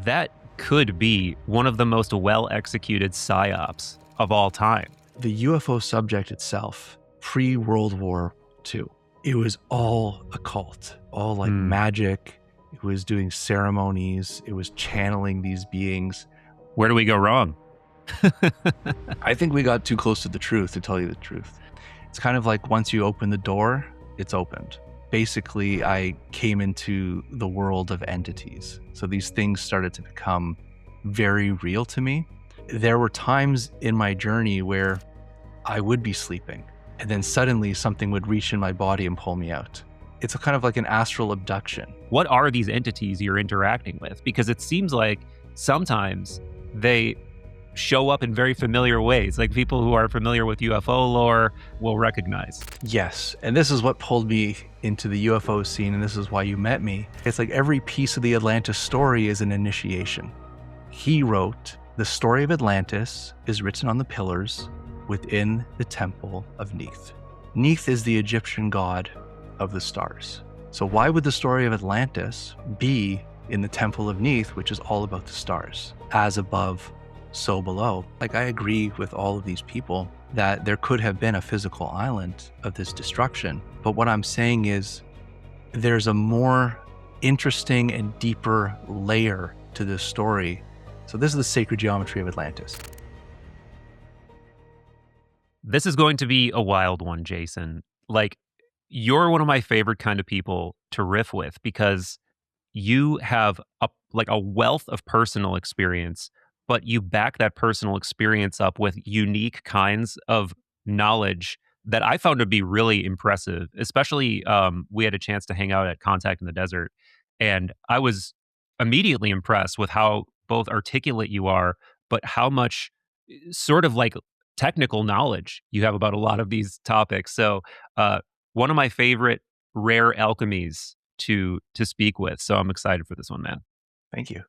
that could be one of the most well-executed psyops of all time. The UFO subject itself, pre-World War II, it was all occult, all like magic. It was doing ceremonies. It was channeling these beings. Where do we go wrong? I think we got too close to the truth, to tell you the truth. It's kind of like once you open the door, it's opened. Basically, I came into the world of entities. So these things started to become very real to me. There were times in my journey where I would be sleeping, and then suddenly something would reach in my body and pull me out. It's a kind of like an astral abduction. What are these entities you're interacting with? Because it seems like sometimes they show up in very familiar ways, like people who are familiar with UFO lore will recognize. Yes, and this is what pulled me into the UFO scene, and this is why you met me. It's like every piece of the Atlantis story is an initiation. He wrote, the story of Atlantis is written on the pillars within the temple of Neith. Neith is the Egyptian god of the stars. So why would the story of Atlantis be in the temple of Neith, which is all about the stars? As above, so below. Like, I agree with all of these people that there could have been a physical island of this destruction. But what I'm saying is there's a more interesting and deeper layer to this story. So this is the sacred geometry of Atlantis. This is going to be a wild one, Jason. Like, you're one of my favorite kind of people to riff with because you have a wealth of personal experience, but you back that personal experience up with unique kinds of knowledge that I found to be really impressive. Especially, we had a chance to hang out at Contact in the Desert, and I was immediately impressed with how both articulate you are, but how much sort of like technical knowledge you have about a lot of these topics. So, one of my favorite rare alchemies to speak with. So I'm excited for this one, man. Thank you.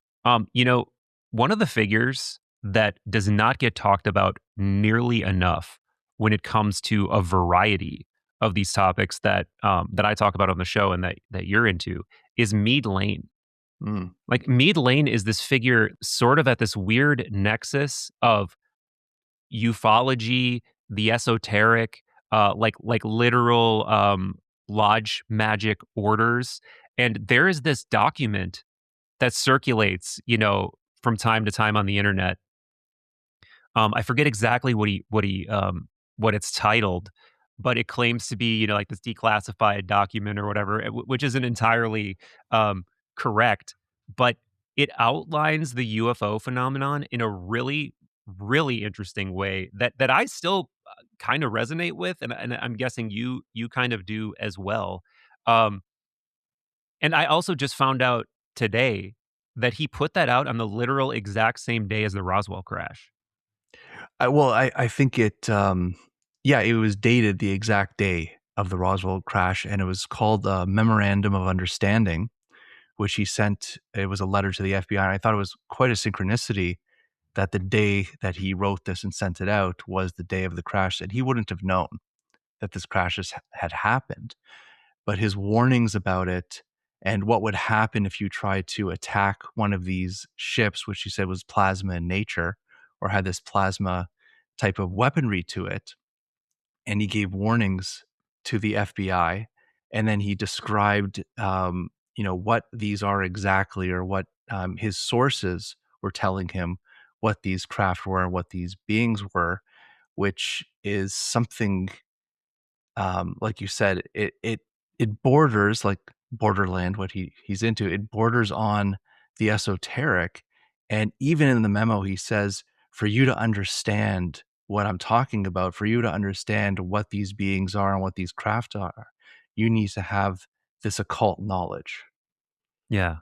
One of the figures that does not get talked about nearly enough when it comes to a variety of these topics that I talk about on the show and that you're into is Mead Layne. Like, Mead Layne is this figure sort of at this weird nexus of ufology, the esoteric, like literal lodge magic orders. And there is this document that circulates, from time to time on the internet. I forget exactly what it's titled, but it claims to be, like this declassified document or whatever, which isn't entirely correct, but it outlines the UFO phenomenon in a really, really interesting way that I still kind of resonate with, and I'm guessing you kind of do as well. And I also just found out today that he put that out on the literal exact same day as the Roswell crash. I think it was dated the exact day of the Roswell crash, and it was called a memorandum of understanding, which he sent. It was a letter to the FBI, and I thought it was quite a synchronicity that the day that he wrote this and sent it out was the day of the crash, and he wouldn't have known that this crash had happened. But his warnings about it and what would happen if you tried to attack one of these ships, which he said was plasma in nature or had this plasma type of weaponry to it. And he gave warnings to the FBI. And then he described, what these are exactly, or what his sources were telling him what these craft were and what these beings were, which is something, like you said, it borders, like Borderland, what he's into, it borders on the esoteric. And even in the memo, he says, for you to understand what I'm talking about, for you to understand what these beings are and what these craft are, you need to have this occult knowledge. Yeah.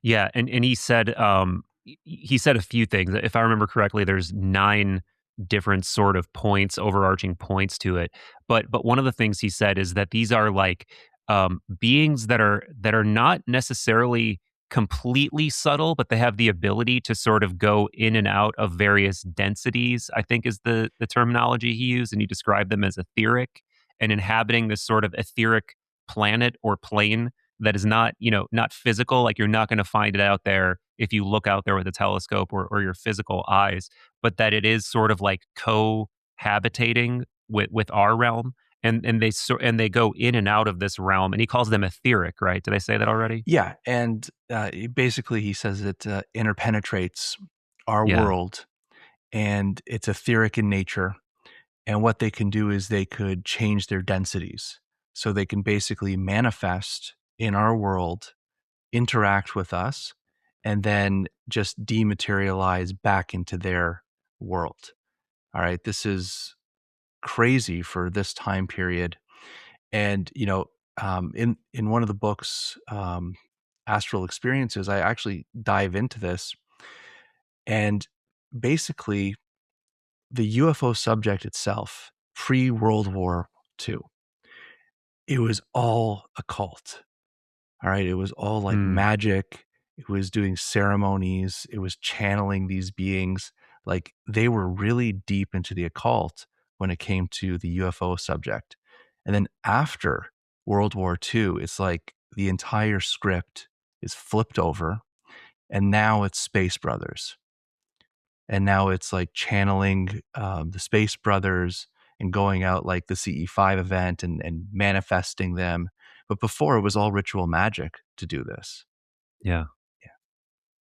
Yeah. And he said a few things. If I remember correctly, there's 9 different sort of points, overarching points to it. But one of the things he said is that these are like beings that are not necessarily completely subtle, but they have the ability to sort of go in and out of various densities, I think is the terminology he used. And he described them as etheric and inhabiting this sort of etheric planet or plane that is not, not physical. Like you're not going to find it out there if you look out there with a telescope or your physical eyes, but that it is sort of like cohabitating with our realm. And they go in and out of this realm, and he calls them etheric, right? Did I say that already? Yeah, and basically he says it interpenetrates our Yeah, world, and it's etheric in nature. And what they can do is they could change their densities. So they can basically manifest in our world, interact with us, and then just dematerialize back into their world. All right. This is crazy for this time period. And, in one of the books, Astral Experiences, I actually dive into this. And basically, the UFO subject itself, pre World War II, it was all occult. All right. It was all like mm, magic. It was doing ceremonies. It was channeling these beings. Like they were really deep into the occult when it came to the UFO subject. And then after World War II, it's like the entire script is flipped over. And now it's Space Brothers. And now it's like channeling the Space Brothers and going out like the CE5 event and manifesting them. But before it was all ritual magic to do this. yeah. Yeah.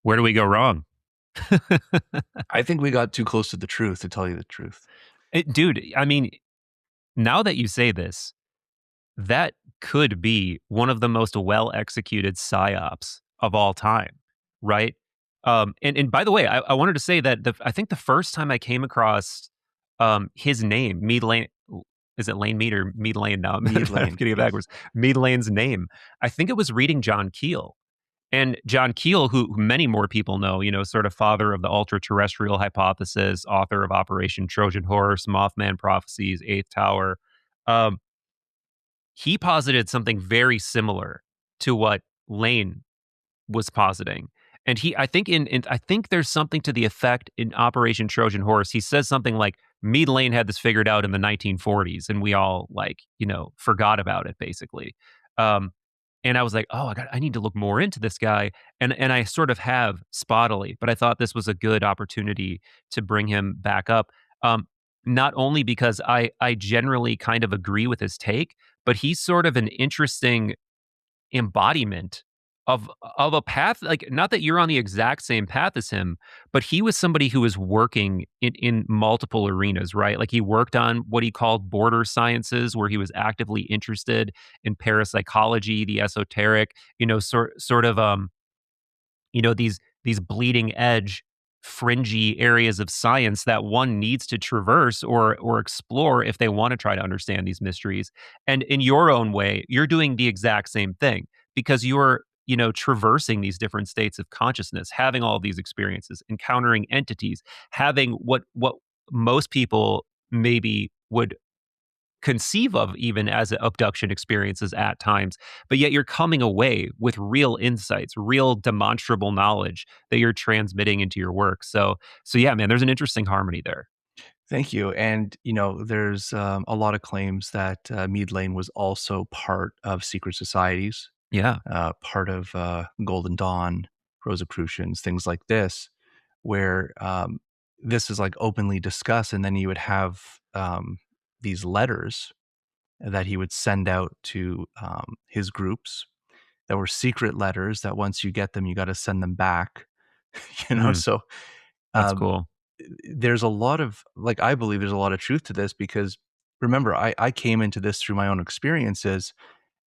Where do we go wrong? I think we got too close to the truth, to tell you the truth. Dude, I mean, now that you say this, that could be one of the most well executed psyops of all time, right? And by the way, I wanted to say that I think the first time I came across his name, Mead Layne, is it Lane Mead or Mead Layne? Now I'm Mead I'm Layne, getting it yes. backwards. Mead Layne's name. I think it was reading John Keel. And John Keel, who many more people know, sort of father of the ultra terrestrial hypothesis, author of Operation Trojan Horse, Mothman Prophecies, Eighth Tower. Um, he posited something very similar to what Layne was positing. And I think I think there's something to the effect in Operation Trojan Horse. He says something like Meade Layne had this figured out in the 1940s, and we all like, forgot about it basically. Um, and I was like, oh, I need to look more into this guy. And I sort of have spottily, but I thought this was a good opportunity to bring him back up. Um, Not only because I generally kind of agree with his take, but he's sort of an interesting embodiment of a path, like, not that you're on the exact same path as him, but he was somebody who was working in multiple arenas, right? Like, he worked on what he called border sciences, where he was actively interested in parapsychology, the esoteric, sort of, these bleeding edge fringy areas of science that one needs to traverse or explore if they want to try to understand these mysteries. And in your own way, you're doing the exact same thing because you're, traversing these different states of consciousness, having all of these experiences, encountering entities, having what most people maybe would conceive of even as abduction experiences at times, but yet you're coming away with real insights, real demonstrable knowledge that you're transmitting into your work. So yeah, man, there's an interesting harmony there. Thank you. And, there's a lot of claims that Mead Layne was also part of secret societies, Yeah. part of Golden Dawn, Rosicrucians, things like this, where this is like openly discussed. And then you would have these letters that he would send out to his groups that were secret letters that once you get them, you got to send them back. Mm, So that's um, cool. there's a lot of like I believe there's a lot of truth to this because remember I came into this through my own experiences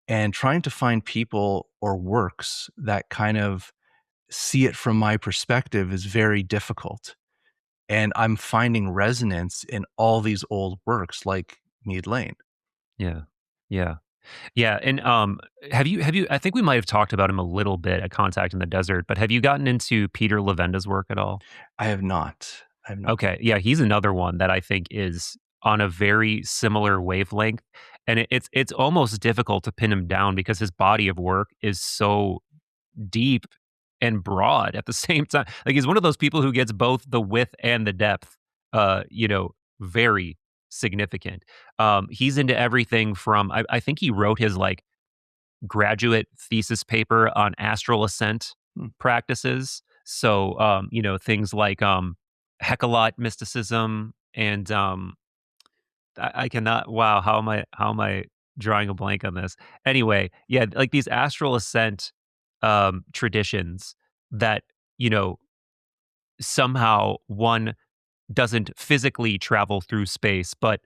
and trying to find people or works that kind of see it from my perspective is very difficult. And I'm finding resonance in all these old works like Mead Layne. Yeah. Yeah. Yeah. And have you I think we might have talked about him a little bit at Contact in the Desert, but have you gotten into Peter Levenda's work at all? I have not. I have not. Okay, yeah, he's another one that I think is on a very similar wavelength, and it's almost difficult to pin him down because his body of work is so deep and broad at the same time. Like, he's one of those people who gets both the width and the depth, very significant. He's into everything from I think he wrote his, like, graduate thesis paper on astral ascent Hmm. practices. So, things like Hecalot mysticism and I cannot. Wow, how am I drawing a blank on this? Anyway, yeah, like these astral ascent traditions that you know somehow one doesn't physically travel through space, but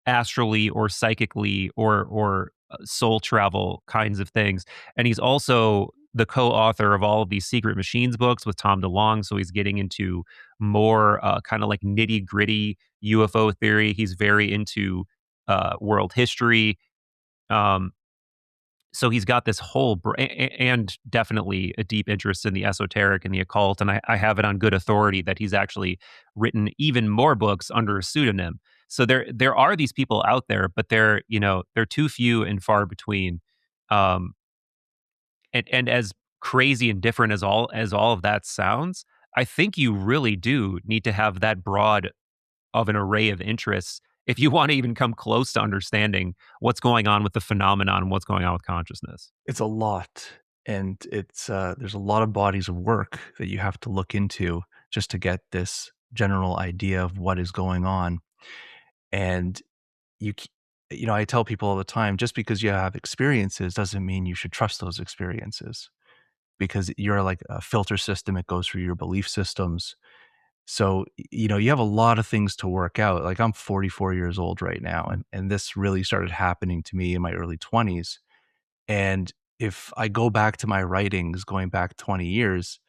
astrally or psychically or soul travel kinds of things. And he's also the co-author of all of these Secret Machines books with Tom DeLonge, so he's getting into more kind of like nitty-gritty UFO theory. He's very into world history. Um, so he's got this whole and definitely a deep interest in the esoteric and the occult, and I have it on good authority that he's actually written even more books under a pseudonym. So there are these people out there, but they're too few and far between. um and as crazy and different as all of that sounds, I think you really do need to have that broad of an array of interests if you want to even come close to understanding what's going on with the phenomenon and what's going on with consciousness. It's a lot, and it's there's a lot of bodies of work that you have to look into just to get this general idea of what is going on. And you c I tell people all the time, just because you have experiences doesn't mean you should trust those experiences, because you're like a filter system, it goes through your belief systems. So, you have a lot of things to work out. Like, I'm 44 years old right now, and this really started happening to me in my early 20s. And if I go back to my writings going back 20 years,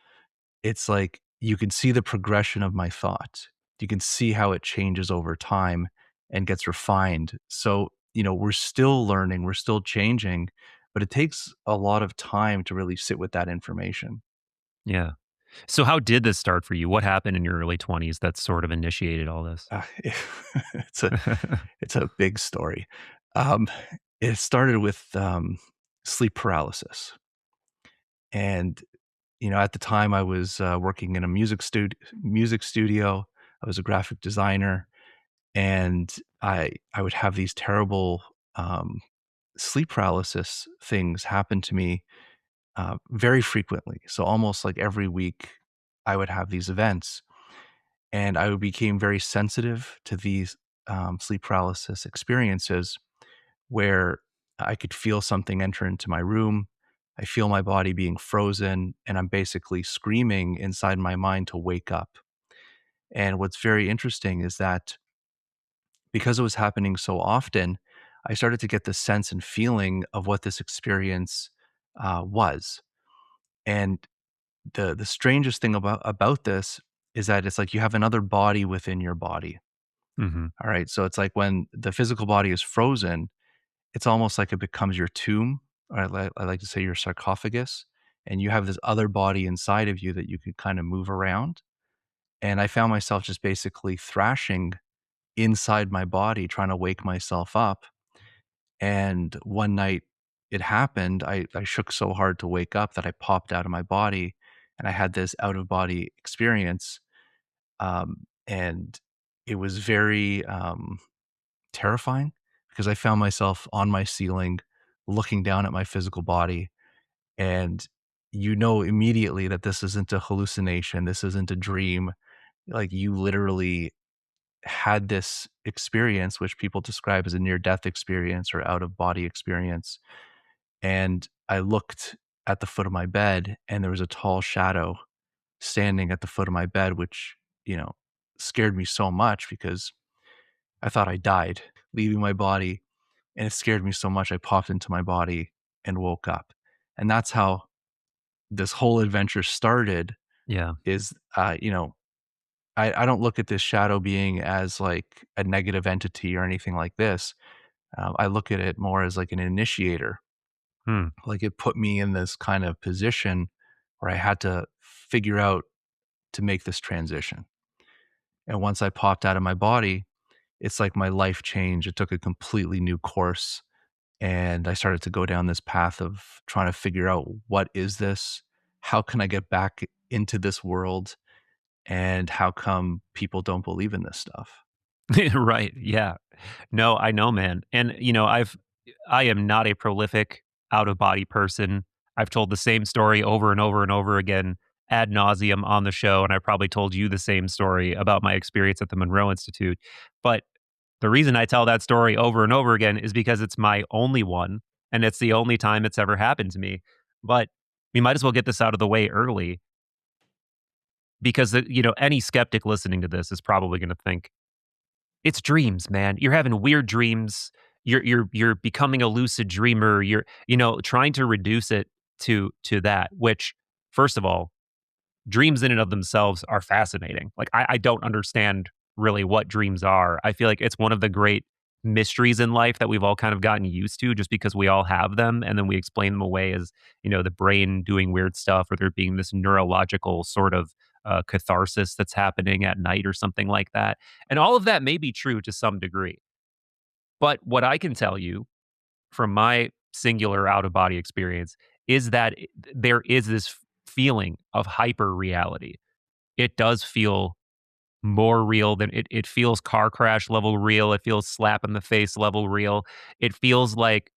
it's like you can see the progression of my thought. You can see how it changes over time and gets refined. So, we're still learning, we're still changing, but it takes a lot of time to really sit with that information. Yeah. So how did this start for you? What happened in your early 20s that sort of initiated all this? It's a it's a big story. Um, it started with sleep paralysis, and at the time I was working in a music studio. I was a graphic designer, and I would have these terrible um, sleep paralysis things happen to me very frequently. So almost like every week, I would have these events, and I became very sensitive to these sleep paralysis experiences where I could feel something enter into my room. I feel my body being frozen, and I'm basically screaming inside my mind to wake up. And what's very interesting is that because it was happening so often, I started to get the sense and feeling of what this experience was. And the strangest thing about this is that it's like you have another body within your body. Mhm. All right. So it's like when the physical body is frozen, it's almost like it becomes your tomb, or I like to say your sarcophagus, and you have this other body inside of you that you can kind of move around. And I found myself just basically thrashing inside my body, trying to wake myself up. And one night it happened. I shook so hard to wake up that I popped out of my body, and I had this out of body experience. And it was very terrifying because I found myself on my ceiling looking down at my physical body. And you know immediately that this isn't a hallucination, this isn't a dream. Like, you literally had this experience, which people describe as a near death experience or out of body experience. And I looked at the foot of my bed, and there was a tall shadow standing at the foot of my bed, which, you know, scared me so much because I thought I died leaving my body. And it scared me so much, I popped into my body and woke up. And that's how this whole adventure started. Yeah. Is, I don't look at this shadow being as like a negative entity or anything like this. I look at it more as like an initiator. Hmm. Like, it put me in this kind of position where I had to figure out to make this transition. And once I popped out of my body, it's like my life changed. It took a completely new course. And I started to go down this path of trying to figure out, what is this? How can I get back into this world? And how come people don't believe in this stuff? Right, yeah. No, I know, man. And, I am not a prolific out of body person. I've told the same story over and over and over again ad nauseum on the show, and I probably told you the same story about my experience at the Monroe Institute. But the reason I tell that story over and over again is because it's my only one, and it's the only time it's ever happened to me. But we might as well get this out of the way early because any skeptic listening to this is probably going to think it's dreams, man. You're having weird dreams. You're becoming a lucid dreamer. You're trying to reduce it to that. Which, first of all, dreams in and of themselves are fascinating. Like I don't understand really what dreams are. I feel like it's one of the great mysteries in life that we've all kind of gotten used to just because we all have them and then we explain them away as, the brain doing weird stuff or there being this neurological sort of catharsis that's happening at night or something like that. And all of that may be true to some degree. But what I can tell you from my singular out of body experience is that there is this feeling of hyper reality. It does feel more real than it feels car crash level real. It feels slap in the face level real. It feels like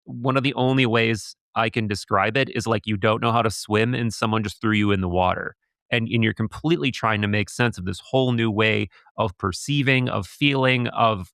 one of the only ways I can describe it is like you don't know how to swim and someone just threw you in the water. And you're completely trying to make sense of this whole new way of perceiving, of feeling, of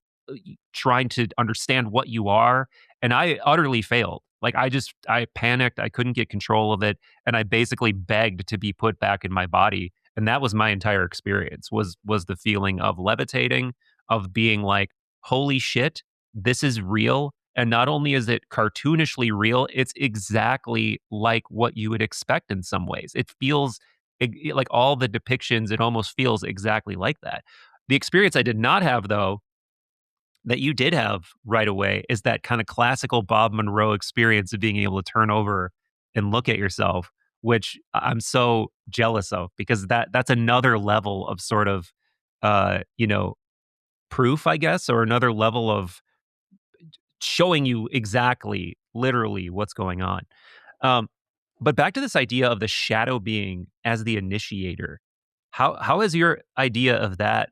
trying to understand what you are. And I utterly failed. Like I panicked. I couldn't get control of it. And I basically begged to be put back in my body. And that was my entire experience was the feeling of levitating, of being like, holy shit, this is real. And not only is it cartoonishly real, it's exactly like what you would expect in some ways. It feels like all the depictions, it almost feels exactly like that. The experience I did not have, though, that you did have right away is that kind of classical Bob Monroe experience of being able to turn over and look at yourself, which I'm so jealous of because that's another level of sort of, proof, I guess, or another level of showing you exactly, literally what's going on. Um, but back to this idea of the shadow being as the initiator. How has your idea of that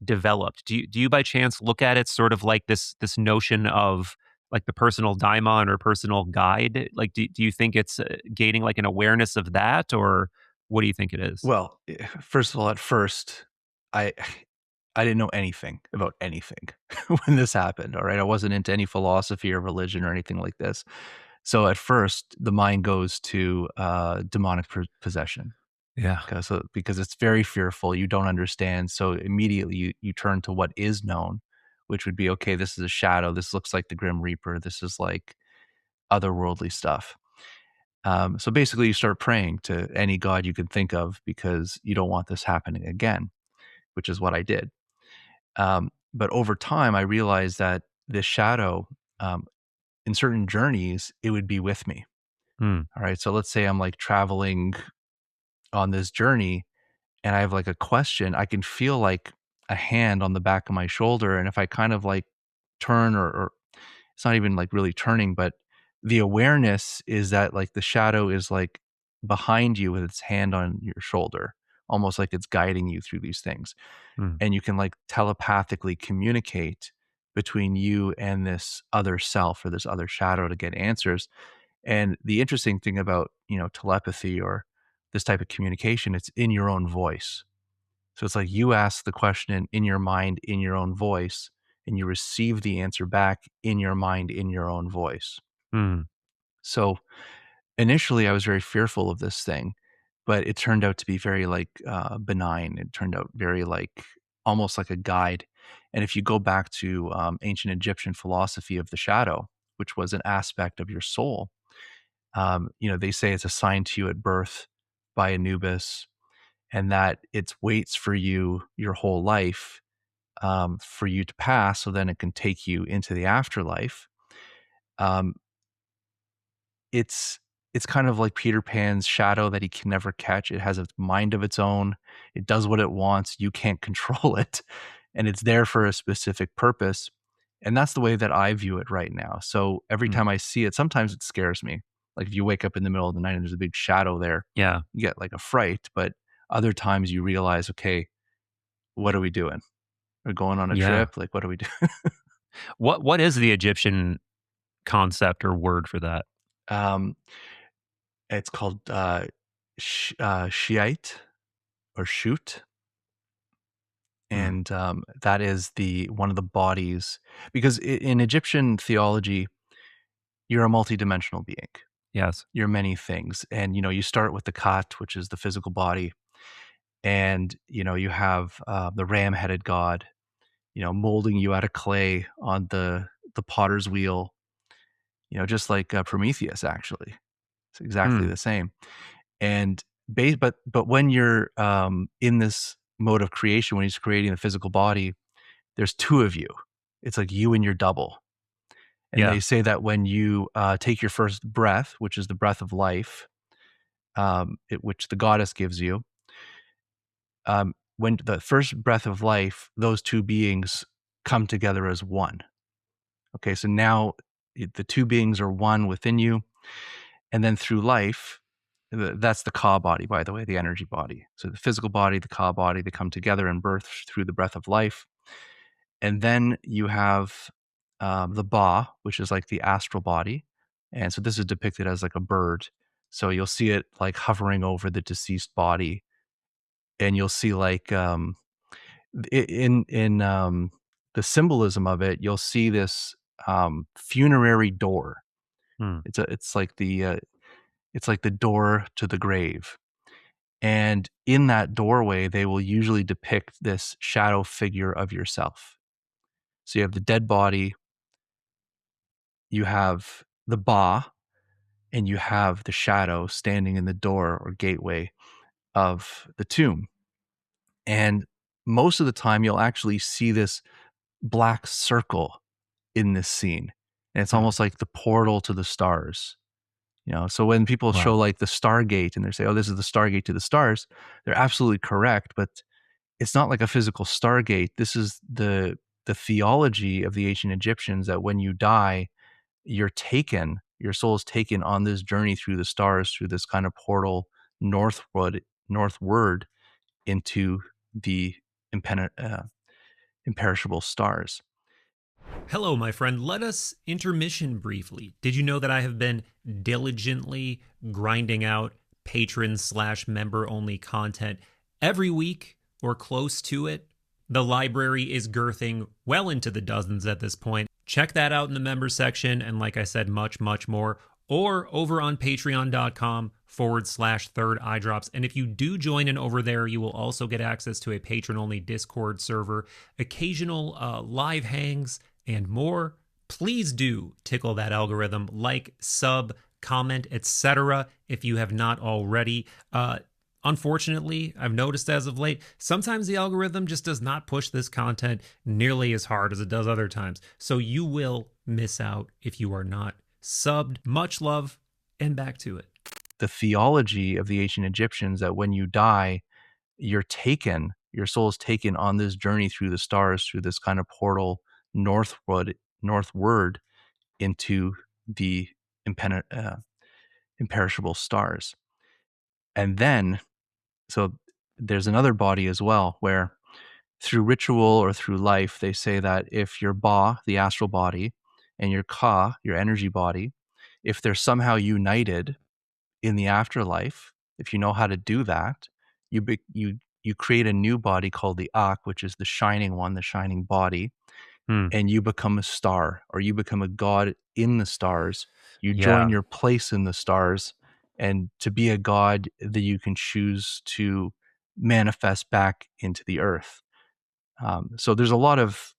developed? Do you by chance look at it sort of like this notion of like the personal daimon or personal guide? Like, do you think it's gaining like an awareness of that, or what do you think it is? Well, first of all, at first, I I didn't know anything about anything when this happened, all right? I wasn't into any philosophy or religion or anything like this. So at first, the mind goes to demonic possession Yeah. because it's very fearful. You don't understand, so immediately you turn to what is known, which would be okay. This is a shadow. This looks like the Grim Reaper. This is like otherworldly stuff. So basically, you start praying to any god you can think of because you don't want this happening again, which is what I did. But over time, I realized that this shadow, um, in certain journeys, it would be with me. Hmm. All right. So let's say I'm like traveling on this journey and I have like a question, I can feel like a hand on the back of my shoulder. And if I kind of like turn or it's not even like really turning, but the awareness is that like the shadow is like behind you with its hand on your shoulder, almost like it's guiding you through these things. Hmm. And you can like telepathically communicate between you and this other self or this other shadow to get answers. And the interesting thing about, telepathy or this type of communication, it's in your own voice. So it's like you ask the question in your mind, in your own voice, and you receive the answer back in your mind, in your own voice. Hmm. So initially, I was very fearful of this thing, but it turned out to be very like benign. It turned out very like almost like a guide. And if you go back to ancient Egyptian philosophy of the shadow, which was an aspect of your soul, they say it's assigned to you at birth by Anubis, and that it waits for you your whole life for you to pass, so then it can take you into the afterlife. Um, it's it's kind of like Peter Pan's shadow that he can never catch. It has a mind of its own. It does what it wants. You can't control it, and it's there for a specific purpose. And that's the way that I view it right now. So every Hmm. time I see it, sometimes it scares me. Like if you wake up in the middle of the night and there's a big shadow there, Yeah. you get like a fright. But other times you realize, okay, what are we doing? We're going on a Yeah. trip. Like, what do we do? What is the Egyptian concept or word for that? Um, it's called Shiite or Shoot, Hmm. and that is the one of the bodies, because in Egyptian theology, you're a multidimensional being. Yes. You're many things, and you start with the Kat, which is the physical body, and you have the ram-headed god, molding you out of clay on the potter's wheel, just like Prometheus. Actually, it's exactly Hmm. the same. And but when you're in this mode of creation, when he's creating the physical body, there's two of you. It's like you and your double. And Yeah. they say that when you take your first breath, which is the breath of life, which the goddess gives you, when the first breath of life, those two beings come together as one. Okay, so now the two beings are one within you, and then through life, that's the Ka body, by the way, the energy body. So the physical body, the Ka body, they come together and birth through the breath of life. And then you have the Ba, which is like the astral body. And so this is depicted as like a bird. So you'll see it like hovering over the deceased body, and you'll see like in the symbolism of it, you'll see this funerary door. Hmm. It's like the door to the grave. And in that doorway, they will usually depict this shadow figure of yourself. So you have the dead body, you have the Ba, and you have the shadow standing in the door or gateway of the tomb. And most of the time, you'll actually see this black circle in this scene. And it's Hmm. almost like the portal to the stars. So when people show Wow. like the Stargate and they say, "Oh, this is the Stargate to the stars," they're absolutely correct, but it's not like a physical Stargate. This is the theology of the ancient Egyptians, that when you die, your soul is taken on this journey through the stars, through this kind of portal northward into the imperishable stars. Hello, my friend. Let us intermission briefly. Did you know that I have been diligently grinding out patron slash member only content every week or close to it? The library is girthing well into the dozens at this point. Check that out in the member section. And like I said, much, much more. Or over on patreon.com/, third eye drops. And if you do join in over there, you will also get access to a patron only Discord server, occasional live hangs, and more. Please do tickle that algorithm, like, sub, comment, etc. if you have not already. Unfortunately, I've noticed as of late, sometimes the algorithm just does not push this content nearly as hard as it does other times. So you will miss out if you are not subbed. Much love, and back to it. The theology of the ancient Egyptians, that when you die, your soul is taken on this journey through the stars, through this kind of portal northward into the imperishable stars. And then, so there's another body as well, where through ritual or through life, they say that if your Ba, the astral body, and your Ka, your energy body, if they're somehow united in the afterlife, if you know how to do that, you create a new body called the Ak, which is the shining one, the shining body, Hmm. and you become a star, or you become a god in the stars. You join Yeah. your place in the stars, and to be a god that you can choose to manifest back into the earth. So there's a lot of,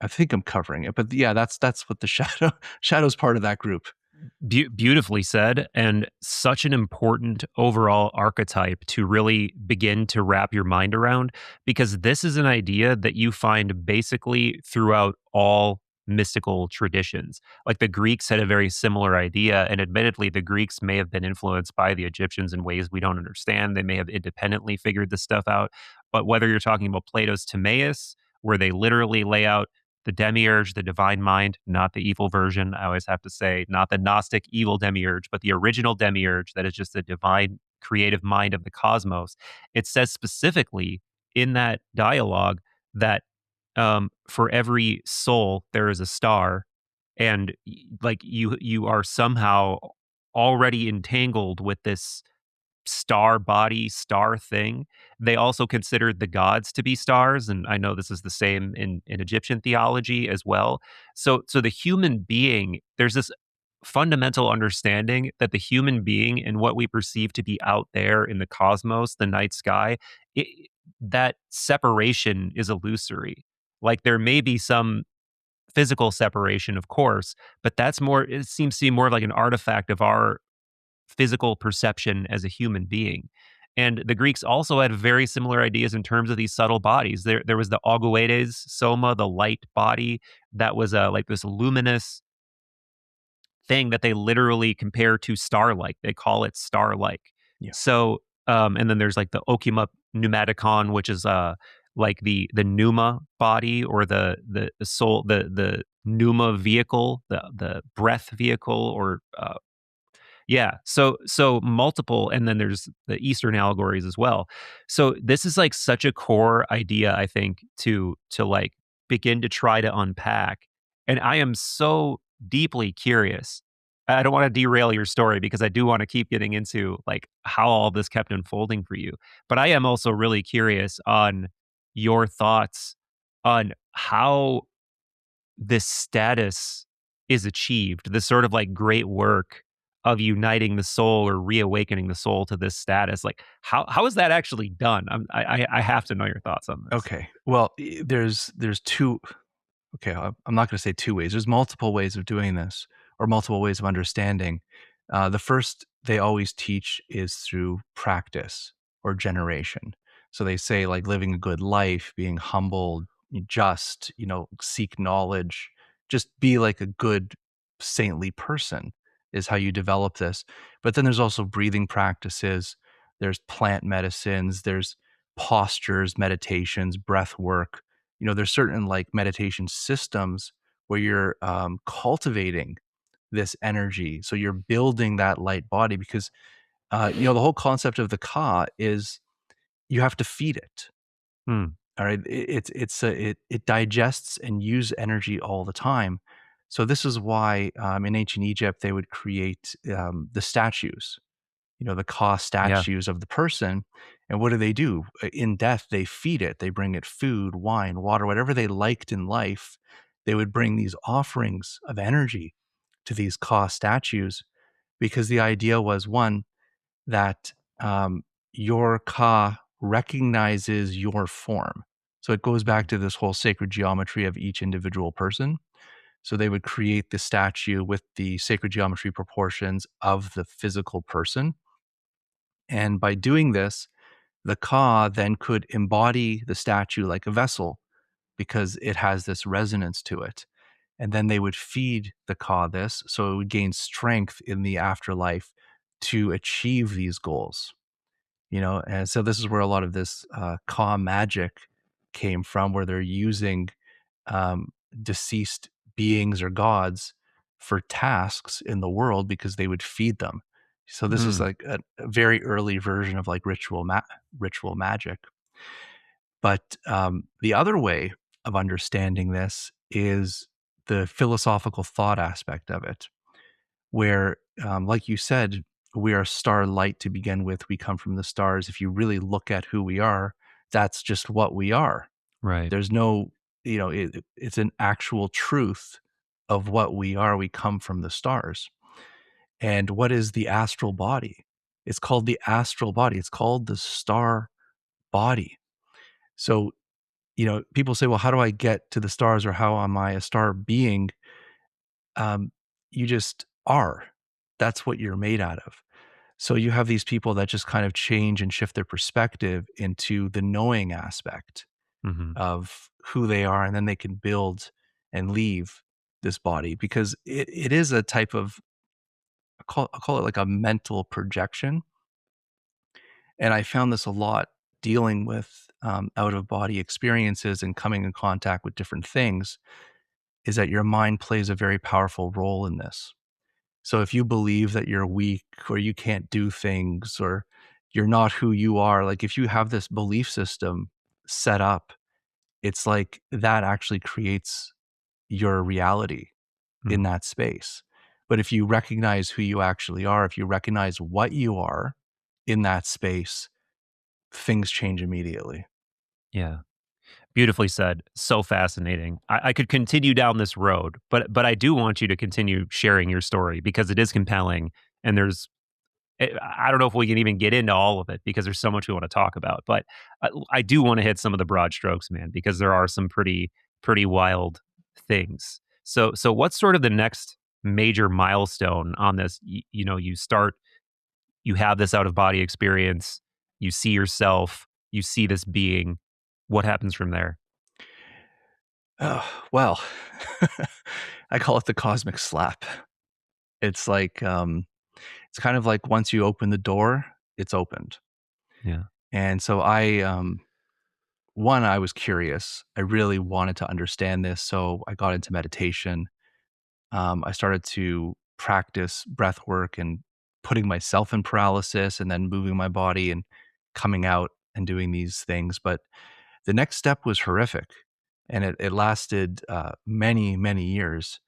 I think I'm covering it, but yeah, that's what the shadow's part of that group. Beautifully said, and such an important overall archetype to really begin to wrap your mind around, because this is an idea that you find basically throughout all mystical traditions. Like the Greeks had a very similar idea, and admittedly, the Greeks may have been influenced by the Egyptians in ways we don't understand. They may have independently figured this stuff out. But whether you're talking about Plato's Timaeus, where they literally lay out the demiurge, the divine mind, not the evil version. I always have to say, not the Gnostic evil demiurge, but the original demiurge that is just the divine creative mind of the cosmos. It says specifically in that dialogue that for every soul, there is a star. and like you are somehow already entangled with this star body, star thing. They also considered the gods to be stars, and I know this is the same in Egyptian theology as well. So the human being, there's this fundamental understanding that the human being and what we perceive to be out there in the cosmos, the night sky, it, that separation is illusory. Like there may be some physical separation, of course, but that's more, it seems to be more of like an artifact of our physical perception as a human being. And the Greeks also had very similar ideas in terms of these subtle bodies. There was the aguetes soma, the light body, that was like this luminous thing that they literally compare to starlight. They call it starlight. Yeah. So, and then there's like the Okima pneumaticon, which is like the pneuma body, or the soul, the pneuma vehicle, the breath vehicle, or yeah. So multiple, and then there's the Eastern allegories as well. So this is like such a core idea, I think, to like begin to try to unpack. And I am so deeply curious. I don't want to derail your story because I do want to keep getting into like how all this kept unfolding for you. But I am also really curious on your thoughts on how this status is achieved, this sort of like great work of uniting the soul or reawakening the soul to this status. Like how is that actually done? I have to know your thoughts on this. Okay. Well, there's two. Okay, I'm not going to say two ways. There's multiple ways of doing this, or multiple ways of understanding. The first they always teach is through practice or generation. So they say like living a good life, being humble, just, seek knowledge, just be like a good saintly person is how you develop this. But then there's also breathing practices, there's plant medicines, there's postures, meditations, breath work. There's certain like meditation systems where you're cultivating this energy. So you're building that light body because, the whole concept of the ka is you have to feed it. Hmm. All right. It digests and use energy all the time. So this is why in ancient Egypt, they would create the statues, the Ka Yeah. statues of the person. And what do? In death, they feed it. They bring it food, wine, water, whatever they liked in life. They would bring these offerings of energy to these Ka statues because the idea was one, that your Ka recognizes your form. So it goes back to this whole sacred geometry of each individual person. So they would create the statue with the sacred geometry proportions of the physical person. And by doing this, the Ka then could embody the statue like a vessel because it has this resonance to it. And then they would feed the Ka this so it would gain strength in the afterlife to achieve these goals. And so this is where a lot of this Ka magic came from, where they're using um, deceased beings or gods for tasks in the world because they would feed them. So this is Hmm. like a very early version of like ritual magic. But the other way of understanding this is the philosophical thought aspect of it, where, like you said, we are starlight to begin with. We come from the stars. If you really look at who we are, that's just what we are. Right. There's no, it's an actual truth of what we are. We come from the stars. And what is the astral body? It's called the astral body. It's called the star body. So, people say, well, how do I get to the stars, or how am I a star being? Um, you just are. That's what you're made out of. So you have these people that just kind of change and shift their perspective into the knowing aspect Hmm. of who they are, and then they can build and leave this body because it is a type of, I'll call it like a mental projection. And I found this a lot dealing with out of body experiences and coming in contact with different things, is that your mind plays a very powerful role in this. So if you believe that you're weak or you can't do things or you're not who you are, like if you have this belief system set up, it's like that actually creates your reality. in Mm. that space. But if you recognize who you actually are, if you recognize what you are in that space, things change immediately. Yeah. Beautifully said. So fascinating. I could continue down this road, but I do want you to continue sharing your story because it is compelling, and I don't know if we can even get into all of it because there's so much we want to talk about. But I do want to hit some of the broad strokes, man, because there are some pretty wild things. So what's sort of the next major milestone on this? You have this out of body experience, you see yourself, you see this being. What happens from there? Oh, well, I call it the cosmic slap. It's like, it's kind of like once you open the door, it's opened. Yeah. And so one, I was curious. I really wanted to understand this. So I got into meditation. I started to practice breath work and putting myself in paralysis and then moving my body and coming out and doing these things. But the next step was horrific. And it lasted many, many years.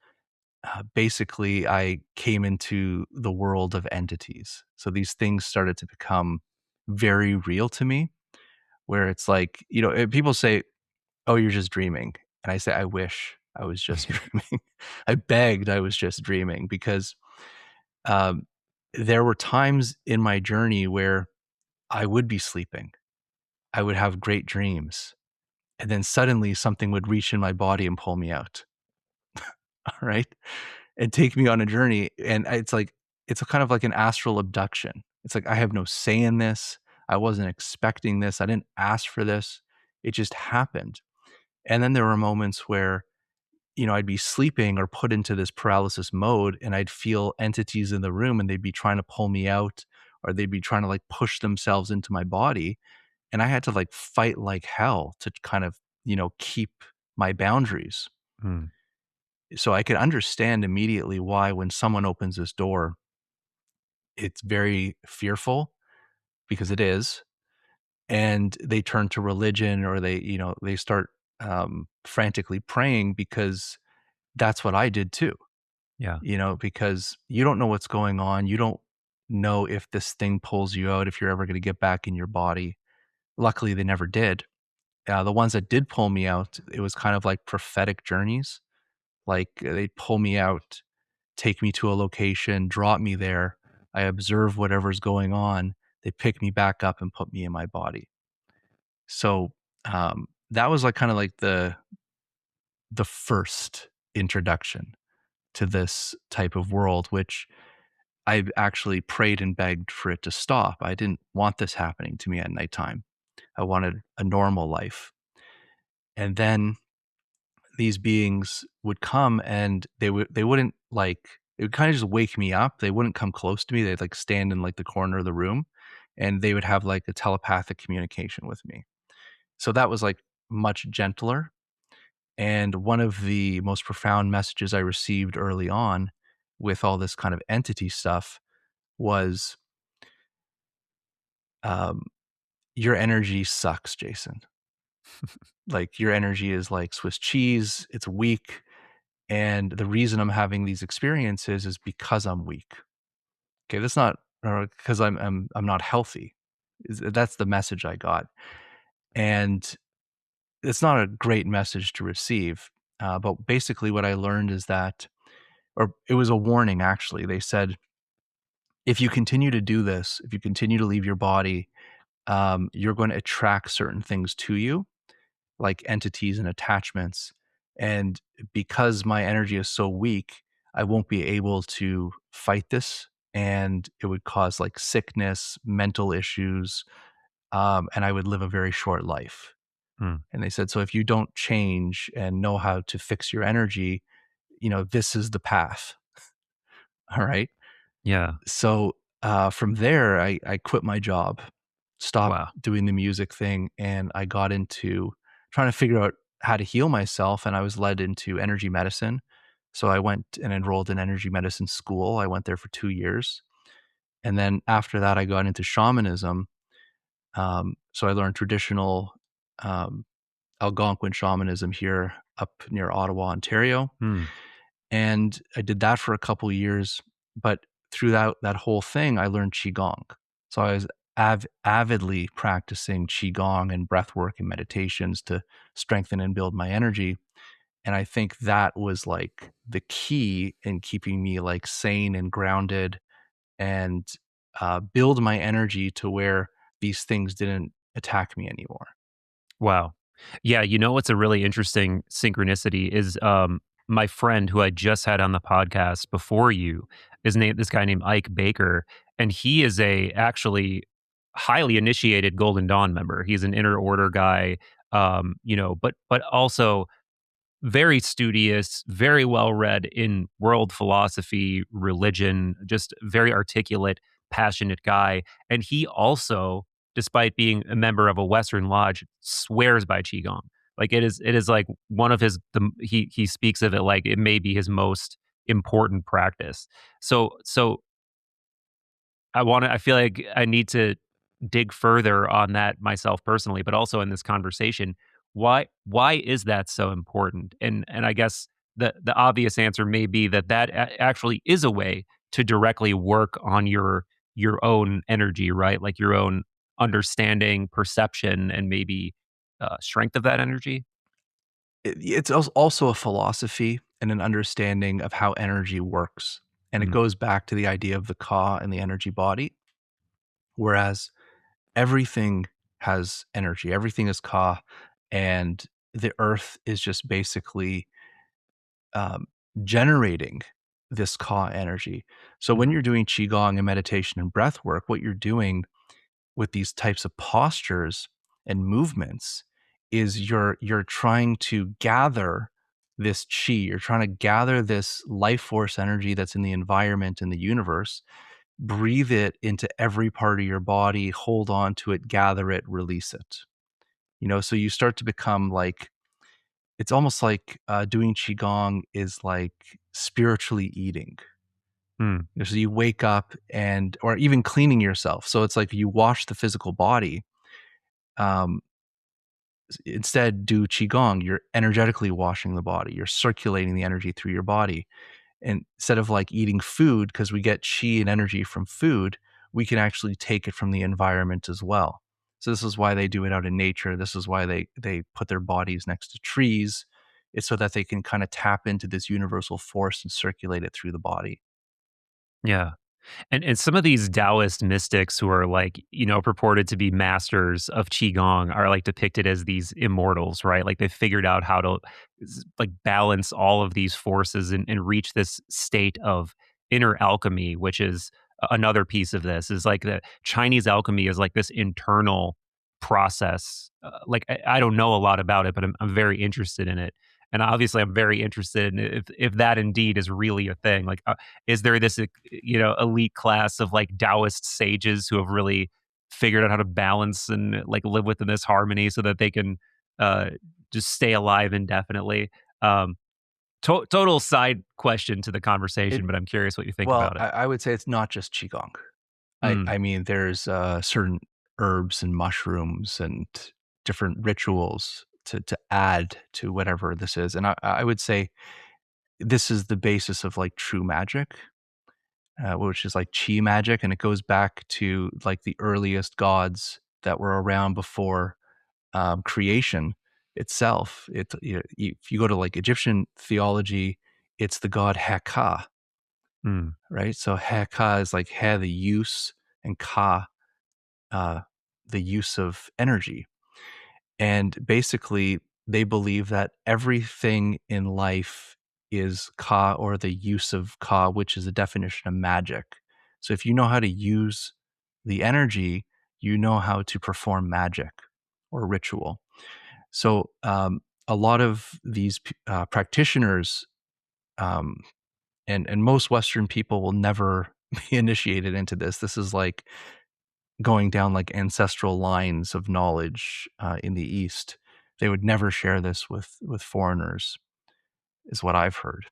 Basically, I came into the world of entities. So these things started to become very real to me, where it's like, people say, "Oh, you're just dreaming." And I say, "I wish I was just dreaming." I begged I was just dreaming because um, there were times in my journey where I would be sleeping. I would have great dreams. And then suddenly something would reach in my body and pull me out. All right. And take me on a journey. And it's like, it's a kind of like an astral abduction. It's like, I have no say in this. I wasn't expecting this. I didn't ask for this. It just happened. And then there were moments where, I'd be sleeping or put into this paralysis mode and I'd feel entities in the room and they'd be trying to pull me out or they'd be trying to like push themselves into my body. And I had to like fight like hell to kind of, keep my boundaries. Mm. So I could understand immediately why when someone opens this door, it's very fearful because it is. And they turn to religion or they start frantically praying because that's what I did too. Yeah. Because you don't know what's going on. You don't know if this thing pulls you out, if you're ever going to get back in your body. Luckily, they never did. The ones that did pull me out, it was kind of like prophetic journeys. Like they'd pull me out, take me to a location, drop me there. I observe whatever's going on. They pick me back up and put me in my body. So that was like kind of like the first introduction to this type of world, which I actually prayed and begged for it to stop. I didn't want this happening to me at nighttime. I wanted a normal life. And then these beings would come and they wouldn't like it would kind of just wake me up. They wouldn't come close to me. They'd like stand in like the corner of the room and they would have like a telepathic communication with me. So that was like much gentler. And one of the most profound messages I received early on with all this kind of entity stuff was um, your energy sucks, Jason. Like your energy is like Swiss cheese, it's weak. And the reason I'm having these experiences is because I'm weak. Okay, that's not because I'm not healthy. That's the message I got, and it's not a great message to receive. But basically, what I learned is that, or it was a warning. Actually, they said if you continue to do this, if you continue to leave your body, you're going to attract certain things to you, like entities and attachments. And because my energy is so weak, I won't be able to fight this. And it would cause like sickness, mental issues, and I would live a very short life. Mm. And they said, so if you don't change and know how to fix your energy, this is the path. All right. Yeah. So from there, I quit my job, stopped Wow. doing the music thing, and I got into trying to figure out how to heal myself. And I was led into energy medicine. So I went and enrolled in energy medicine school. I went there for 2 years. And then after that, I got into shamanism. So I learned traditional um, Algonquin shamanism here up near Ottawa, Ontario. Mm. And I did that for a couple years, but through that whole thing, I learned qigong. So I was avidly practicing qigong and breath work and meditations to strengthen and build my energy. And I think that was like the key in keeping me like sane and grounded and build my energy to where these things didn't attack me anymore. Wow. Yeah, you know what's a really interesting synchronicity is my friend who I just had on the podcast before you is named this guy named Ike Baker, and he is a actually highly initiated Golden Dawn member. He's an inner order guy, but also very studious, very well read in world philosophy, religion, just very articulate, passionate guy. And he also, despite being a member of a Western lodge, swears by Qigong. Like it is like one of he speaks of it like it may be his most important practice. So I feel like I need to dig further on that myself personally, but also in this conversation. Why is that so important? And I guess the obvious answer may be that actually is a way to directly work on your own energy, right? Like your own understanding, perception, and maybe strength of that energy. It's also a philosophy and an understanding of how energy works. And it Mm, goes back to the idea of the ka and the energy body, whereas everything has energy, everything is ka, and the earth is just basically um, generating this ka energy. So when mhm, you're doing qigong and meditation and breath work, what you're doing with these types of postures and movements is you're trying to gather this chi, you're trying to gather this life force energy that's in the environment in the universe, breathe it into every part of your body, hold on to it, gather it, release it. So you start to become like, it's almost like doing qigong is like spiritually eating. mm, So you wake up and, or even cleaning yourself, so it's like you wash the physical body. um, Instead, do qigong, you're energetically washing the body, you're circulating the energy through your body. And instead of like eating food, because we get chi and energy from food, we can actually take it from the environment as well. So this is why they do it out in nature. This is why they put their bodies next to trees. It's so that they can kind of tap into this universal force and circulate it through the body. yeah. And some of these Taoist mystics who are like, purported to be masters of qigong are like depicted as these immortals, right? Like they figured out how to like balance all of these forces and reach this state of inner alchemy, which is another piece of this is like the Chinese alchemy is like this internal process. Like I don't know a lot about it, but I'm very interested in it. And obviously, I'm very interested in if that indeed is really a thing. Like, is there this elite class of like Taoist sages who have really figured out how to balance and like live within this harmony so that they can uh just stay alive indefinitely? um Total side question to the It conversation, but I'm curious what you think Well, about it. I would say it's not just qigong. Mm, I mean, there's certain herbs and mushrooms and different rituals to add to whatever this is, and I would say this is the basis of like true magic, which is like chi magic, and it goes back to like the earliest gods that were around before creation itself. If you go to like Egyptian theology, it's the god Heka, mm, right? So Heka is like he, the use, and Ka, uh, the use of energy. And basically, they believe that everything in life is Ka, or the use of Ka, which is a definition of magic. So if you know how to use the energy, you know how to perform magic or ritual. So a lot of these practitioners, um, and most Western people will never be initiated into this. This is like going down like ancestral lines of knowledge in the East. They would never share this with foreigners, is what I've heard.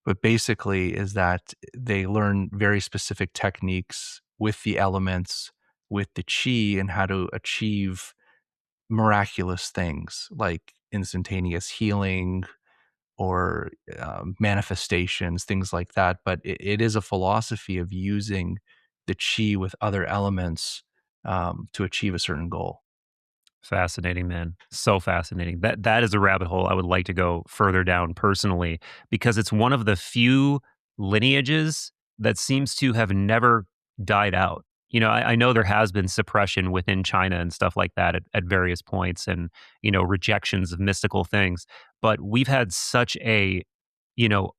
But basically, is that they learn very specific techniques with the elements, with the chi, and how to achieve miraculous things like instantaneous healing, or manifestations, things like that. But it is a philosophy of using the chi with other elements to achieve a certain goal. Fascinating, man. So fascinating. That is a rabbit hole I would like to go further down personally, because it's one of the few lineages that seems to have never died out. I know there has been suppression within China and stuff like that at various points, and rejections of mystical things. But we've had such a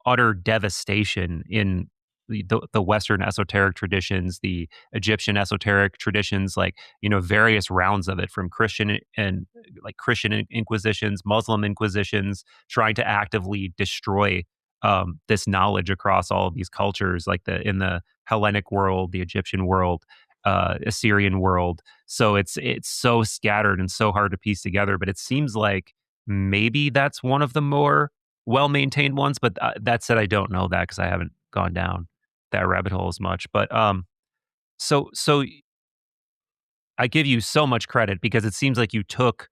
utter devastation in the Western esoteric traditions, the Egyptian esoteric traditions, like various rounds of it, from Christian and like Christian inquisitions, Muslim inquisitions, trying to actively destroy this knowledge across all of these cultures, like in the Hellenic world, the Egyptian world, Assyrian world. So it's so scattered and so hard to piece together. But it seems like maybe that's one of the more well maintained ones. But that said, I don't know that because I haven't gone down that rabbit hole as much. But so I give you so much credit because it seems like you took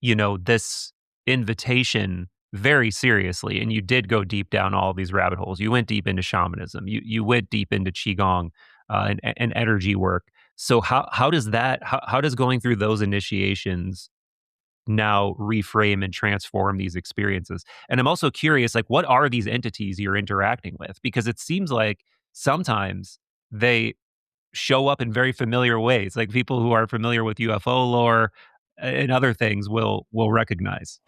this invitation very seriously, and you did go deep down all these rabbit holes. You went deep into shamanism. You went deep into qigong and energy work. So how does how does going through those initiations now reframe and transform these experiences? And I'm also curious, like, what are these entities you're interacting with? Because it seems like sometimes they show up in very familiar ways, like people who are familiar with UFO lore and other things will recognize.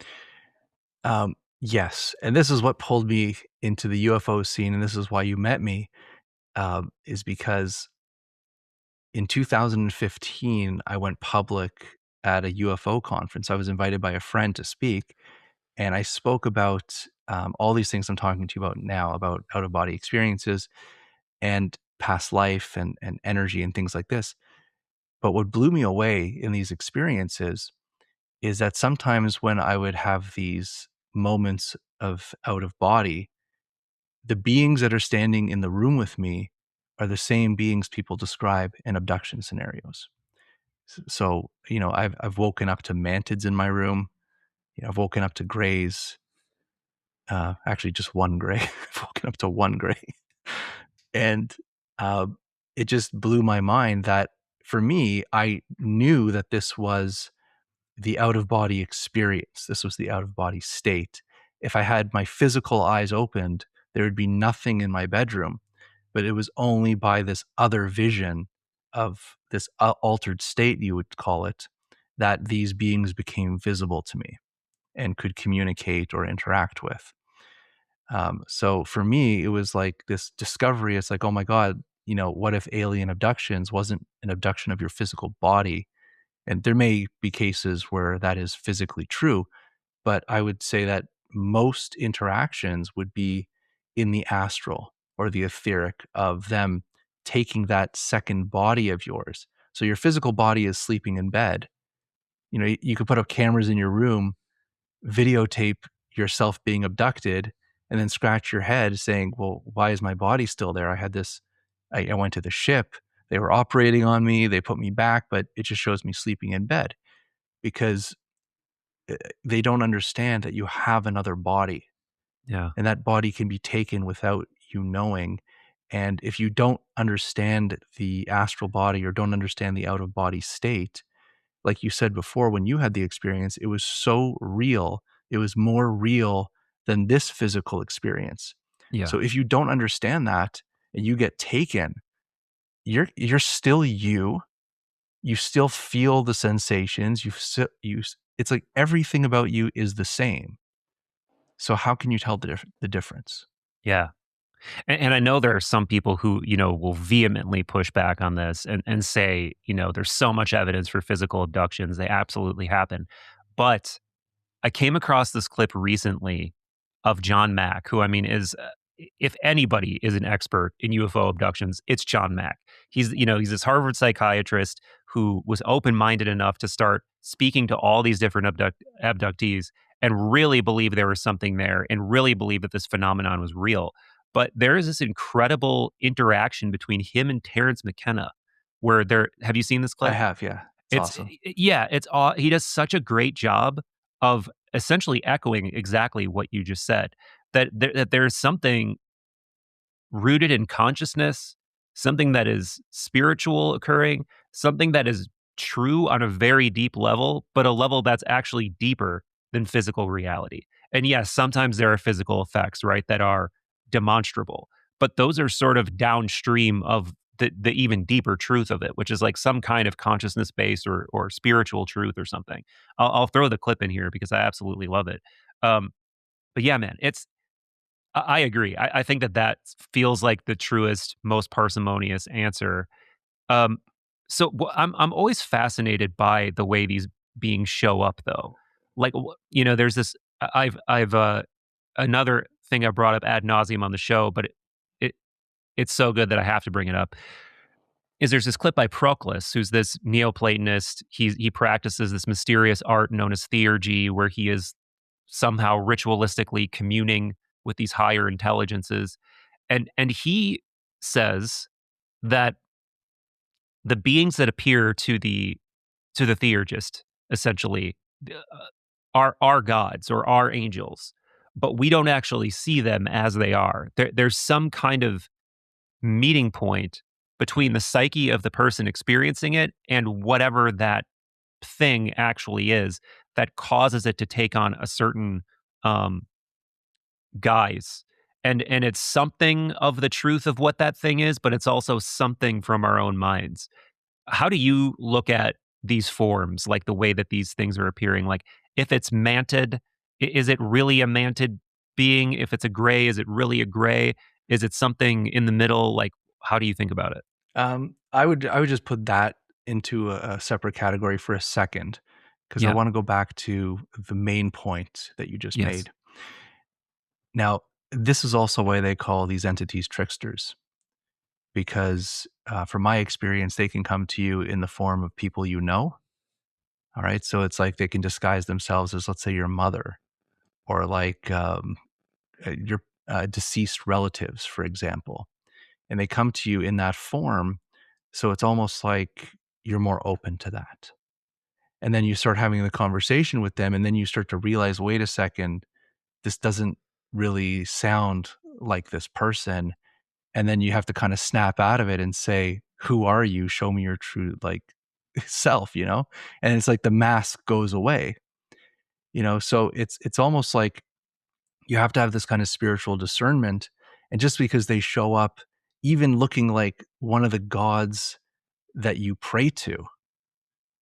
Yes, and this is what pulled me into the UFO scene, and this is why you met me, is because in 2015, I went public at a UFO conference. I was invited by a friend to speak, and I spoke about all these things I'm talking to you about now, about out of body experiences and past life and energy and things like this. But what blew me away in these experiences is that sometimes when I would have these moments of out of body, the beings that are standing in the room with me are the same beings people describe in abduction scenarios. So, I've woken up to mantids in my room. I've woken up to grays. Actually, just one gray. I've woken up to one gray, and uh, it just blew my mind that for me, I knew that this was the out of body experience. This was the out of body state. If I had my physical eyes opened, there would be nothing in my bedroom, but it was only by this other vision of this altered state, you would call it, that these beings became visible to me and could communicate or interact with. So for me, it was like this discovery. It's like, oh my God, what if alien abductions wasn't an abduction of your physical body? And there may be cases where that is physically true, but I would say that most interactions would be in the astral or the etheric of them taking that second body of yours. So your physical body is sleeping in bed. You could put up cameras in your room, videotape yourself being abducted, and then scratch your head saying, well, why is my body still there? I had this, I went to the ship. They were operating on me. They put me back, but it just shows me sleeping in bed because they don't understand that you have another body Yeah. and that body can be taken without you knowing. And if you don't understand the astral body or don't understand the out of body state, like you said before, when you had the experience, it was so real. It was more real than this physical experience. Yeah. So if you don't understand that and you get taken, you're still you. You still feel the sensations. It's like everything about you is the same. So how can you tell the difference? Yeah. And I know there are some people who, will vehemently push back on this and say, there's so much evidence for physical abductions. They absolutely happen. But I came across this clip recently of John Mack, who I mean is, if anybody is an expert in UFO abductions, it's John Mack. He's this Harvard psychiatrist who was open minded enough to start speaking to all these different abductees and really believe there was something there and really believe that this phenomenon was real. But there is this incredible interaction between him and Terrence McKenna, where have you seen this I clip? have, yeah. It's awesome. Yeah, it's all he does such a great job of essentially echoing exactly what you just said, that there's something rooted in consciousness, something that is spiritual occurring, something that is true on a very deep level, but a level that's actually deeper than physical reality. And yes, sometimes there are physical effects, right, that are demonstrable, but those are sort of downstream of the even deeper truth of it, which is like some kind of consciousness based or spiritual truth or something. I'll throw the clip in here because I absolutely love it. Um, but yeah, man, I agree. I think that feels like the truest, most parsimonious answer. Um, I'm always fascinated by the way these beings show up, though. Like, there's this. I've another thing I brought up ad nauseum on the show, but it it's so good that I have to bring it up. Is there's this clip by Proclus, who's this Neoplatonist. He practices this mysterious art known as theurgy, where he is somehow ritualistically communing with these higher intelligences, and he says that the beings that appear to the theurgist essentially are gods or are angels, but we don't actually see them as they are. There's some kind of meeting point between the psyche of the person experiencing it and whatever that thing actually is that causes it to take on a certain um, guise. And it's something of the truth of what that thing is, but it's also something from our own minds. How do you look at these forms, like the way that these things are appearing? Like, if it's manted, is it really a manted being? If it's a gray, is it really a gray? Is it something in the middle? Like, how do you think about it? I would just put that into a separate category for a second because I Yeah. want to go back to the main point that you just Yes. made. Now, this is also why they call these entities tricksters, because from my experience, they can come to you in the form of people you know. All right. So it's like they can disguise themselves as, let's say, your mother or like your deceased relatives, for example. And they come to you in that form. So it's almost like you're more open to that. And then you start having the conversation with them. And then you start to realize, wait a second, this doesn't really sound like this person. And then you have to kind of snap out of it and say, who are you? Show me your true like self, you know? And it's like the mask goes away, you know? So it's almost like you have to have this kind of spiritual discernment. And just because they show up even looking like one of the gods that you pray to,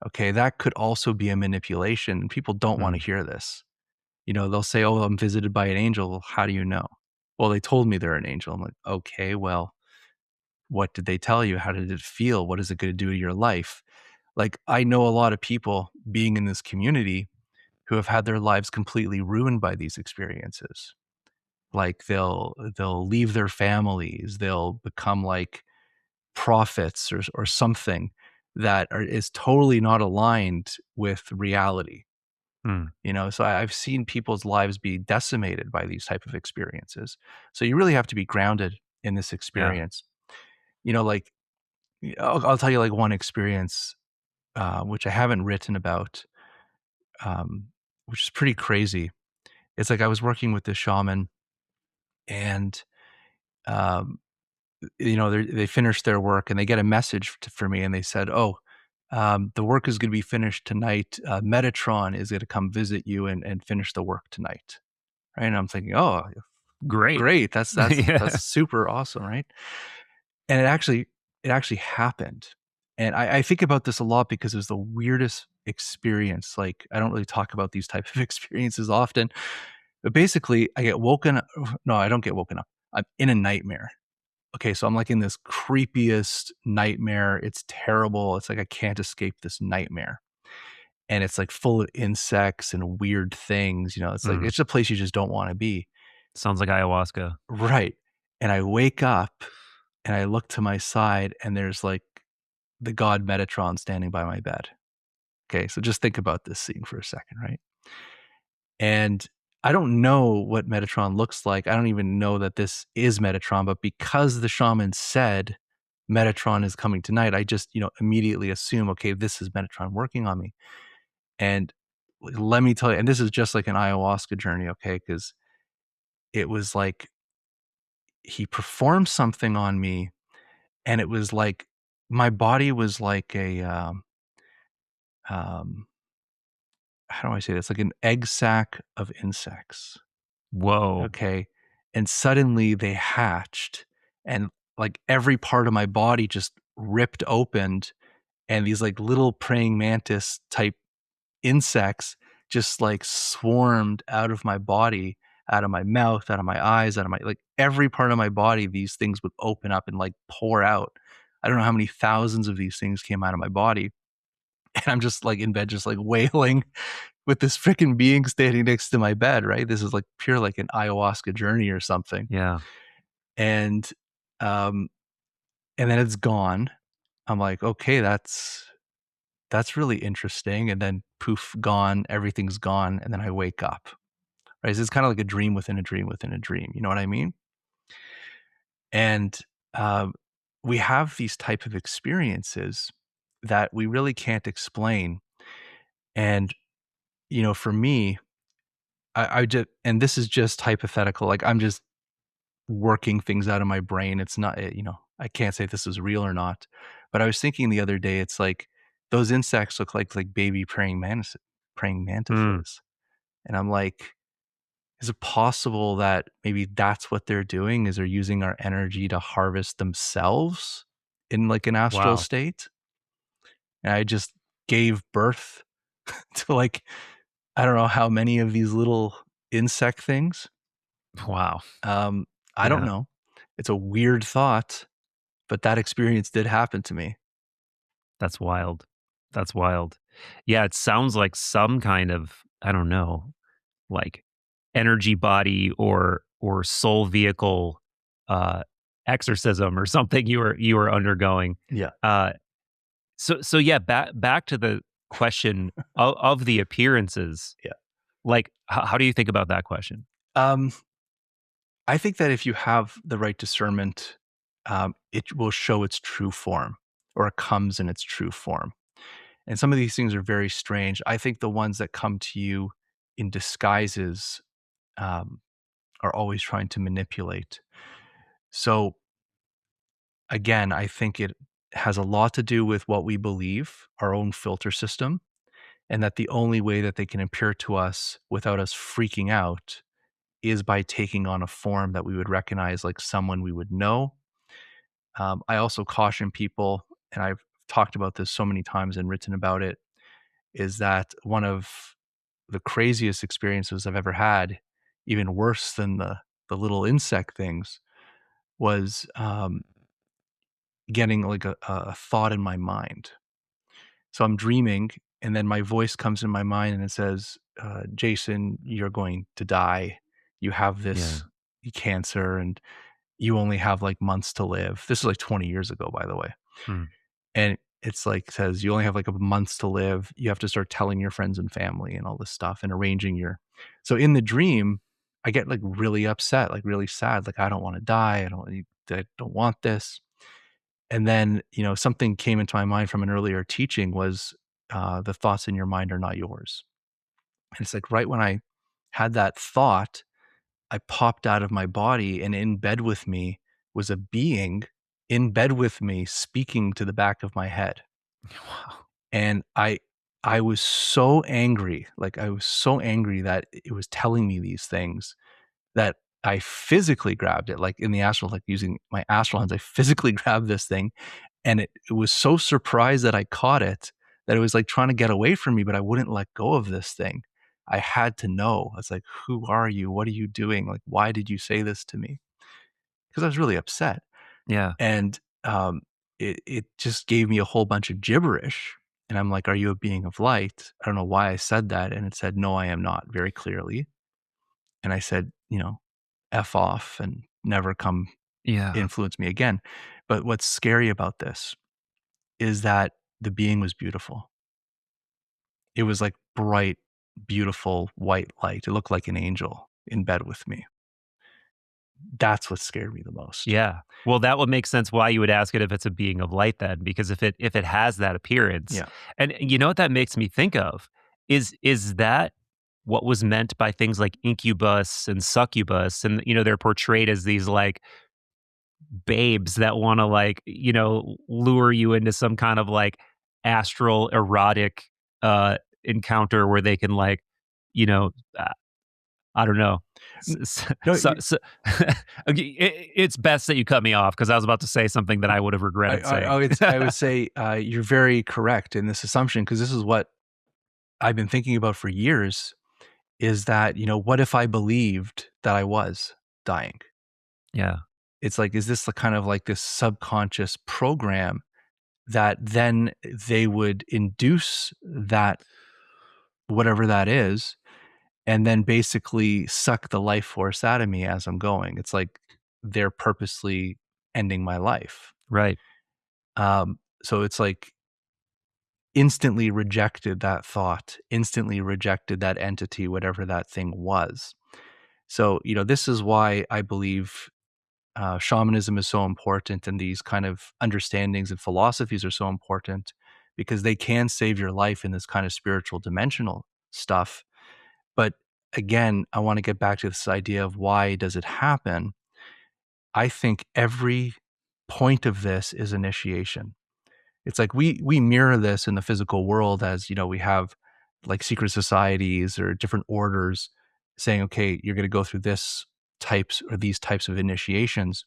okay, that could also be a manipulation. People don't want to Mm, hear this. You know, they'll say, "Oh, I'm visited by an angel." Well, how do you know? Well, they told me they're an angel. I'm like, okay, well, what did they tell you? How did it feel? What is it going to do to your life? Like, I know a lot of people being in this community who have had their lives completely ruined by these experiences. Like they'll leave their families, they'll become like prophets or something that is totally not aligned with reality. mm, You know, so I've seen people's lives be decimated by these type of experiences. So you really have to be grounded in this yeah. experience. You know, like I'll tell you like one experience which I haven't written about, um, which is pretty crazy. It's like I was working with this shaman, and um, you know they finished their work, and they get a message for me, and they said, "Oh, the work is going to be finished tonight. Metatron is going to come visit you and finish the work tonight." Right? And I'm thinking, "Oh, Great. great! That's Yeah. super awesome, right?" And it actually happened. And I think about this a lot because it was the weirdest experience. Like, I don't really talk about these type of experiences often, but basically I get woken up. No, I don't get woken up. I'm in a nightmare. Okay, so I'm like in this creepiest nightmare. It's terrible. It's like I can't escape this nightmare. And it's like full of insects and weird things. You know, it's like Mm, it's a place you just don't want to be. sounds like ayahuasca. Right. And I wake up and I look to my side and there's like the god Metatron standing by my bed. Okay, so just think about this scene for a second, right? And I don't know what Metatron looks like. I don't even know that this is Metatron, but because the shaman said Metatron is coming tonight, I just, immediately assume, okay, this is Metatron working on me. And let me tell you, and this is just like an ayahuasca journey, okay? Because it was like he performed something on me, and it was like my body was like a um, how do I say this? Like an egg sac of insects. Whoa. Okay. And suddenly they hatched, and like every part of my body just ripped opened, and these like little praying mantis type insects just like swarmed out of my body, out of my mouth, out of my eyes, out of my, like every part of my body. These things would open up and like pour out. I don't know how many thousands of these things came out of my body. And I'm just like in bed, just like wailing with this freaking being standing next to my bed, right? This is like pure like an ayahuasca journey or something. Yeah. And um and then it's gone. I'm like, okay, that's really interesting. And then poof, gone, everything's gone. And then I wake up. Right. So it's kind of like a dream within a dream within a dream. You know what I mean? And um we have these type of experiences that we really can't explain. And for me, I just, and this is just hypothetical. Like I'm just working things out of my brain. It's not, I can't say this is real or not. But I was thinking the other day, it's like those insects look like baby praying Mm. mantises. And I'm like, is it possible that maybe that's what they're doing? Is they're using our energy to harvest themselves in like an astral Wow. state? And I just gave birth to like, I don't know how many of these little insect things. Wow. Um, I don't Yeah. know. It's a weird thought, but that experience did happen to me. That's wild. That's wild. Yeah, it sounds like some kind of, I don't know, like energy body or soul vehicle uh exorcism or something you were undergoing. Yeah. Uh so yeah, back to the question of the appearances. Yeah. Like how do you think about that question? Um, I think that if you have the right discernment, it will show its true form, or it comes in its true form. And some of these things are very strange. I think the ones that come to you in disguises um, are always trying to manipulate. So again, I think it has a lot to do with what we believe, our own filter system, and that the only way that they can appear to us without us freaking out is by taking on a form that we would recognize, like someone we would know. I also caution people, and I've talked about this so many times and written about it, is that one of the craziest experiences I've ever had, even worse than the little insect things, was getting like a thought in my mind. So I'm dreaming, and then my voice comes in my mind and it says, Jason, you're going to die. You have Yeah. this cancer, and you only have like months to live. This is like 20 years ago, by the way. Hmm. And it's like, says, you only have like a months to live. You have to start telling your friends and family and all this stuff and arranging your. So in the dream, I get like really upset, like really sad. Like, I don't want to die. I don't want this. And then, something came into my mind from an earlier teaching was the thoughts in your mind are not yours. And it's like right when I had that thought, I popped out of my body, and in bed with me was a being in bed with me speaking to the back of my head. Wow. And I was so angry, like I was so angry that it was telling me these things, that I physically grabbed it, like in the astral, like using my astral hands, I physically grabbed this thing, and it was so surprised that I caught it, that it was like trying to get away from me, but I wouldn't let go of this thing. I had to know. I was like, "Who are you? What are you doing? Like, why did you say this to me?" Because I was really upset. Yeah. And it just gave me a whole bunch of gibberish. And I'm like, "Are you a being of light?" I don't know why I said that. And it said, "No, I am not," very clearly. And I said, F off and never come Yeah. influence me again. But what's scary about this is that the being was beautiful. It was like bright, beautiful white light. It looked like an angel in bed with me. That's what scared me the most. Yeah. Well, that would make sense why you would ask it if it's a being of light then, because if it has that appearance. Yeah. And you know what that makes me think of is that what was meant by things like incubus and succubus? And they're portrayed as these like babes that want to like lure you into some kind of like astral erotic encounter where they can like you know uh, I don't know. N- No, Okay, it's best that you cut me off because I was about to say something that I would have regretted saying. I would say you're very correct in this assumption, because this is what I've been thinking about for years. Is that, what if I believed that I was dying? Yeah, It's like, is this the kind of like this subconscious program that then they would induce that, whatever that is, and then basically suck the life force out of me as I'm going? It's like they're purposely ending my life. right. So it's like instantly rejected that thought, instantly rejected that entity, whatever that thing was. So, this is why I believe shamanism is so important, and these kind of understandings and philosophies are so important, because they can save your life in this kind of spiritual dimensional stuff. But again, I want to get back to this idea of why does it happen? I think every point of this is initiation. It's like we mirror this in the physical world as, we have like secret societies or different orders saying, okay, you're going to go through this types or these types of initiations.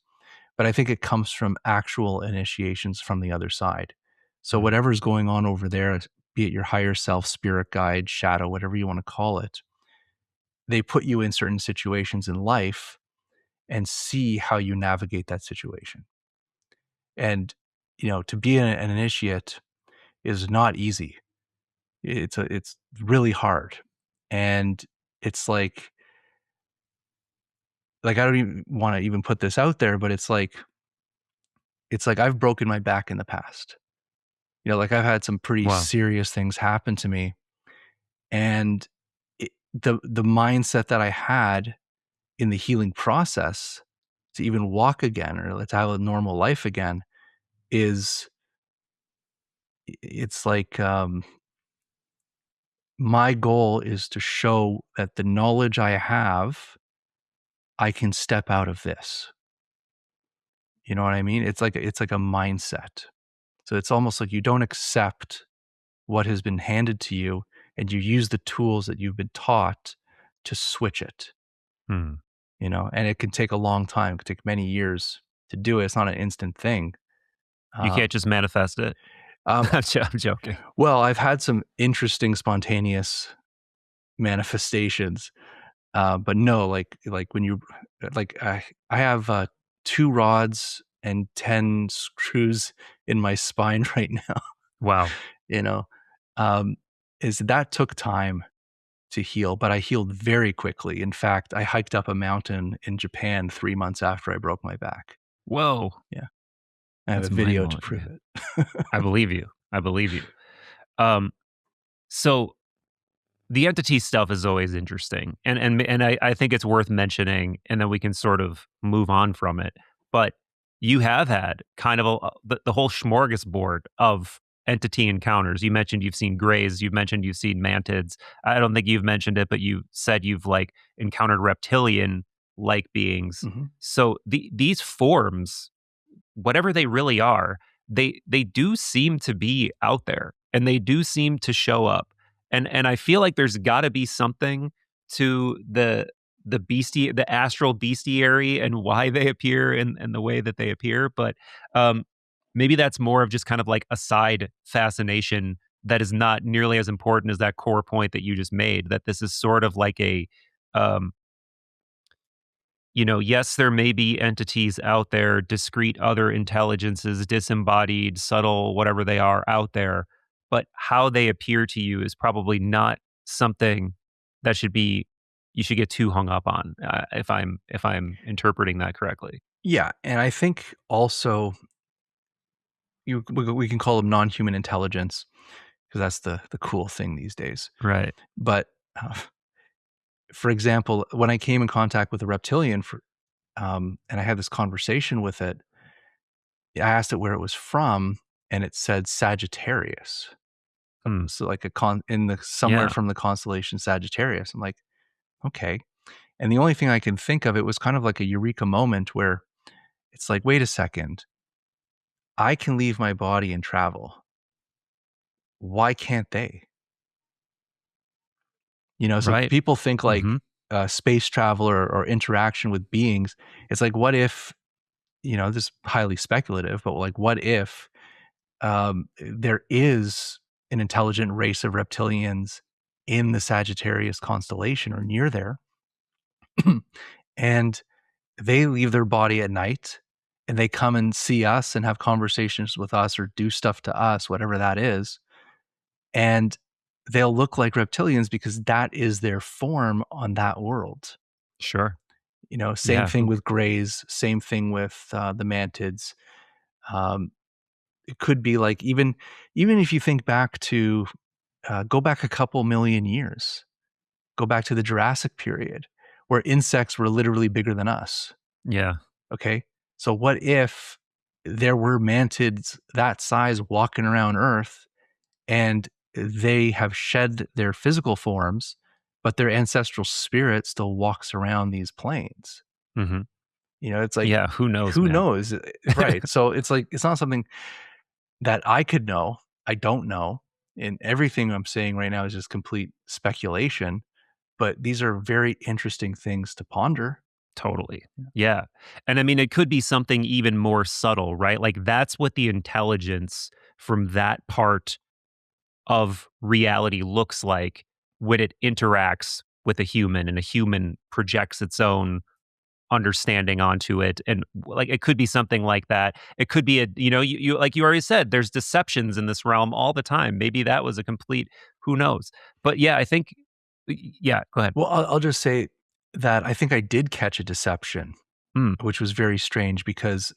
But I think it comes from actual initiations from the other side. So Mm. whatever's going on over there, be it your higher self, spirit guide, shadow, whatever you want to call it, they put you in certain situations in life and see how you navigate that situation. And, to be an initiate is not easy. It's really hard. And it's like I don't even want to even put this out there, but it's like I've broken my back in the past. Like I've had some pretty Wow. serious things happen to me, and the mindset that I had in the healing process to even walk again, or to have a normal life again, is it's like my goal is to show that the knowledge I have, I can step out of this. You know what I mean? It's like a mindset. So it's almost like you don't accept what has been handed to you, and you use the tools that you've been taught to switch it, Hmm. and it can take a long time. It could take many years to do it. It's not an instant thing. You Uh, can't just manifest it. um, I'm joking. well, I've had some interesting spontaneous manifestations, but no, like when you like I have 2 rods and 10 screws in my spine right now. Wow. You know, um, is that took time to heal, but I healed very quickly. In fact, I hiked up a mountain in Japan 3 months after I broke my back. Whoa. Yeah. I have a That's video to mind-blowing, prove man. it. I believe you. I believe you. Um, so the entity stuff is always interesting, and I think it's worth mentioning, and then we can sort of move on from it. But you have had kind of the whole smorgasbord of entity encounters. You mentioned you've seen grays. You've mentioned you've seen mantids. I don't think you've mentioned it, but you said you've like encountered reptilian like beings. Mhm. So these forms, whatever they really are, they do seem to be out there, and they do seem to show up. And I feel like there's got to be something to the astral bestiary and why they appear and the way that they appear. But um, maybe that's more of just kind of like a side fascination that is not nearly as important as that core point that you just made. That this is sort of like a um, yes, there may be entities out there, discrete other intelligences, disembodied, subtle, whatever they are out there, but how they appear to you is probably not something that you should get too hung up on, if I'm interpreting that correctly. Yeah, and I think also we can call them non-human intelligence, because that's the cool thing these days. Right. But, uh, for example, when I came in contact with a reptilian and I had this conversation with it, I asked it where it was from, and it said Sagittarius. Hmm. So like in the somewhere Yeah. from the constellation Sagittarius. I'm like, okay. And the only thing I can think of, it was kind of like a eureka moment where it's like, wait a second, I can leave my body and travel. Why can't they? So Right. people think like Hmm. space travel or interaction with beings. It's like, what if, this is highly speculative, but like, what if there is an intelligent race of reptilians in the Sagittarius constellation or near there, and they leave their body at night and they come and see us and have conversations with us or do stuff to us, whatever that is. And they'll look like reptilians because that is their form on that world. Sure. Same Yeah. thing with grays, same thing with the mantids. Um, it could be like even if you think back to go back a couple million years, go back to the Jurassic period, where insects were literally bigger than us. Yeah. Okay. So what if there were mantids that size walking around Earth and they have shed their physical forms, but their ancestral spirit still walks around these planes? Hmm. It's like, Yeah. Who knows, who man? knows? Right. So it's like, it's not something that I could know. I don't know. And everything I'm saying right now is just complete speculation, but these are very interesting things to ponder. Totally. Yeah. And I mean, it could be something even more subtle, right? Like that's what the intelligence from that part of reality looks like when it interacts with a human and a human projects its own understanding onto it. And like it could be something like that. It could be you like you already said, there's deceptions in this realm all the time. Maybe that was a complete who knows. But yeah, I think yeah, go ahead. Well, I'll just say that I think I did catch a deception, Mm, which was very strange because,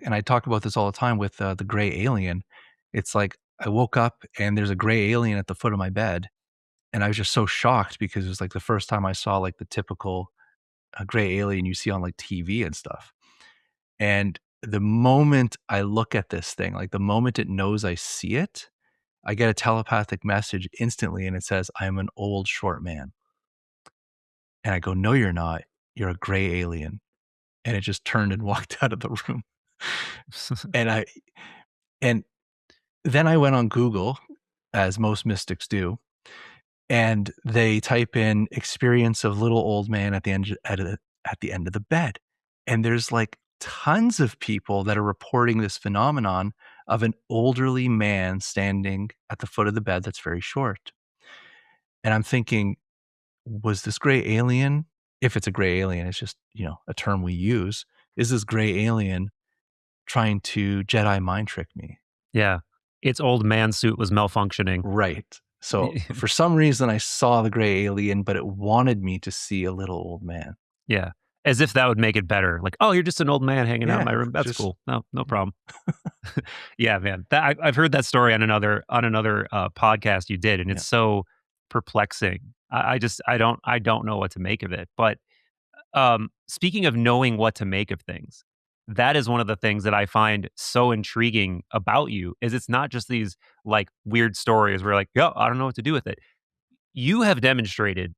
and I talk about this all the time with the gray alien. It's like I woke up and there's a gray alien at the foot of my bed. And I was just so shocked because it was like the first time I saw like the typical gray alien you see on like TV and stuff. And the moment I look at this thing, like the moment it knows I see it, I get a telepathic message instantly and it says, I'm an old short man. And I go, no, you're not. You're a gray alien. And it just turned and walked out of the room. And I, and then I went on Google, as most mystics do, and they type in experience of little old man at the end of the bed. And there's like tons of people that are reporting this phenomenon of an elderly man standing at the foot of the bed that's very short. And I'm thinking, was this gray alien, if it's a gray alien, it's just, a term we use, is this gray alien trying to Jedi mind trick me? yeah. Its old man suit was malfunctioning. Right. So for some reason, I saw the gray alien, but it wanted me to see a little old man. Yeah. As if that would make it better. Like, "Oh, you're just an old man hanging out in Yeah, my room. That's just cool. No problem." Yeah, man. I've heard that story on another podcast you did, and yeah. it's so perplexing. I don't know what to make of it. But speaking of knowing what to make of things, that is one of the things that I find so intriguing about you. Is it's not just these like weird stories where like, "Yo, I don't know what to do with it." You have demonstrated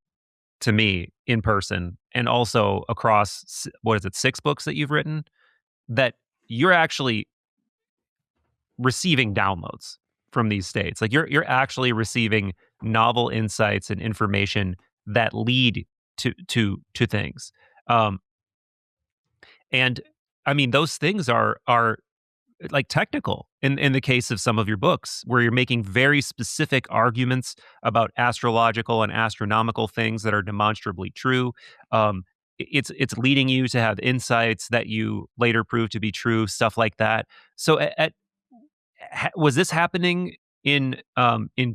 to me in person and also across what is it, 6 books that you've written, that you're actually receiving downloads from these states. Like you're actually receiving novel insights and information that lead to things. Um, and I mean those things are like technical in the case of some of your books where you're making very specific arguments about astrological and astronomical things that are demonstrably true. It's leading you to have insights that you later prove to be true, stuff like that. So was this happening in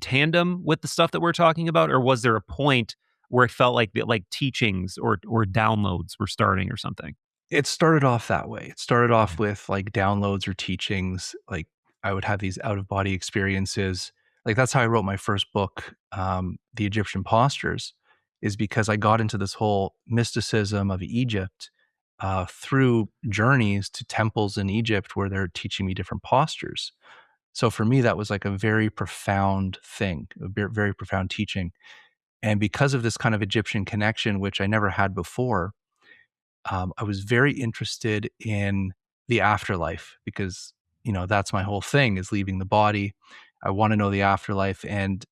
tandem with the stuff that we're talking about, or was there a point where it felt like like teachings or downloads were starting or something? It started off that way. It started off Yeah. with like downloads or teachings. Like I would have these out of body experiences. Like that's how I wrote my first book, The Egyptian Postures, is because I got into this whole mysticism of Egypt through journeys to temples in Egypt where they're teaching me different postures. So for me, that was like a very profound thing, a very profound teaching. And because of this kind of Egyptian connection, which I never had before, I was very interested in the afterlife because, that's my whole thing, is leaving the body. I want to know the afterlife, and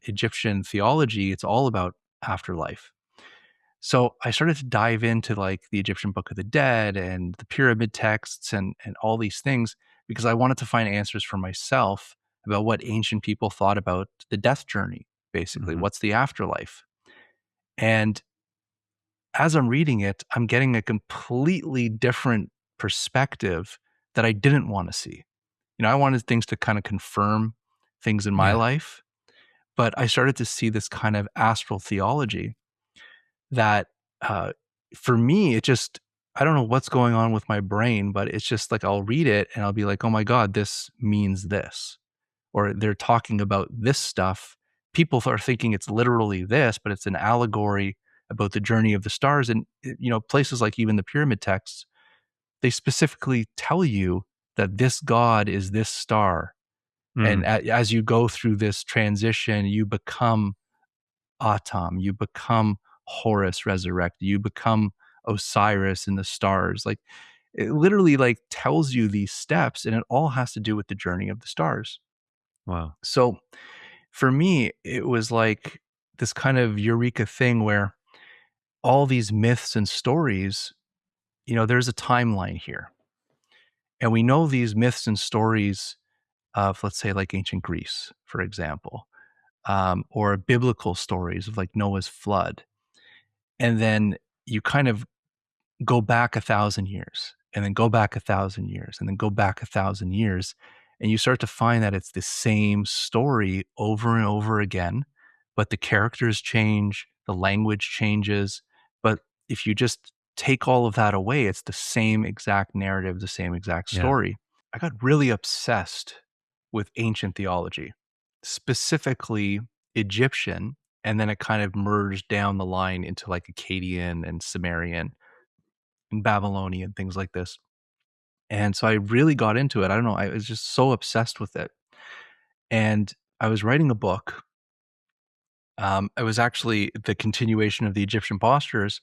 Egyptian theology, it's all about afterlife. So I started to dive into like the Egyptian Book of the Dead and the pyramid texts and all these things because I wanted to find answers for myself about what ancient people thought about the death journey, basically. Mhm. What's the afterlife? And as I'm reading it, I'm getting a completely different perspective that I didn't want to see. I wanted things to kind of confirm things in my Yeah. life, but I started to see this kind of astral theology that, uh, for me, I don't know what's going on with my brain, but it's just like I'll read it and I'll be like, oh my God, this means this. Or they're talking about this stuff. People are thinking it's literally this, but it's an allegory about the journey of the stars. And, places like even the pyramid texts, they specifically tell you that this God is this star. And Mm. as you go through this transition, you become Atum, you become Horus resurrected, you become Osiris in the stars. Like it literally like tells you these steps, and it all has to do with the journey of the stars. Wow. So for me, it was like this kind of eureka thing where all these myths and stories, there's a timeline here. And we know these myths and stories of, let's say, like ancient Greece, for example, or biblical stories of like Noah's flood. And then you kind of go back 1,000 years and then go back 1,000 years and then go back 1,000 years. And you start to find that it's the same story over and over again, but the characters change, the language changes. But if you just take all of that away, it's the same exact narrative, the same exact Yeah. story. I got really obsessed with ancient theology, specifically Egyptian, and then it kind of merged down the line into like Akkadian and Sumerian and Babylonian, things like this. And so I really got into it. I don't know, I was just so obsessed with it. And I was writing a book. It was actually the continuation of the Egyptian postures.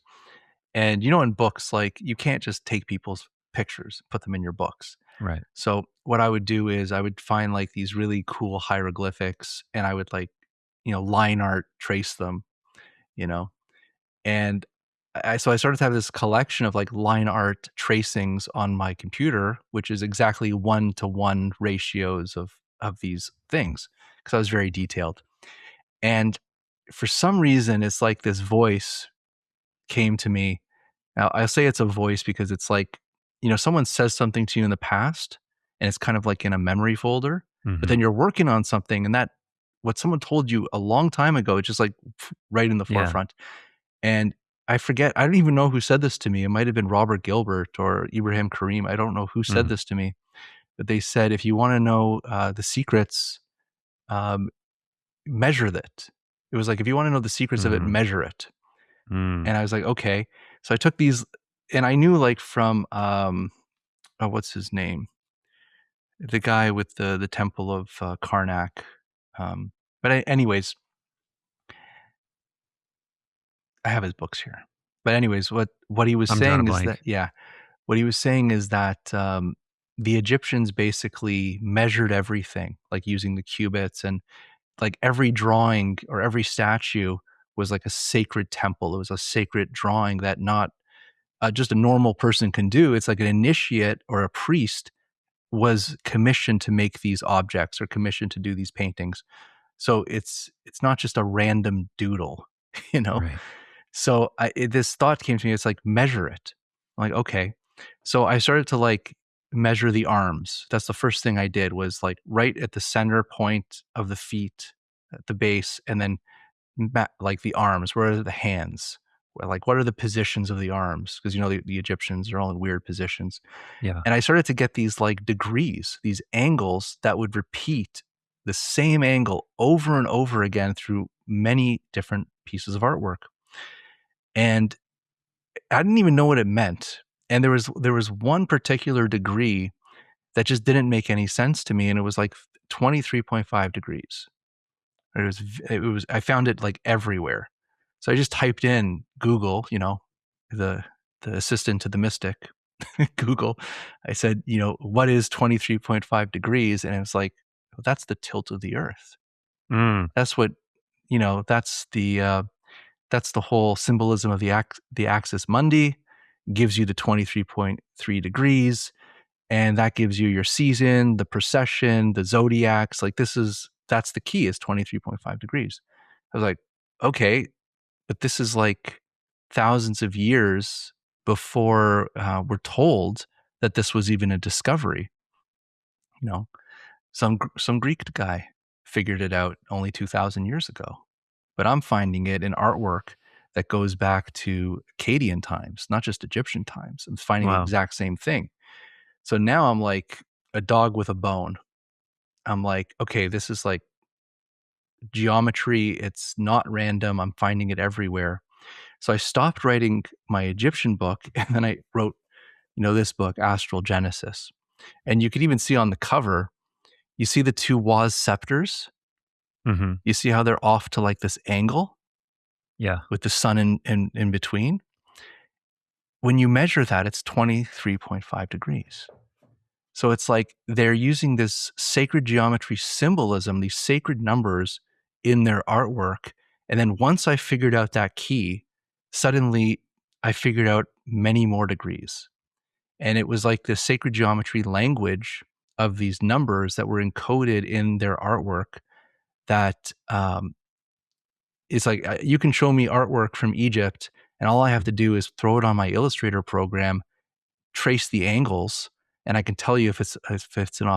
And in books, like you can't just take people's pictures, put them in your books. Right. So what I would do is I would find like these really cool hieroglyphics and I would like, line art trace them, you know, and so I started to have this collection of like line art tracings on my computer, which is exactly 1-to-1 ratios of these things because I was very detailed. And for some reason, it's like this voice came to me. Now, I'll say it's a voice because it's like, someone says something to you in the past and it's kind of like in a memory folder, but Mhm. then you're working on something and that what someone told you a long time ago, it's just like right in the Yeah. forefront. And I don't even know who said this to me. It might have been Robert Gilbert or Ibrahim Karim. I don't know who said Mhm. this to me, but they said, if you want to know the secrets, um, measure it. It was like, if you want to know the secrets of it, Mhm. measure it. Mm. And I was like, okay. So I took these and I knew like from, oh, what's his name? The guy with the temple of Karnak. Um, anyways, I have his books here. But anyways, what he was I'm drawing a saying is that, blank. yeah, what he was saying is that, the Egyptians basically measured everything, like using the cubits, and like every drawing or every statue was like a sacred temple. It was a sacred drawing that not just a normal person can do. It's like an initiate or a priest was commissioned to make these objects or commissioned to do these paintings. So it's not just a random doodle, you know? Right. So this thought came to me. It's like, measure it. I'm like, okay. So I started to like measure the arms. That's the first thing I did was like right at the center point of the feet at the base, and then like the arms. Where are the hands? Like, what are the positions of the arms? Because the Egyptians are all in weird positions. Yeah. And I started to get these like degrees, these angles that would repeat the same angle over and over again through many different pieces of artwork. And I didn't even know what it meant. And there was one particular degree that just didn't make any sense to me. And it was like 23.5 degrees. It was, I found it like everywhere. So I just typed in Google, the, the assistant to the mystic, Google. I said, what is 23.5 degrees? And it was like, well, that's the tilt of the earth. Mm. That's what, that's the whole symbolism of the axis mundi, gives you the 23.3 degrees, and that gives you your season, the procession, the zodiacs. Like that's the key, is 23.5 degrees. I was like, okay, but this is like thousands of years before we're told that this was even a discovery. Some Greek guy figured it out only 2,000 years ago, but I'm finding it in artwork that goes back to Akkadian times, not just Egyptian times. I'm finding the Wow. exact same thing. So now I'm like a dog with a bone. I'm like, okay, this is like geometry. It's not random. I'm finding it everywhere. So I stopped writing my Egyptian book, and then I wrote, this book, Astral Genesis. And you could even see on the cover, you see the two Waz scepters. Mm-hmm. You see how they're off to like this angle Yeah. with the sun in between. When you measure that, it's 23.5 degrees. So it's like they're using this sacred geometry symbolism, these sacred numbers in their artwork. And then once I figured out that key, suddenly I figured out many more degrees. And it was like the sacred geometry language of these numbers that were encoded in their artwork that it's like you can show me artwork from Egypt, and all I have to do is throw it on my Illustrator program, trace the angles, and I can tell you if it's an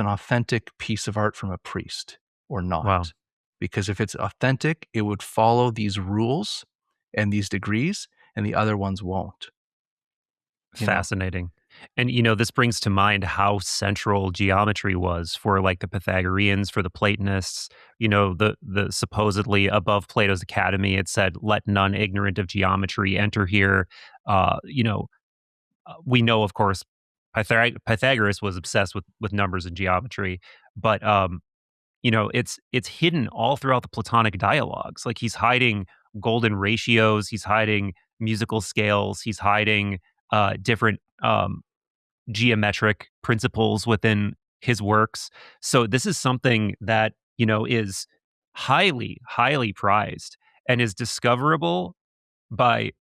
authentic piece of art from a priest or Wow. not. Because if it's authentic, it would follow these rules and these degrees, and the other ones won't. Fascinating. And, this brings to mind how central geometry was for like the Pythagoreans, for the Platonists, the supposedly above Plato's Academy, it said, let none ignorant of geometry enter here. We know, of course, Pythagoras was obsessed with numbers and geometry, but, it's hidden all throughout the Platonic dialogues. Like he's hiding golden ratios, he's hiding musical scales, he's hiding different geometric principles within his works. So this is something that, is highly, highly prized and is discoverable by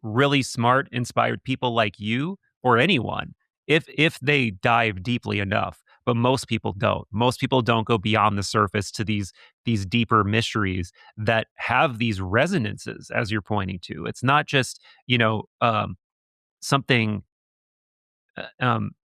really smart, inspired people like you or anyone if they dive deeply enough. But most people don't. Most people don't go beyond the surface to these deeper mysteries that have these resonances, as you're pointing to. It's not just something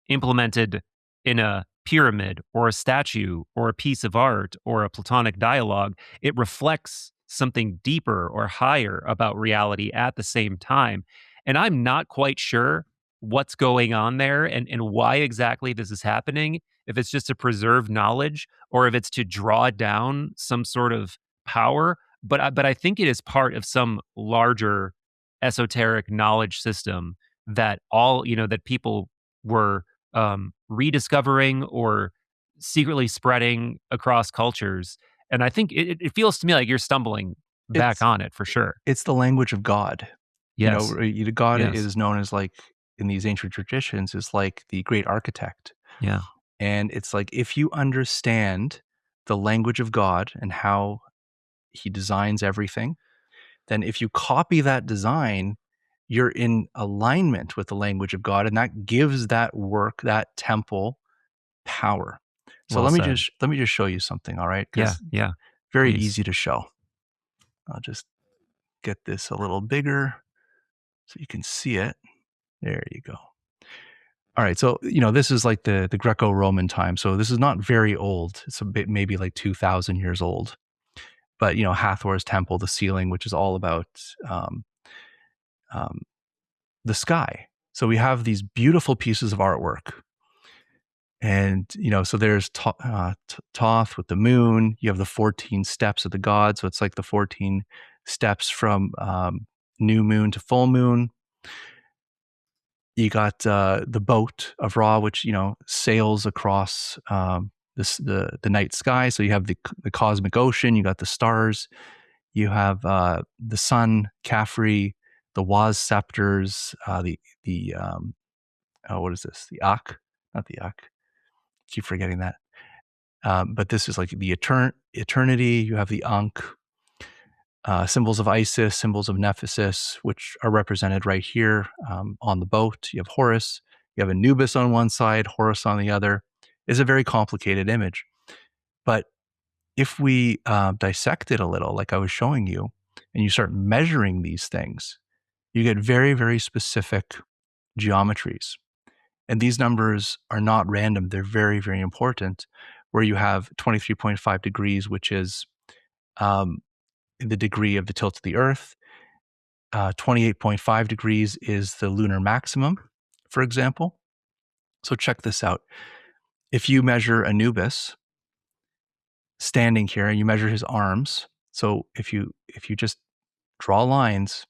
implemented in a pyramid or a statue or a piece of art or a Platonic dialogue. It reflects something deeper or higher about reality at the same time. And I'm not quite sure what's going on there and why exactly this is happening. If it's just to preserve knowledge or if it's to draw down some sort of power. But I think it is part of some larger esoteric knowledge system that that people were rediscovering or secretly spreading across cultures. And I think it feels to me like you're stumbling back It's on it for sure. it's the language of God. Yes. God Yes. is known as, like, in these ancient traditions, is like the great architect. Yeah. And it's like, if you understand the language of God and how he designs everything, then if you copy that design, you're in alignment with the language of God, and that gives that work, that temple, power. So Well said. let me just show you something, all right? Yeah. Because Yeah. very Please. easy to show. I'll just get this a little bigger so you can see it. There you go. All right, so this is like the Greco-Roman time, so this is not very old. It's a bit, maybe like 2,000 years old. But Hathor's temple, the ceiling, which is all about um, um, the sky. So we have these beautiful pieces of artwork, and so there's Thoth with the moon. You have the 14 steps of the gods, so it's like the 14 steps from new moon to full moon. You got the boat of Ra, which sails across the night sky. So you have the cosmic ocean. You got the stars. You have the sun, Caffrey, the Waz scepters, the what is this? The Ak, not the Ak. Keep forgetting that. But this is like the eternity. You have the Ankh, symbols of Isis, symbols of Nephesis, which are represented right here on the boat. You have Horus. You have Anubis on one side, Horus on the other. It's a very complicated image. But if we dissect it a little, like I was showing you, and you start measuring these things, you get very, very specific geometries. And these numbers are not random. They're very, very important, where you have 23.5 degrees, which is the degree of the tilt of the Earth. 28.5 degrees is the lunar maximum, for example. So check this out. If you measure Anubis standing here and you measure his arms, so if you just draw lines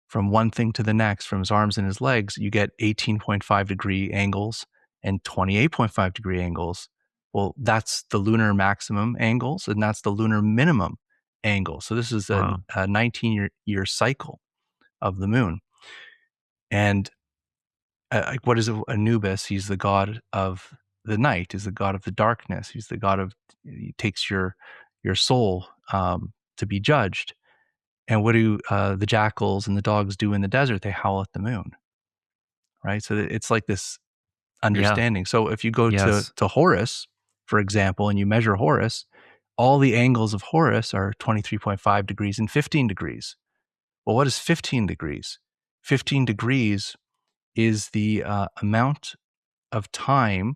from one thing to the next, from his arms and his legs, you get 18.5 degree angles and 28.5 degree angles. Well, that's the lunar maximum angles, and that's the lunar minimum angle. So this is a 19-year cycle of the moon. And what is Anubis? He's the god of the night. He's the god of the darkness. He's the god of, he takes your soul to be judged. And what do the jackals and the dogs do in the desert? They howl at the moon, right? So it's like this understanding. Yeah. So if you go Yes. to Horus, for example, and you measure Horus, all the angles of Horus are 23.5 degrees and 15 degrees. Well, what is 15 degrees? 15 degrees is the amount of time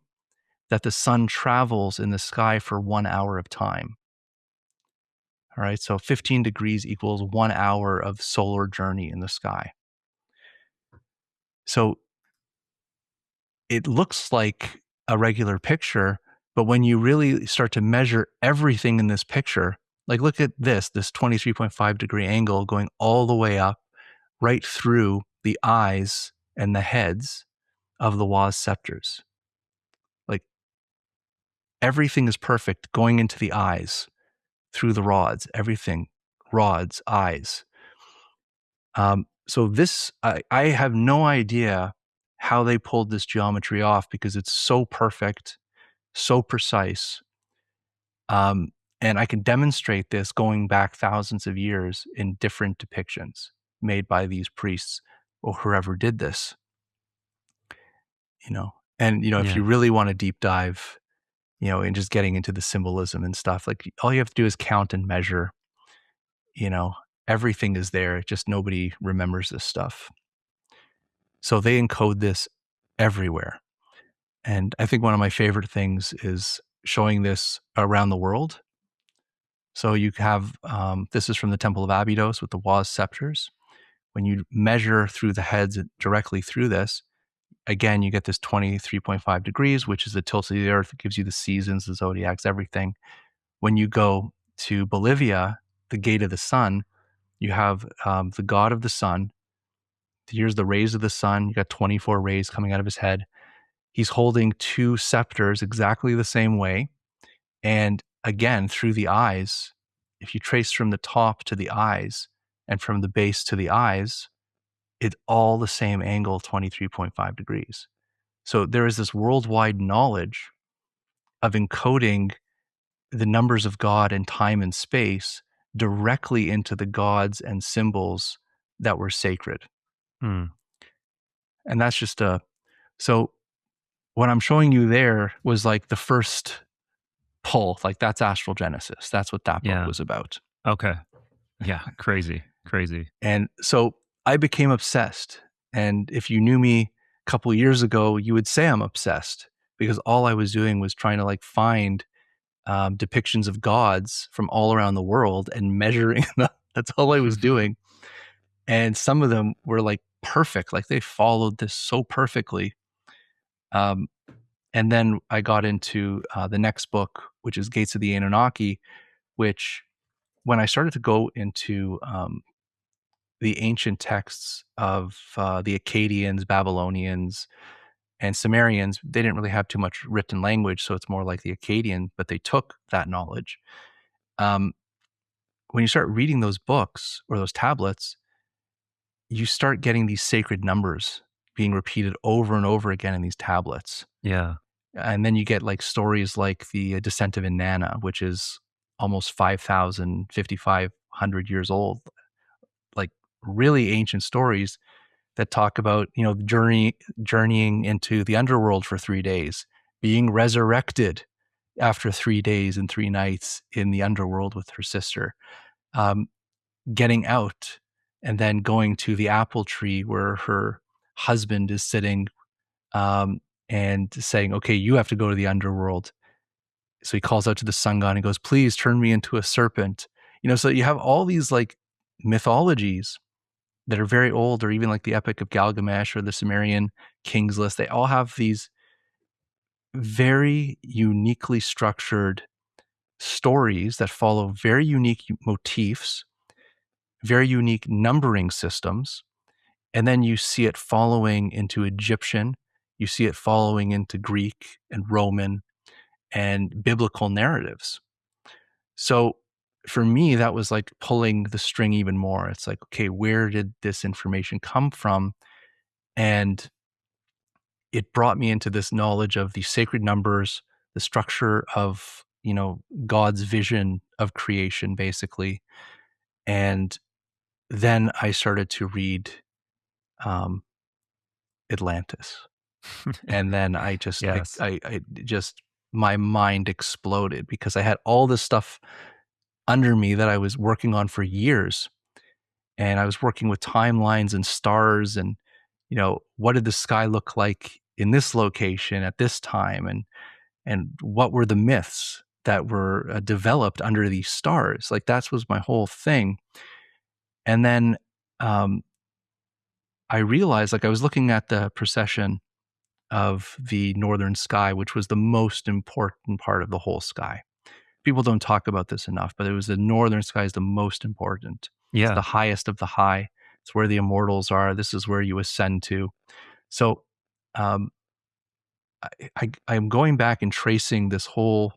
that the sun travels in the sky for 1 hour of time. All right, so 15 degrees equals 1 hour of solar journey in the sky. So it looks like a regular picture, but when you really start to measure everything in this picture, like look at this 23.5 degree angle going all the way up right through the eyes and the heads of the Waz scepters. Like everything is perfect going into the eyes through the rods, everything, rods, eyes. So this, I have no idea how they pulled this geometry off because it's so perfect, so precise. And I can demonstrate this going back thousands of years in different depictions made by these priests or whoever did this, And, if Yeah. you really want to deep dive, and just getting into the symbolism and stuff, like all you have to do is count and measure, everything is there. Just nobody remembers this stuff. So they encode this everywhere. And I think one of my favorite things is showing this around the world. So you have, this is from the Temple of Abydos with the Waz scepters. When you measure through the heads directly through this, again, you get this 23.5 degrees, which is the tilt of the Earth. It gives you the seasons, the zodiacs, everything. When you go to Bolivia, the gate of the sun, you have the god of the sun. Here's the rays of the sun. You got 24 rays coming out of his head. He's holding two scepters exactly the same way. And again, through the eyes, if you trace from the top to the eyes and from the base to the eyes, it's all the same angle, 23.5 degrees. So there is this worldwide knowledge of encoding the numbers of God and time and space directly into the gods and symbols that were sacred. Mm. And that's just so what I'm showing you there was like the first pull, like that's Astral Genesis. That's what that book was about. Okay. Yeah. Crazy. And so I became obsessed. And if you knew me a couple of years ago, you would say I'm obsessed because all I was doing was trying to like find depictions of gods from all around the world and measuring them. That's all I was doing. And some of them were like perfect. Like they followed this so perfectly. And then I got into the next book, which is Gates of the Anunnaki, which when I started to go into the ancient texts of the Akkadians, Babylonians, and Sumerians. They didn't really have too much written language, so it's more like the Akkadian, but they took that knowledge. Um, when you start reading those books or those tablets, you start getting these sacred numbers being repeated over and over again in these tablets. Yeah. And then you get like stories like the Descent of Inanna, which is almost 5,000, 5,500 years old, like really ancient stories that talk about, you know, journeying into the underworld for 3 days, being resurrected after 3 days and 3 nights in the underworld with her sister, um, getting out and then going to the apple tree where her husband is sitting, um, and saying, okay, you have to go to the underworld. So he calls out to the sun god and goes, please turn me into a serpent. You know, so you have all these like mythologies that are very old, or even like the Epic of Gilgamesh or the Sumerian King's List. They all have these very uniquely structured stories that follow very unique motifs, very unique numbering systems. And then you see it following into Egyptian, you see it following into Greek and Roman and biblical narratives. So for me, that was like pulling the string even more. It's like, okay, where did this information come from? And it brought me into this knowledge of the sacred numbers, the structure of, you know, God's vision of creation, basically. And then I started to read um, Atlantis. And then Yes. I just, my mind exploded because I had all this stuff under me that I was working on for years. And I was working with timelines and stars and, you know, what did the sky look like in this location at this time? And what were the myths that were developed under these stars? Like that was my whole thing. And then um, I realized, like I was looking at the procession of the northern sky, which was the most important part of the whole sky. People don't talk about this enough, but it was the northern sky is the most important. It's Yeah. the highest of the high. It's where the immortals are. This is where you ascend to. So um, I'm going back and tracing this whole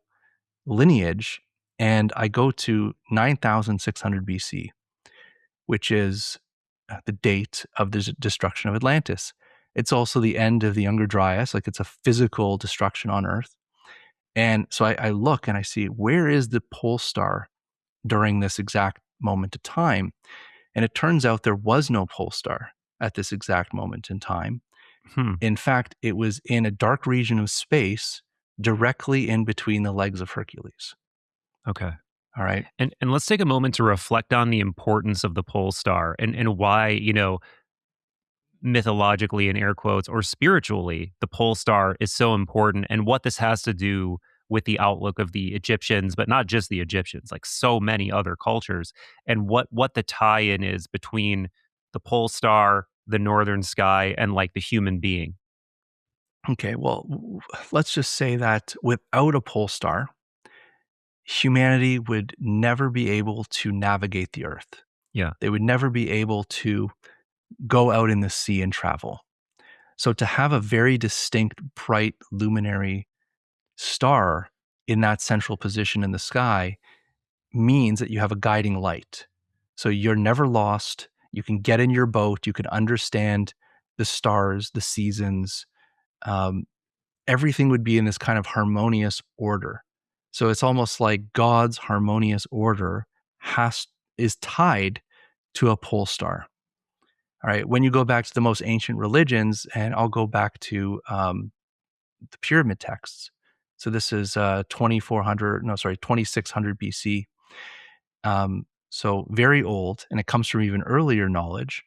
lineage, and I go to 9,600 BC, which is the date of the destruction of Atlantis. It's also the end of the Younger Dryas, like it's a physical destruction on Earth. And so I look and I see, where is the pole star during this exact moment of time? And it turns out there was no pole star at this exact moment in time. Hmm. In fact, it was in a dark region of space directly in between the legs of Hercules. Okay. All right. And let's take a moment to reflect on the importance of the pole star and why, you know, mythologically in air quotes or spiritually, the pole star is so important and what this has to do with the outlook of the Egyptians, but not just the Egyptians, like so many other cultures, and what the tie-in is between the pole star, the northern sky, and like the human being. Okay. Well, let's just say that without a pole star, humanity would never be able to navigate the earth. Yeah. They would never be able to go out in the sea and travel. So to have a very distinct, bright, luminary star in that central position in the sky means that you have a guiding light. So you're never lost. You can get in your boat. You can understand the stars, the seasons. Um, Everything would be in this kind of harmonious order. So it's almost like God's harmonious order has is tied to a pole star. All right. When you go back to the most ancient religions, and I'll go back to the pyramid texts. So this is 2400, no, sorry, 2600 BC. So very old, and it comes from even earlier knowledge.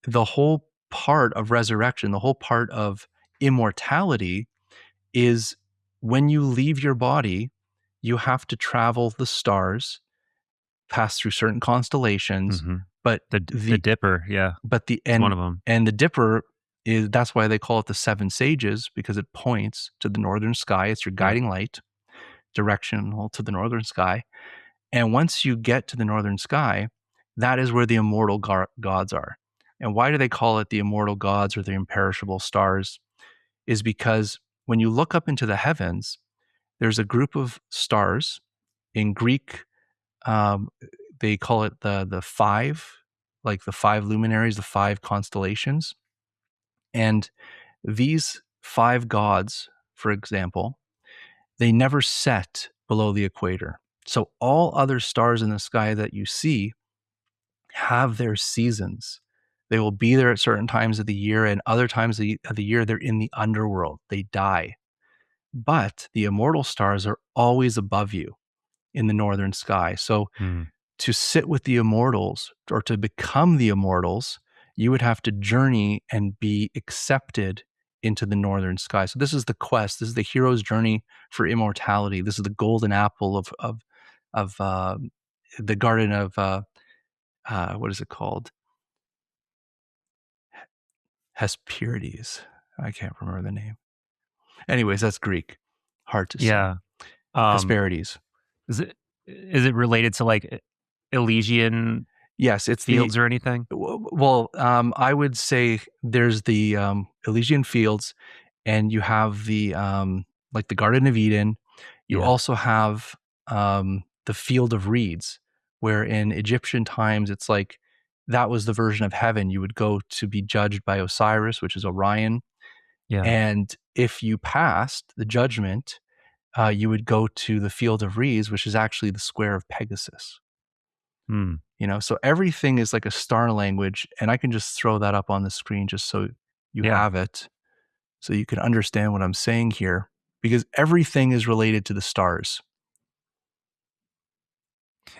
The whole part of resurrection, the whole part of immortality is when you leave your body, you have to travel the stars, pass through certain constellations, Hmm. but The Dipper, yeah, the it's one of them. and the Dipper is, that's why they call it the seven sages, because it points to the northern sky. It's your Yep. guiding light, directional to the northern sky. And once you get to the northern sky, that is where the immortal gods are. And why do they call it the immortal gods or the imperishable stars? Is because when you look up into the heavens, there's a group of stars. In Greek, um, they call it the five, like the five luminaries, the five constellations. And these five gods, for example, they never set below the equator. So all other stars in the sky that you see have their seasons. They will be there at certain times of the year, and other times of the year, they're in the underworld. They die. But the immortal stars are always above you in the northern sky. So Hmm. to sit with the immortals or to become the immortals, you would have to journey and be accepted into the northern sky. So this is the quest. This is the hero's journey for immortality. This is the golden apple of the garden of what is it called? Hesperides. I can't remember the name. Anyways, that's Greek. Hard to say. Yeah. Um, Hesperides. is it related to like Elysian Yes, it's the fields or anything? well. I would say there's the Elysian Fields, and you have the like the Garden of Eden. You Yeah. also have the Field of Reeds, where in Egyptian times it's like that was the version of heaven. You would go to be judged by Osiris, which is Orion, Yeah. and if you passed the judgment, you would go to the Field of Reeds, which is actually the Square of Pegasus. Hmm. So everything is like a star language, and I can just throw that up on the screen just so you Yeah. have it, so you can understand what I'm saying here, because everything is related to the stars.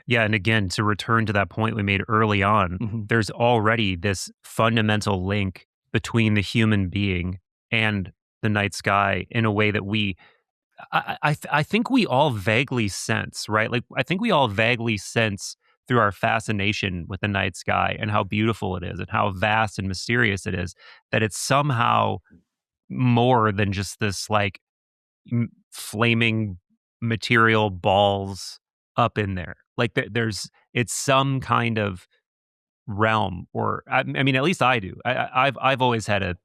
Yeah, and again, to return to that point we made early on, Mhm. there's already this fundamental link between the human being and the night sky in a way that I think we all vaguely sense, right? Like I think we all vaguely sense through our fascination with the night sky and how beautiful it is and how vast and mysterious it is that it's somehow more than just this like flaming material balls up in there. Like it's some kind of realm, or I mean, at least I do. I've always had a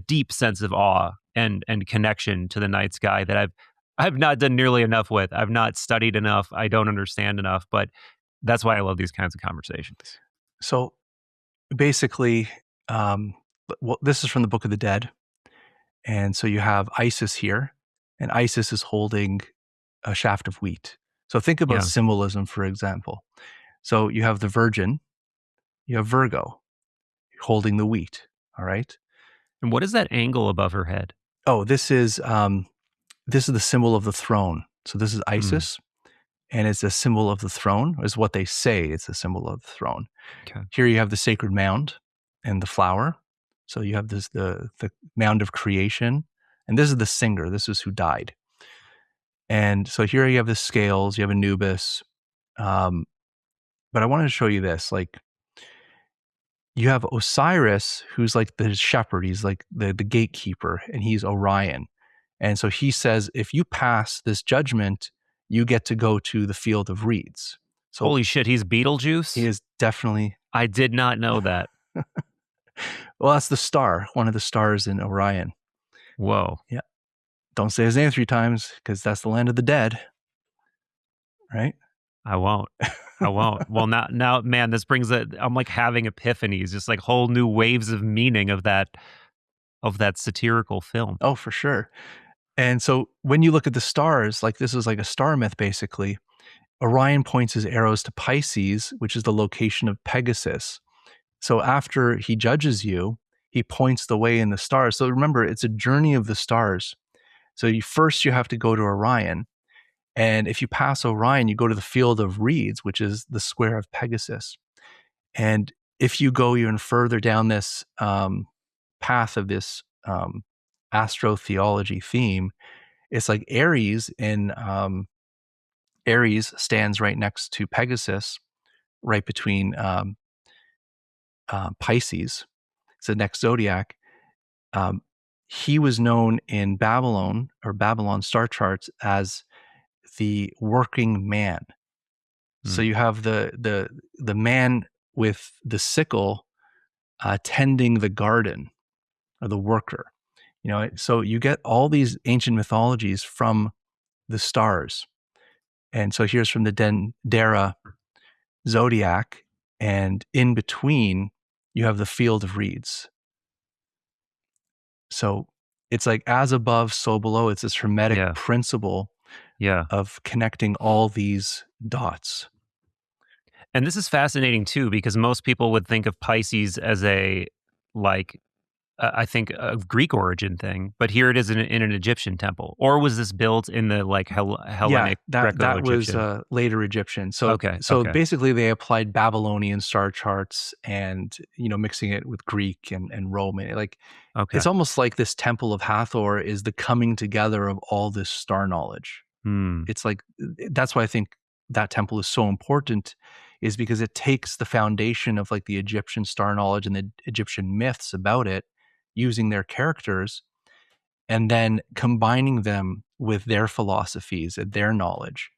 deep sense of awe and connection to the night sky that I've not done nearly enough with. I've not studied enough. I don't understand enough, but that's why I love these kinds of conversations. So basically, um, well, this is from the Book of the Dead, and so you have Isis here, and Isis is holding a shaft of wheat. So think about Yeah. symbolism, for example. So you have the Virgin, you have Virgo holding the wheat. All right. And what is that angle above her head? Oh, this is the symbol of the throne. So this is Mm, Isis, and it's a symbol of the throne, is what they say. It's a symbol of the throne. okay. Here you have the sacred mound and the flower. So you have the mound of creation, and this is the singer. This is who died. And so here you have the scales. You have Anubis. Um, but I wanted to show you this. Like you have Osiris, who's like the shepherd. He's like the gatekeeper, and he's Orion. And so he says, if you pass this judgment, you get to go to the field of reeds. So Holy shit, he's he Beetlejuice? is definitely, I did not know that. well, that's the star, one of the stars in Orion. Whoa. Yeah. Don't say his name three times because that's the land of the dead, right? I won't. I won't. Well, now, man, this brings I'm like having epiphanies, just like whole new waves of meaning of that satirical film. Oh, for sure. And so when you look at the stars, like this is like a star myth, basically. Orion points his arrows to Pisces, which is the location of Pegasus. So after he judges you, he points the way in the stars. So remember, it's a journey of the stars. So first you have to go to Orion. And if you pass Orion, you go to the field of reeds, which is the square of Pegasus. And if you go even further down this path of this astrotheology theme, it's like Aries in Aries stands right next to Pegasus, right between Pisces. It's the next zodiac. Um, he was known in Babylon or Babylon star charts as the working man. So Mm. you have the man with the sickle tending the garden, or the worker. So you get all these ancient mythologies from the stars. And so here's from the Dara zodiac, and in between you have the field of reeds. So it's like as above, so below. It's this hermetic Yeah. principle Yeah. of connecting all these dots. And this is fascinating too, because most people would think of Pisces as a, like, I think a Greek origin thing, but here it is in an Egyptian temple. Or was this built in the like Yeah, Hellenic that was Greco-Egyptian? later Egyptian. So Okay. so Okay. basically they applied Babylonian star charts, and mixing it with Greek and Roman. Like Okay. it's almost like this temple of Hathor is the coming together of all this star knowledge. Hmm. It's like that's why I think that temple is so important, is because it takes the foundation of like the Egyptian star knowledge and the Egyptian myths about it, using their characters, and then combining them with their philosophies and their knowledge.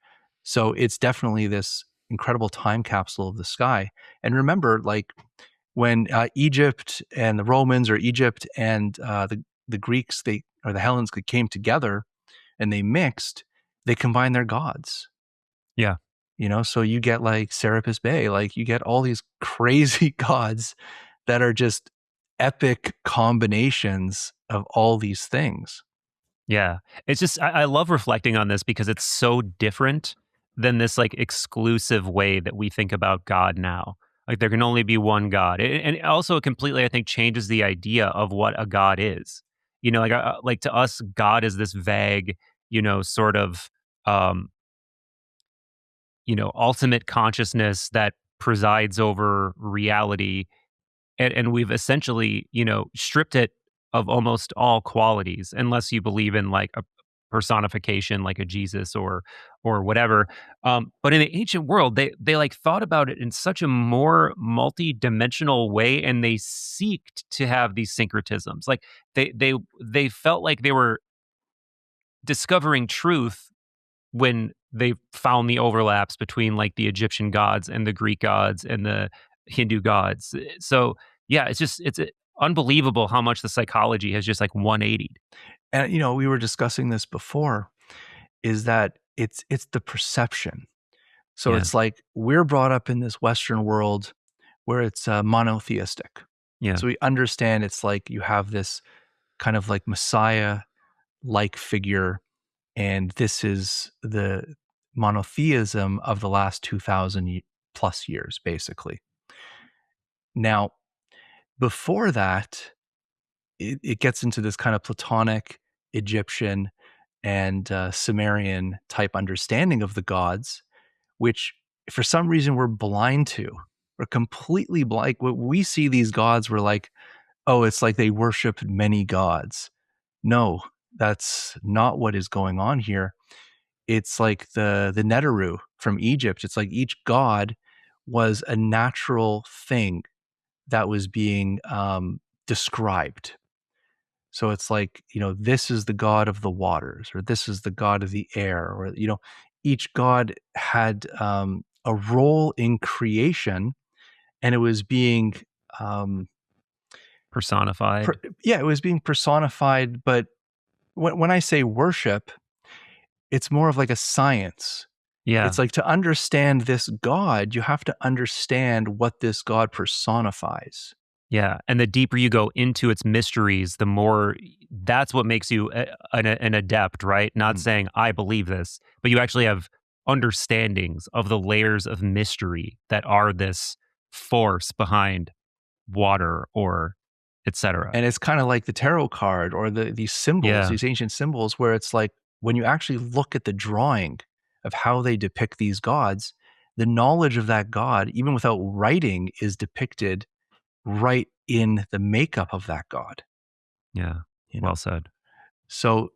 So it's definitely this incredible time capsule of the sky. And remember, like when Egypt and the Romans, or Egypt and the Greeks, or the Hellenes, came together and they mixed, they combined their gods. Yeah. So you get like Serapis Bay, like you get all these crazy gods that are just epic combinations of all these things. Yeah. It's just, I love reflecting on this because it's so different than this like exclusive way that we think about God now. Like there can only be one God. And also it completely, I think, changes the idea of what a God is. Like to us, God is this vague, sort of, um, ultimate consciousness that presides over reality, and we've essentially, stripped it of almost all qualities, unless you believe in like a personification, like a Jesus or whatever. But in the ancient world, they like thought about it in such a more multi-dimensional way, and they seeked to have these syncretisms. Like they felt like they were discovering truth when they found the overlaps between like the Egyptian gods and the Greek gods and the Hindu gods. So yeah, it's unbelievable how much the psychology has just like 180'd. And we were discussing this before, is that it's the perception. So Yeah. it's like we're brought up in this Western world where it's monotheistic. Yeah. So we understand it's like you have this kind of like Messiah like figure, and this is the monotheism of the last 2000 plus years, basically. Now, before that, it gets into this kind of Platonic Egyptian and Sumerian type understanding of the gods, which for some reason we're blind to. We're completely blind. Like, what we see these gods, we're like, oh, it's like they worshiped many gods. No, that's not what is going on here. It's like the Neteru from Egypt. It's like each god was a natural thing that was being described. So it's like, this is the god of the waters, or this is the god of the air, or, each god had a role in creation, and it was being, um, Personified. yeah, it was being personified. But when I say worship, it's more of like a science. Yeah. It's like, to understand this god, you have to understand what this god personifies. Yeah, and the deeper you go into its mysteries, the more that's what makes you an adept, right? Not Mhm. saying I believe this, but you actually have understandings of the layers of mystery that are this force behind water or etc. And it's kind of like the tarot card, or these symbols, Yeah, these ancient symbols, where it's like when you actually look at the drawing of how they depict these gods, the knowledge of that god, even without writing, is depicted right in the makeup of that god. yeah. You know, Well said. so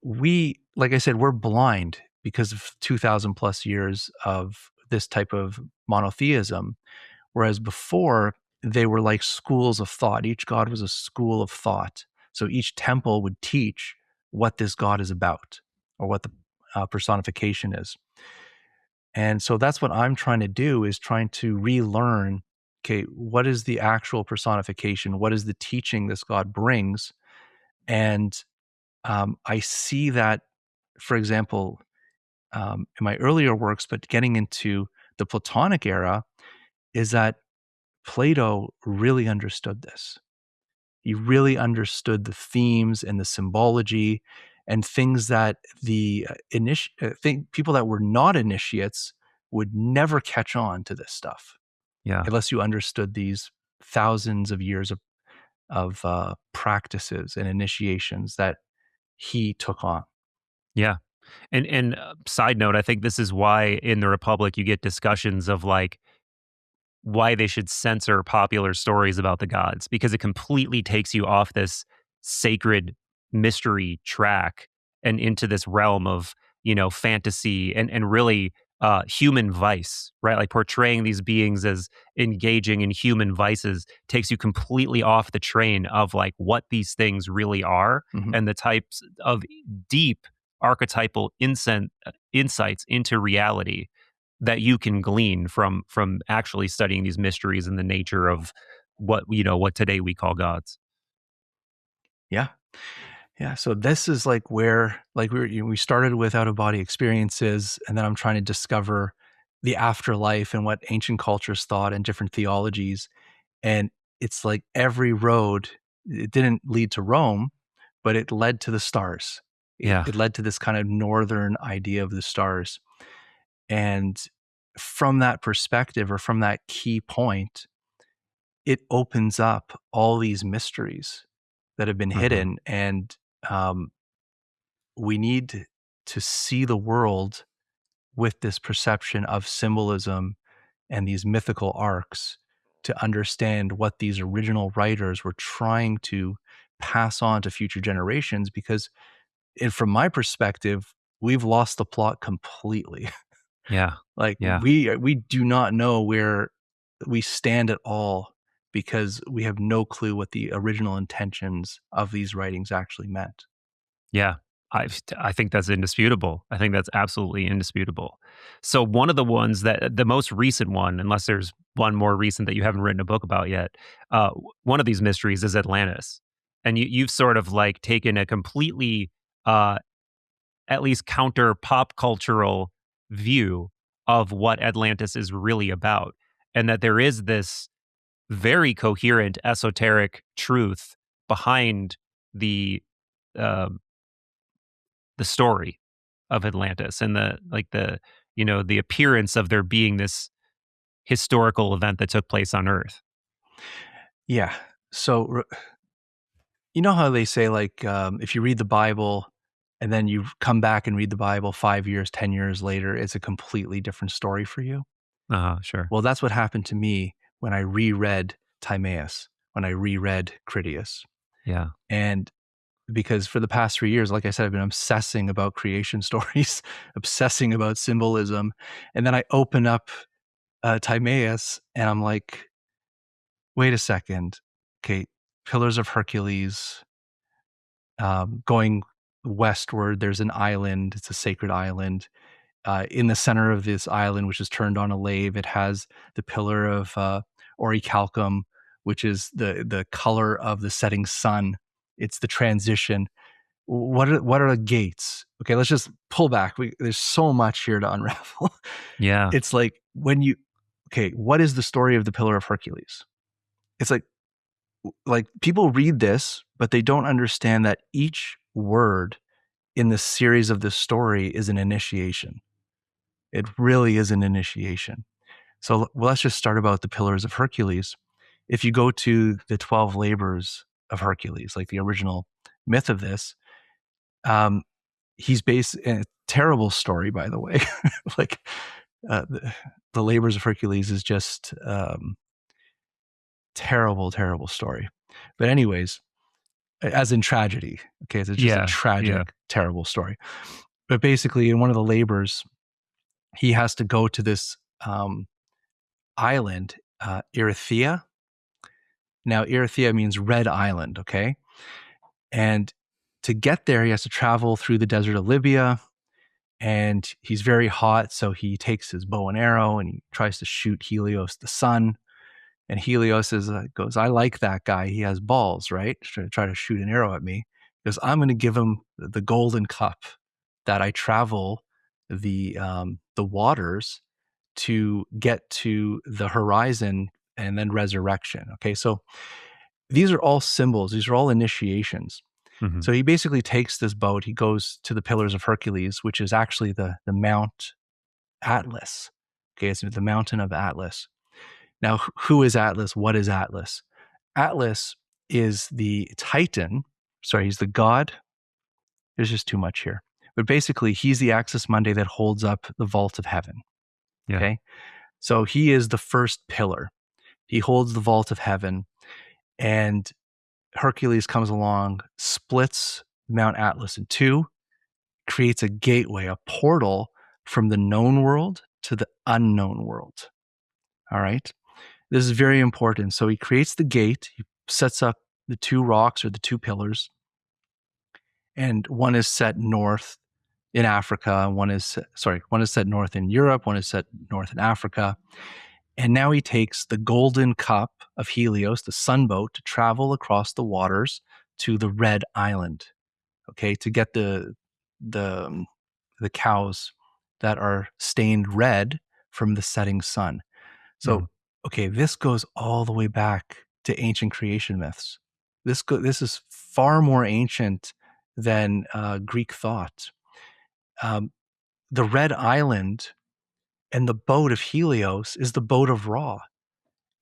we, like I said, we're blind because of 2,000 plus years of this type of monotheism. Whereas before, they were like schools of thought. Each god was a school of thought. So each temple would teach what this god is about, or what the personification is. And so that's what I'm trying to do, is trying to relearn, okay, what is the actual personification? What is the teaching this God brings? And I see that, for example, in my earlier works, but getting into the Platonic era, is that Plato really understood this. He really understood the themes and the symbology and things that the people that were not initiates would never catch on to this stuff Yeah. unless you understood these thousands of years of practices and initiations that he took on. Yeah. And side note, I think this is why in the Republic you get discussions of like why they should censor popular stories about the gods, because it completely takes you off this sacred mystery track and into this realm of, fantasy and really human vice, right? Like portraying these beings as engaging in human vices takes you completely off the train of like what these things really are Mhm. and the types of deep archetypal insights into reality that you can glean from actually studying these mysteries and the nature of what today we call gods. Yeah. Yeah, so this is like where, like, we started with out of body experiences, and then I'm trying to discover the afterlife and what ancient cultures thought and different theologies. And it's like every road, it didn't lead to Rome, but it led to the stars. Yeah. It led to this kind of northern idea of the stars. And from that perspective, or from that key point, it opens up all these mysteries that have been Hmm. hidden. And um, we need to see the world with this perception of symbolism and these mythical arcs to understand what these original writers were trying to pass on to future generations. Because from my perspective, we've lost the plot completely. Yeah. Like, Yeah. we do not know where we stand at all, because we have no clue what the original intentions of these writings actually meant. Yeah. I think that's indisputable. I think that's absolutely indisputable. So one of the ones that the most recent one, unless there's one more recent that you haven't written a book about yet, one of these mysteries is Atlantis, and you've sort of like taken a completely uh, at least counter pop cultural view of what Atlantis is really about. And that there is this very coherent esoteric truth behind the um, the story of Atlantis and the appearance of there being this historical event that took place on Earth. Yeah. So you know how they say, like, if you read the Bible and then you come back and read the Bible 5 years, 10 years later, it's a completely different story for you. Sure. Well, that's what happened to me when I reread Timaeus, when I reread Critias. Yeah. And because for the past 3 years, like I said, I've been obsessing about creation stories, obsessing about symbolism. And then I open up Timaeus and I'm like, wait a second. Okay, Pillars of Hercules, going westward, there's an island. It's a sacred island. In the center of this island, which is turned on a lathe, it has the pillar of orichalcum, which is the color of the setting sun. It's the transition. What are the gates? Okay, let's just pull back. There's so much here to unravel. Yeah. It's like, okay, what is the story of the Pillar of Hercules? It's like people read this, but they don't understand that each word in the series of this story is an initiation. It really is an initiation. So let's just start about the Pillars of Hercules. If you go to the 12 labors of Hercules, like the original myth of this, um, he's based in a terrible story, by the way. Like, the labors of Hercules is just terrible, terrible story. But anyways, as in tragedy. Okay, it's just a Yeah. Yeah. tragic, terrible story. But basically, in one of the labors, he has to go to this island, Erythea. Now, Erythea means red island, okay? And to get there, he has to travel through the desert of Libya. and he's very hot. So he takes his bow and arrow and he tries to shoot Helios, the sun. And Helios goes, I like that guy. He has balls, right? Try to shoot an arrow at me. He goes, I'm going to give him the golden cup that I travel the waters to get to the horizon and then resurrection. Okay, so these are all symbols. These are all initiations. Mhm. So he basically takes this boat. He goes to the Pillars of Hercules, which is actually the Mount Atlas. Okay, it's the mountain of Atlas. Now, who is Atlas? What is Atlas? Atlas is the Titan. Sorry, he's the god. There's just too much here. But basically, he's the Axis Mundi that holds up the vault of heaven. Yeah. Okay. So he is the first pillar. He holds the vault of heaven. And Hercules comes along, splits Mount Atlas in two, creates a gateway, a portal from the known world to the unknown world. All right. This is very important. So he creates the gate, he sets up the two rocks or the two pillars, and one is set north in Africa, one is set north in Europe, one is set north in Africa. And now he takes the golden cup of Helios, the sunboat, to travel across the waters to the Red Island, okay, to get the cows that are stained red from the setting sun. So, Mhm. okay, this goes all the way back to ancient creation myths. This is far more ancient than Greek thought. Um, the Red Island and the boat of Helios is the boat of Ra.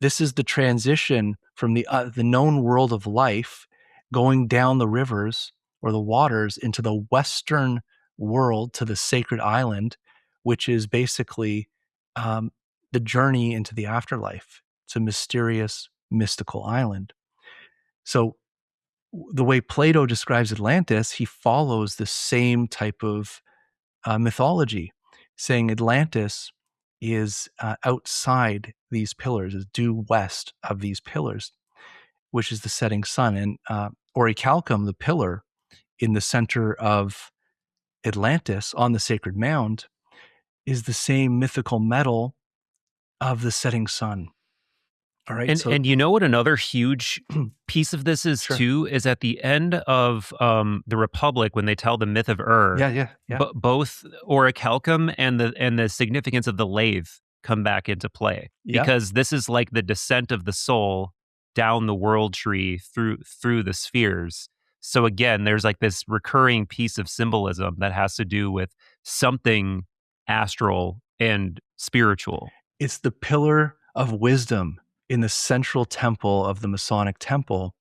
This is the transition from the known world of life going down the rivers or the waters into the Western world to the sacred island, which is basically um, the journey into the afterlife. It's a mysterious, mystical island. So the way Plato describes Atlantis, he follows the same type of mythology, saying Atlantis is outside these pillars, is due west of these pillars, which is the setting sun. And Orichalcum, the pillar in the center of Atlantis on the sacred mound, is the same mythical metal of the setting sun. All right. So, And you know what another huge piece of this is sure. too is at the end of the Republic when they tell the myth of Ur, Yeah, yeah, yeah. both orichalcum and the significance of the lathe come back into play Yeah. because this is like the descent of the soul down the world tree through the spheres. So again, there's like this recurring piece of symbolism that has to do with something astral and spiritual. It's the pillar of wisdom in the central temple of the Masonic temple.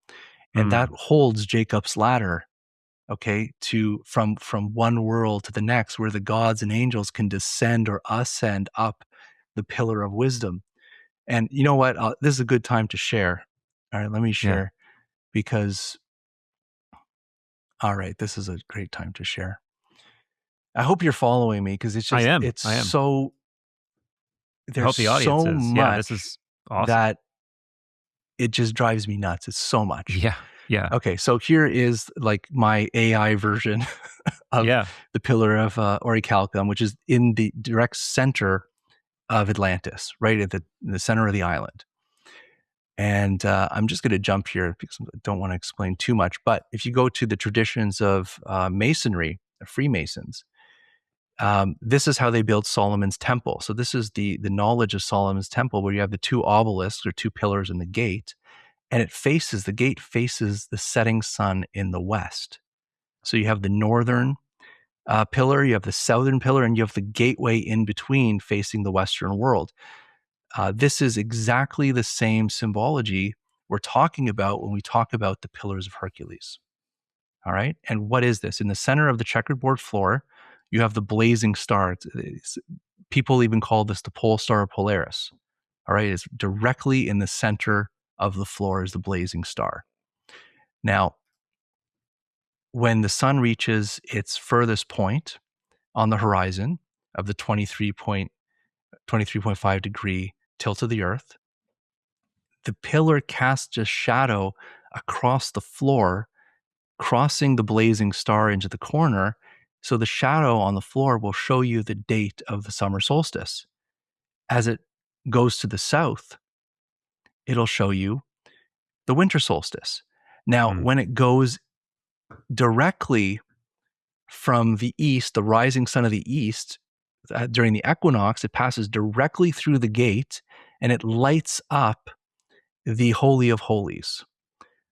And that Mm, holds Jacob's ladder, okay, to from one world to the next, where the gods and angels can descend or ascend up the pillar of wisdom. And you know what? This is a good time to share. All right, let me yeah, share because, all right, this is a great time to share. I hope you're following me because I am. it's I am. so, I there's hope the audience so is. Yeah, this much is awesome. that it just drives me nuts. It's so much. Yeah, yeah, Okay, so here is like my AI version of yeah. the pillar of Orichalcum, which is in the direct center of Atlantis, right at the center of the island. And I'm just going to jump here because I don't want to explain too much. But if you go to the traditions of Masonry, the Freemasons, this is how they built Solomon's temple. So this is the knowledge of Solomon's temple, where you have the two obelisks or two pillars in the gate, and the gate faces the setting sun in the west. So you have the northern pillar, you have the southern pillar, and you have the gateway in between facing the western world. This is exactly the same symbology we're talking about when we talk about the pillars of Hercules. All right. And what is this? In the center of the checkerboard floor, you have the blazing star. People even call this the pole star of Polaris. All right. It's directly in the center of the floor is the blazing star. Now, when the sun reaches its furthest point on the horizon of the 23.5 degree tilt of the earth, the pillar casts a shadow across the floor, crossing the blazing star into the corner, So the shadow on the floor will show you the date of the summer solstice. As it goes to the south, it'll show you the winter solstice. Now, Mm. when it goes directly from the east, the rising sun of the east, during the equinox, it passes directly through the gate and it lights up the Holy of Holies.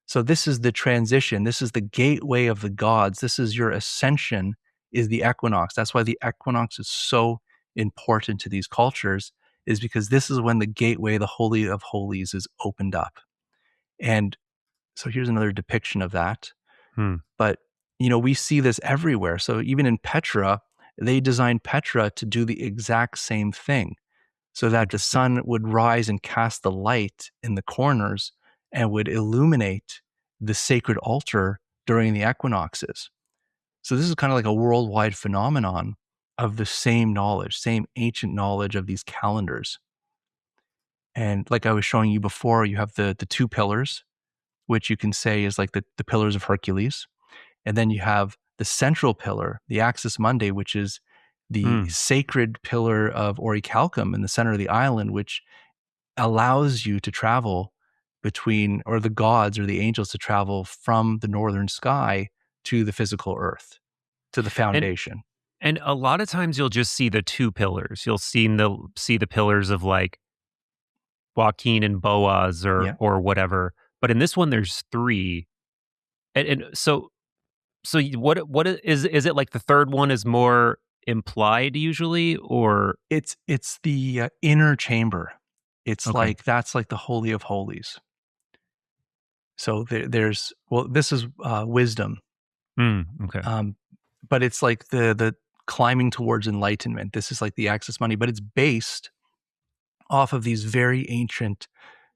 So this is the transition. This is the gateway of the gods. This is your ascension, is the equinox. That's why the equinox is so important to these cultures, is because this is when the gateway, the Holy of Holies, is opened up. And so here's another depiction of that. Mm. But, we see this everywhere. So even in Petra, they designed Petra to do the exact same thing so that the Interesting. sun would rise and cast the light in the corners and would illuminate the sacred altar during the equinoxes. So this is kind of like a worldwide phenomenon of the same knowledge, same ancient knowledge of these calendars. And like I was showing you before, you have the two pillars, which you can say is like the pillars of Hercules. And then you have the central pillar, the Axis Mundi, which is the Mm. sacred pillar of Orichalcum in the center of the island, which allows you to travel between, or the gods or the angels to travel from the northern sky to the physical earth, to the And foundation. and a lot of times you'll just see the two pillars. You'll see the pillars of like Joaquin and Boaz Yeah. or whatever. But in this one, there's three. And is it like the third one is more implied usually, or It's the inner chamber. It's okay. like, that's like the Holy of Holies. So there's, well, this is wisdom. Okay. Um, but it's like the climbing towards enlightenment. This is like the Axis Mundi, but it's based off of these very ancient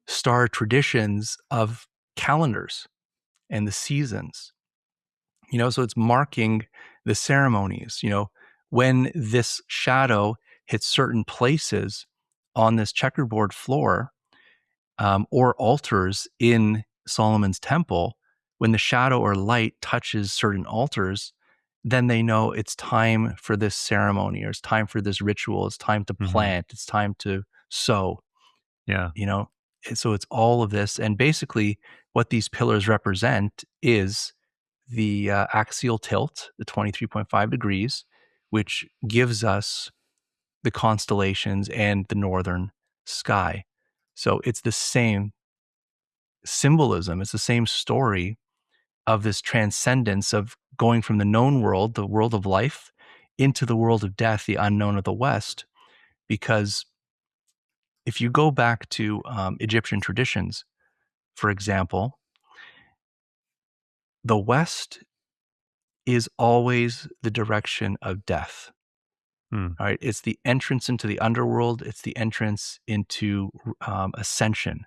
star traditions of calendars and the seasons. So it's marking the ceremonies. When this shadow hits certain places on this checkerboard floor, or altars in Solomon's temple, when the shadow or light touches certain altars, then they know it's time for this ceremony, or it's time for this ritual, it's time to Mhm. plant, it's time to sow, Yeah. you know? And so it's all of this. And basically, what these pillars represent is the axial tilt, the 23.5 degrees, which gives us the constellations and the northern sky. So it's the same symbolism, it's the same story of this transcendence of going from the known world, the world of life, into the world of death, the unknown of the West. Because if you go back to Egyptian traditions, for example, the West is always the direction of death. Mm. All right. It's the entrance into the underworld, it's the entrance into ascension,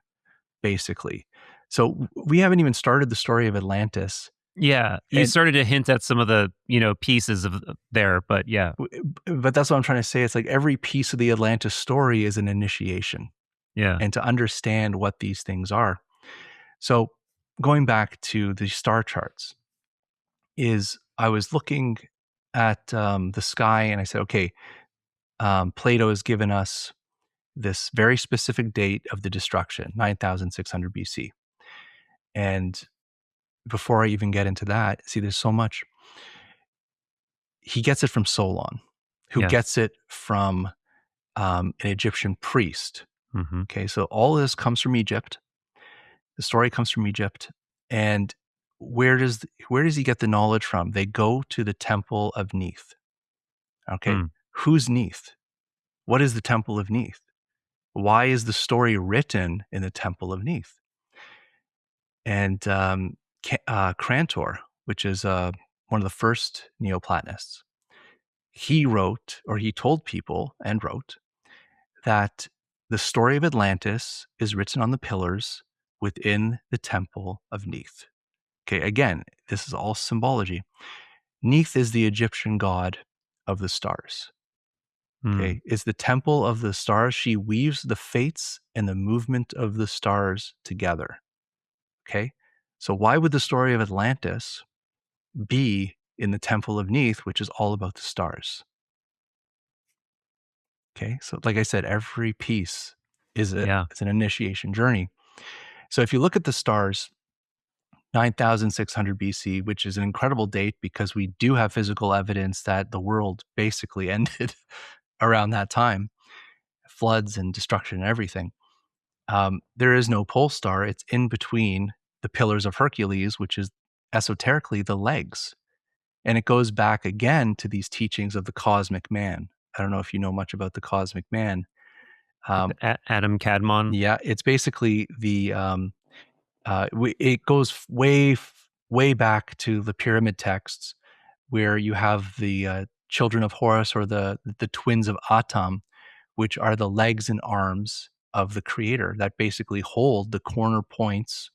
basically. So we haven't even started the story of Atlantis. Yeah. You And started to hint at some of the, pieces of there, but yeah. but that's what I'm trying to say. It's like every piece of the Atlantis story is an initiation, Yeah. and to understand what these things are. So going back to the star charts, is I was looking at the sky and I said, okay, Plato has given us this very specific date of the destruction, 9,600 BC. And before I even get into that, see, there's so much. He gets it from Solon, who Yeah. gets it from an Egyptian priest. Mhm. Okay, so all of this comes from Egypt. The story comes from Egypt, and where does he get the knowledge from? They go to the temple of Neith. Okay, Mm. who's Neith? What is the temple of Neith? Why is the story written in the temple of Neith? And Crantor, which is one of the first Neoplatonists, he wrote, or he told people and wrote, that the story of Atlantis is written on the pillars within the temple of Neith. Okay, again, this is all symbology. Neith is the Egyptian god of the stars. Mm. Okay, is the temple of the stars. She weaves the fates and the movement of the stars together. Okay, so why would the story of Atlantis be in the Temple of Neith, which is all about the stars. Okay, so like I said, every piece is it's an initiation journey. So if you look at the stars, 9,600 BC, which is an incredible date because we do have physical evidence that the world basically ended around that time, floods and destruction and everything. There is no pole star. It's in between the pillars of Hercules, which is esoterically the legs. And it goes back again to these teachings of the cosmic man. I don't know if you know much about the cosmic man. Adam Cadmon. Yeah, it's basically it goes way back to the pyramid texts where you have the children of Horus, or the twins of Atum, which are the legs and arms of the creator that basically hold the corner points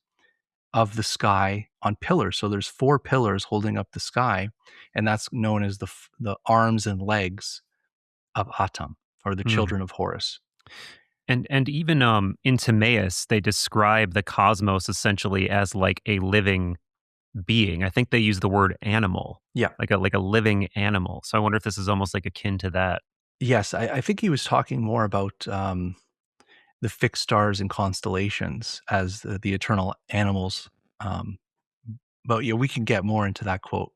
of the sky on pillars. So there's 4 pillars holding up the sky, and that's known as the arms and legs of Atum, or the children of Horus. And even in Timaeus, they describe the cosmos essentially as like a living being. I think they use the word animal. Yeah. Like a living animal. So I wonder if this is almost like akin to that. Yes, I think he was talking more about the fixed stars and constellations as the eternal animals. But yeah, we can get more into that quote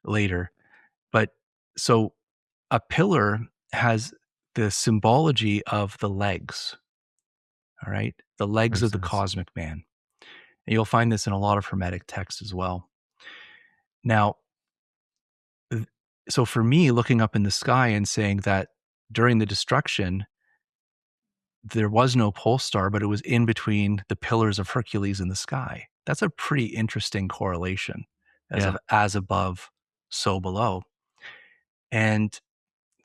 later. But so a pillar has the symbology of the legs. All right, the legs of the cosmic man. And you'll find this in a lot of Hermetic texts as well. Now, so for me, looking up in the sky and saying that during the destruction, there was no pole star, but it was in between the pillars of Hercules in the sky. That's a pretty interesting correlation, as above, so below. And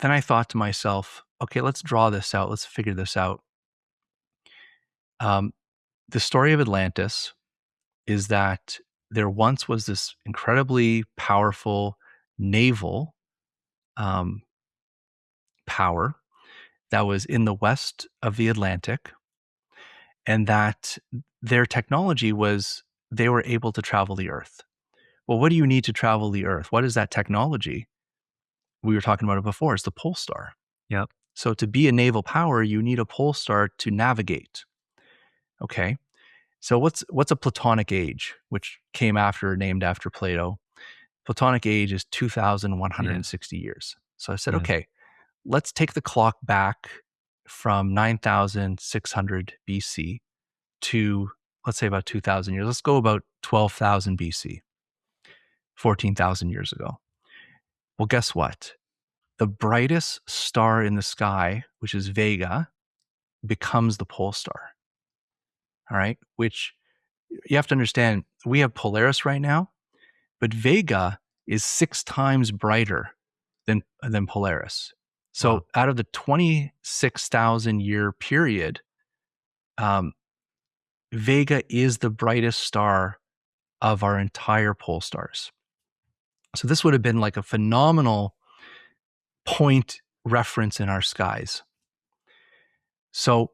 then I thought to myself, okay, let's draw this out. Let's figure this out. The story of Atlantis is that there once was this incredibly powerful naval power that was in the west of the Atlantic, and that their technology was they were able to travel the Earth. Well, what do you need to travel the Earth? What is that technology? We were talking about it before. It's the pole star. Yep. So to be a naval power, you need a pole star to navigate. Okay. So what's a Platonic age, which came named after Plato? Platonic age is 2,160 years. So I said, okay, let's take the clock back from 9,600 BC to, let's say, about 2,000 years. Let's go about 12,000 BC, 14,000 years ago. Well, guess what? The brightest star in the sky, which is Vega, becomes the pole star. All right, which you have to understand, we have Polaris right now, but Vega is 6 times brighter than Polaris. So out of the 26,000 year period, Vega is the brightest star of our entire pole stars. So this would have been like a phenomenal point reference in our skies. So,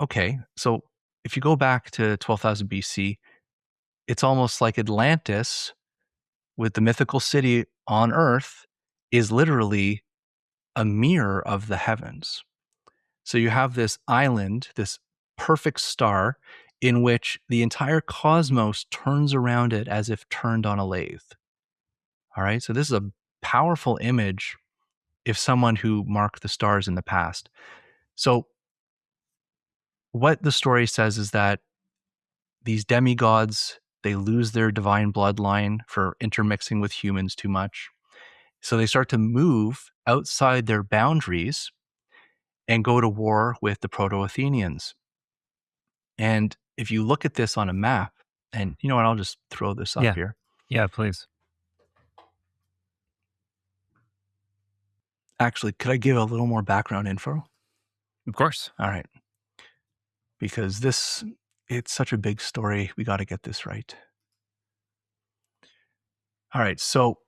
okay, so if you go back to 12,000 BC, it's almost like Atlantis, with the mythical city on Earth, is literally a mirror of the heavens. So you have this island, this perfect star, in which the entire cosmos turns around it as if turned on a lathe. All right, so this is a powerful image if someone who marked the stars in the past. So what the story says is that these demigods, they lose their divine bloodline for intermixing with humans too much. So they start to move outside their boundaries and go to war with the Proto-Athenians. And if you look at this on a map, and you know what, I'll just throw this up here. Yeah, please. Actually, could I give a little more background info? Of course. All right. Because it's such a big story. We got to get this right. All right. So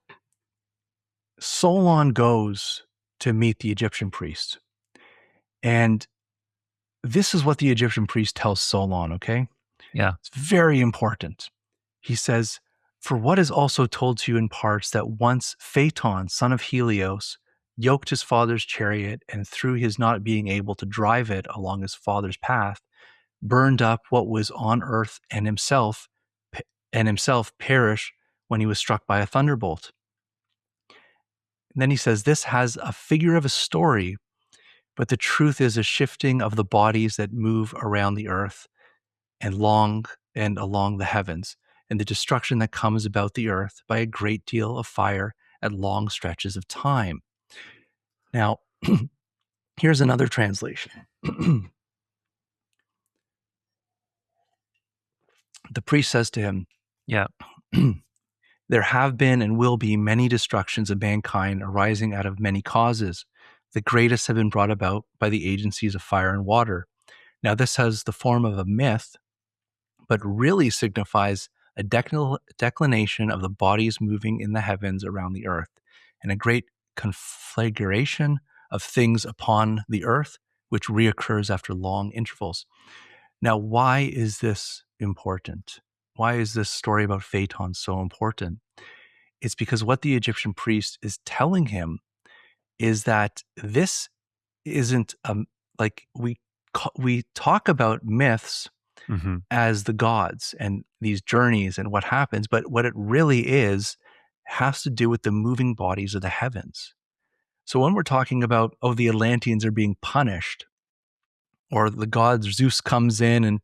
Solon goes to meet the Egyptian priest. And this is what the Egyptian priest tells Solon, okay? Yeah. It's very important. He says, For what is also told to you in parts that once Phaeton, son of Helios, yoked his father's chariot, and through his not being able to drive it along his father's path, burned up what was on earth, and himself perished when he was struck by a thunderbolt. And then he says, this has a figure of a story, but the truth is a shifting of the bodies that move around the earth and along the heavens, and the destruction that comes about the earth by a great deal of fire at long stretches of time. Now, here's another translation. The priest says to him, Yeah. there have been and will be many destructions of mankind arising out of many causes. The greatest have been brought about by the agencies of fire and water. Now, this has the form of a myth, but really signifies a declination of the bodies moving in the heavens around the earth, and a great conflagration of things upon the earth, which reoccurs after long intervals. Now, why is this important? Why is this story about Phaeton so important? It's because what the Egyptian priest is telling him is that this isn't like we talk about myths Mm-hmm. as the gods and these journeys and what happens, but what it really is has to do with the moving bodies of the heavens. So when we're talking about, oh, the Atlanteans are being punished, or the god Zeus comes in and,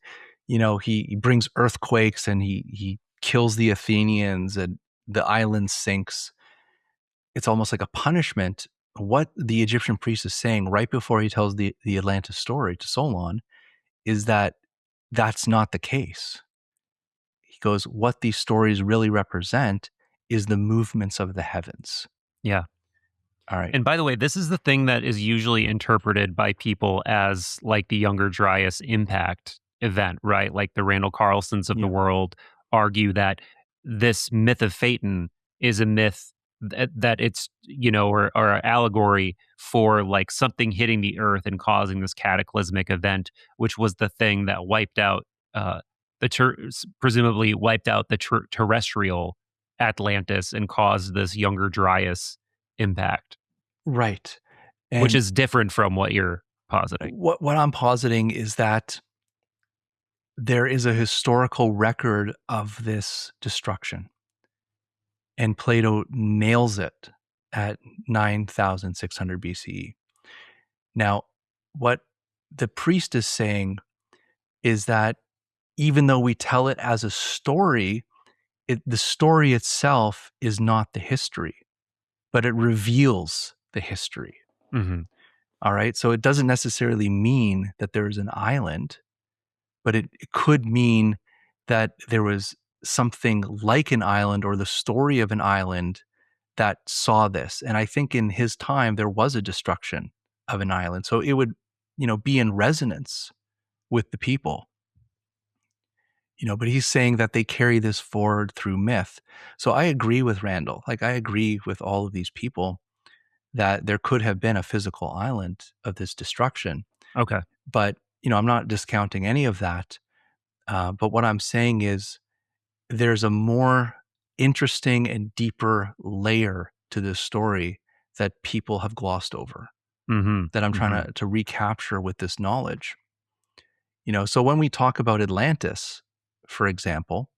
you know, he brings earthquakes and he kills the Athenians and the island sinks, it's almost like a punishment. What the Egyptian priest is saying right before he tells the Atlantis story to Solon is that that's not the case. He goes, what these stories really represent is the movements of the heavens. Yeah. All right. And by the way, this is the thing that is usually interpreted by people as like the Younger Dryas impact event, right? Like the Randall Carlsons of the world argue that this myth of Phaeton is a myth that it's, you know, or an allegory for like something hitting the earth and causing this cataclysmic event, which was the thing that wiped out, presumably wiped out the terrestrial Atlantis and caused this Younger Dryas impact. Right. Which And is different from what you're positing. what I'm positing is that there is a historical record of this destruction. And Plato nails it at 9,600 BCE. Now, what the priest is saying is that even though we tell it as a story, the story itself is not the history, but it reveals the history. Mm-hmm. All right. So it doesn't necessarily mean that there's an island, but it could mean that there was something like an island or the story of an island that saw this. And I think in his time, there was a destruction of an island. So it would, you know, be in resonance with the people, you know, but he's saying that they carry this forward through myth. So I agree with Randall. Like, I agree with all of these people that there could have been a physical island of this destruction. Okay. But, you know, I'm not discounting any of that. But what I'm saying is there's a more interesting and deeper layer to this story that people have glossed over, Mm-hmm. that I'm trying to recapture with this knowledge. You know, so when we talk about Atlantis, for example,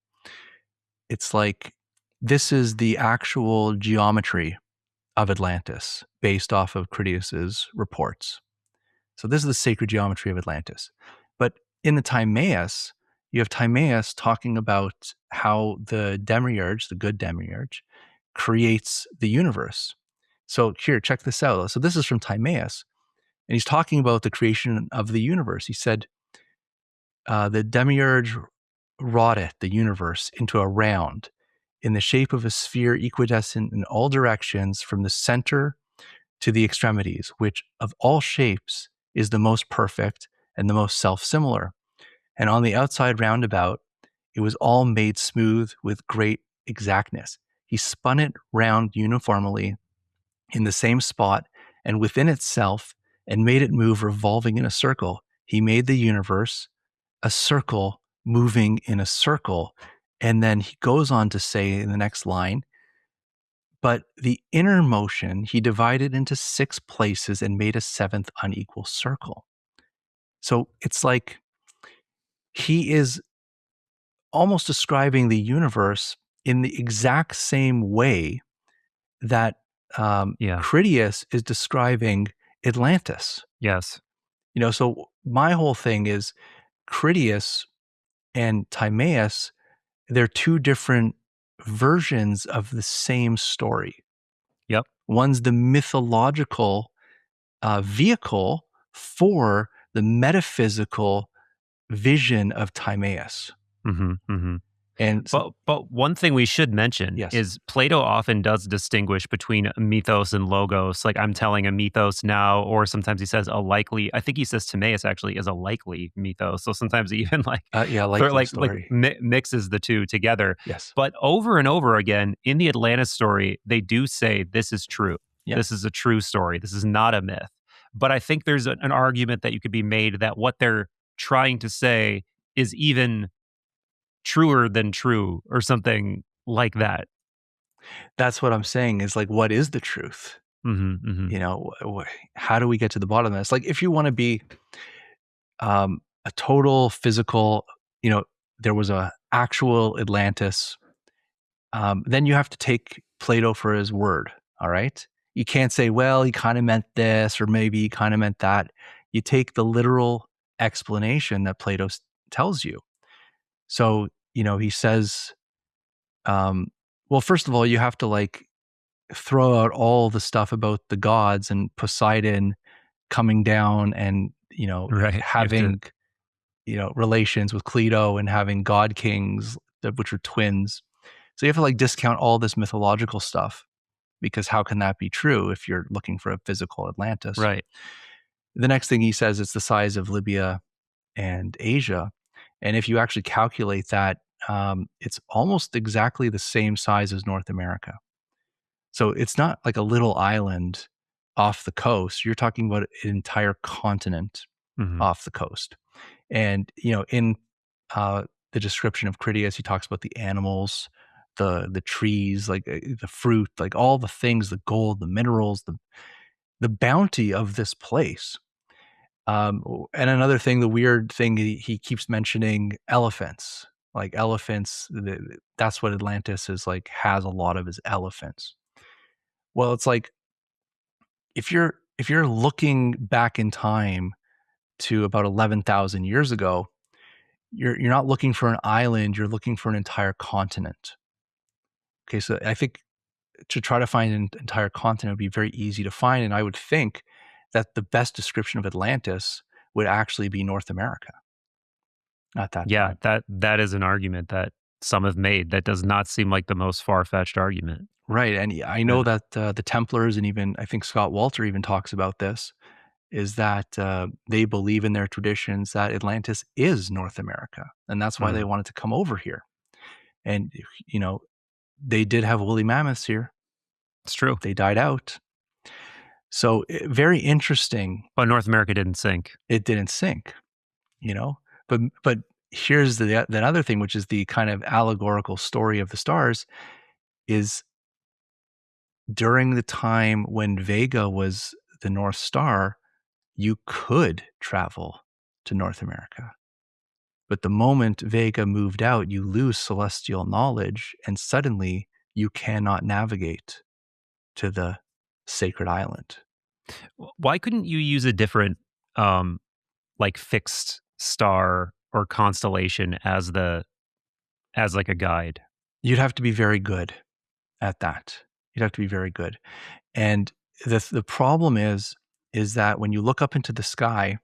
it's like this is the actual geometry of Atlantis based off of Critias's reports. So this is the sacred geometry of Atlantis. But in the Timaeus, you have Timaeus talking about how the demiurge, the good demiurge, creates the universe. So here, check this out. So this is from Timaeus, and he's talking about the creation of the universe. He said, the demiurge wrought the universe into a round in the shape of a sphere equidistant in all directions from the center to the extremities, which of all shapes is the most perfect and the most self-similar. And on the outside roundabout, it was all made smooth with great exactness. He spun it round uniformly in the same spot and within itself and made it move revolving in a circle. He made the universe a circle moving in a circle, And then he goes on to say in the next line, but the inner motion he divided into 6 places and made a 7th unequal circle. So it's like he is almost describing the universe in the exact same way that Yeah. Critias is describing Atlantis. Yes. So my whole thing is Critias and Timaeus, they're two different versions of the same story. Yep. One's the mythological vehicle for the metaphysical vision of Timaeus. Mm-hmm. Mm-hmm. And so, But one thing we should mention yes, is Plato often does distinguish between mythos and logos. Like I'm telling a mythos now, or sometimes he says a likely. I think he says Timaeus actually is a likely mythos. So sometimes he even yeah, like story. mixes the two together. Yes. But over and over again in the Atlantis story, they do say this is true. Yeah. This is a true story. This is not a myth. But I think there's an argument that you could be made that what they're trying to say is even truer than true or something like that. That's what I'm saying is like, what is the truth? Mhm, mhm. How do we get to the bottom of this? Like, if you want to be a total physical, there was a actual Atlantis, then you have to take Plato for his word. All right. You can't say, well, he kind of meant this, or maybe he kind of meant that. You take the literal explanation that Plato tells you. So, he says, well, first of all, you have to like throw out all the stuff about the gods and Poseidon coming down and, Right. You have to having, relations with Cleto and having god kings, which are twins. So you have to like discount all this mythological stuff because how can that be true if you're looking for a physical Atlantis? right. The next thing he says it's the size of Libya and Asia. And if you actually calculate that, it's almost exactly the same size as North America. So it's not like a little island off the coast. You're talking about an entire continent Mhm. off the coast. And, in the description of Critias, he talks about the animals, the trees, like the fruit, like all the things, the gold, the minerals, the bounty of this place. And another thing, the weird thing, he keeps mentioning elephants. Like elephants, that's what Atlantis is like, has a lot of is elephants. Well, it's like if you're looking back in time to about 11,000 years ago, you're not looking for an island, you're looking for an entire continent. Okay, so I think to try to find an entire continent would be very easy to find, and I would think that the best description of Atlantis would actually be North America at that Yeah, time. that is an argument that some have made that does not seem like the most far-fetched argument. Right, and I know Yeah. that the Templars and even I think Scott Walter even talks about this, is that they believe in their traditions that Atlantis is North America, and that's why they Mm. wanted to come over here. And you know, they did have woolly mammoths here. It's true. They died out. So very interesting. But North America didn't sink. It didn't sink, you know. But here's the other thing, which is the kind of allegorical story of the stars, is during the time when Vega was the North Star, you could travel to North America. But the moment Vega moved out, you lose celestial knowledge, and suddenly you cannot navigate to the sacred island. Why couldn't you use a different, um, like, fixed star or constellation as, like, a guide? You'd have to be very good at that. You'd have to be very good. And the problem is that when you look up into the sky,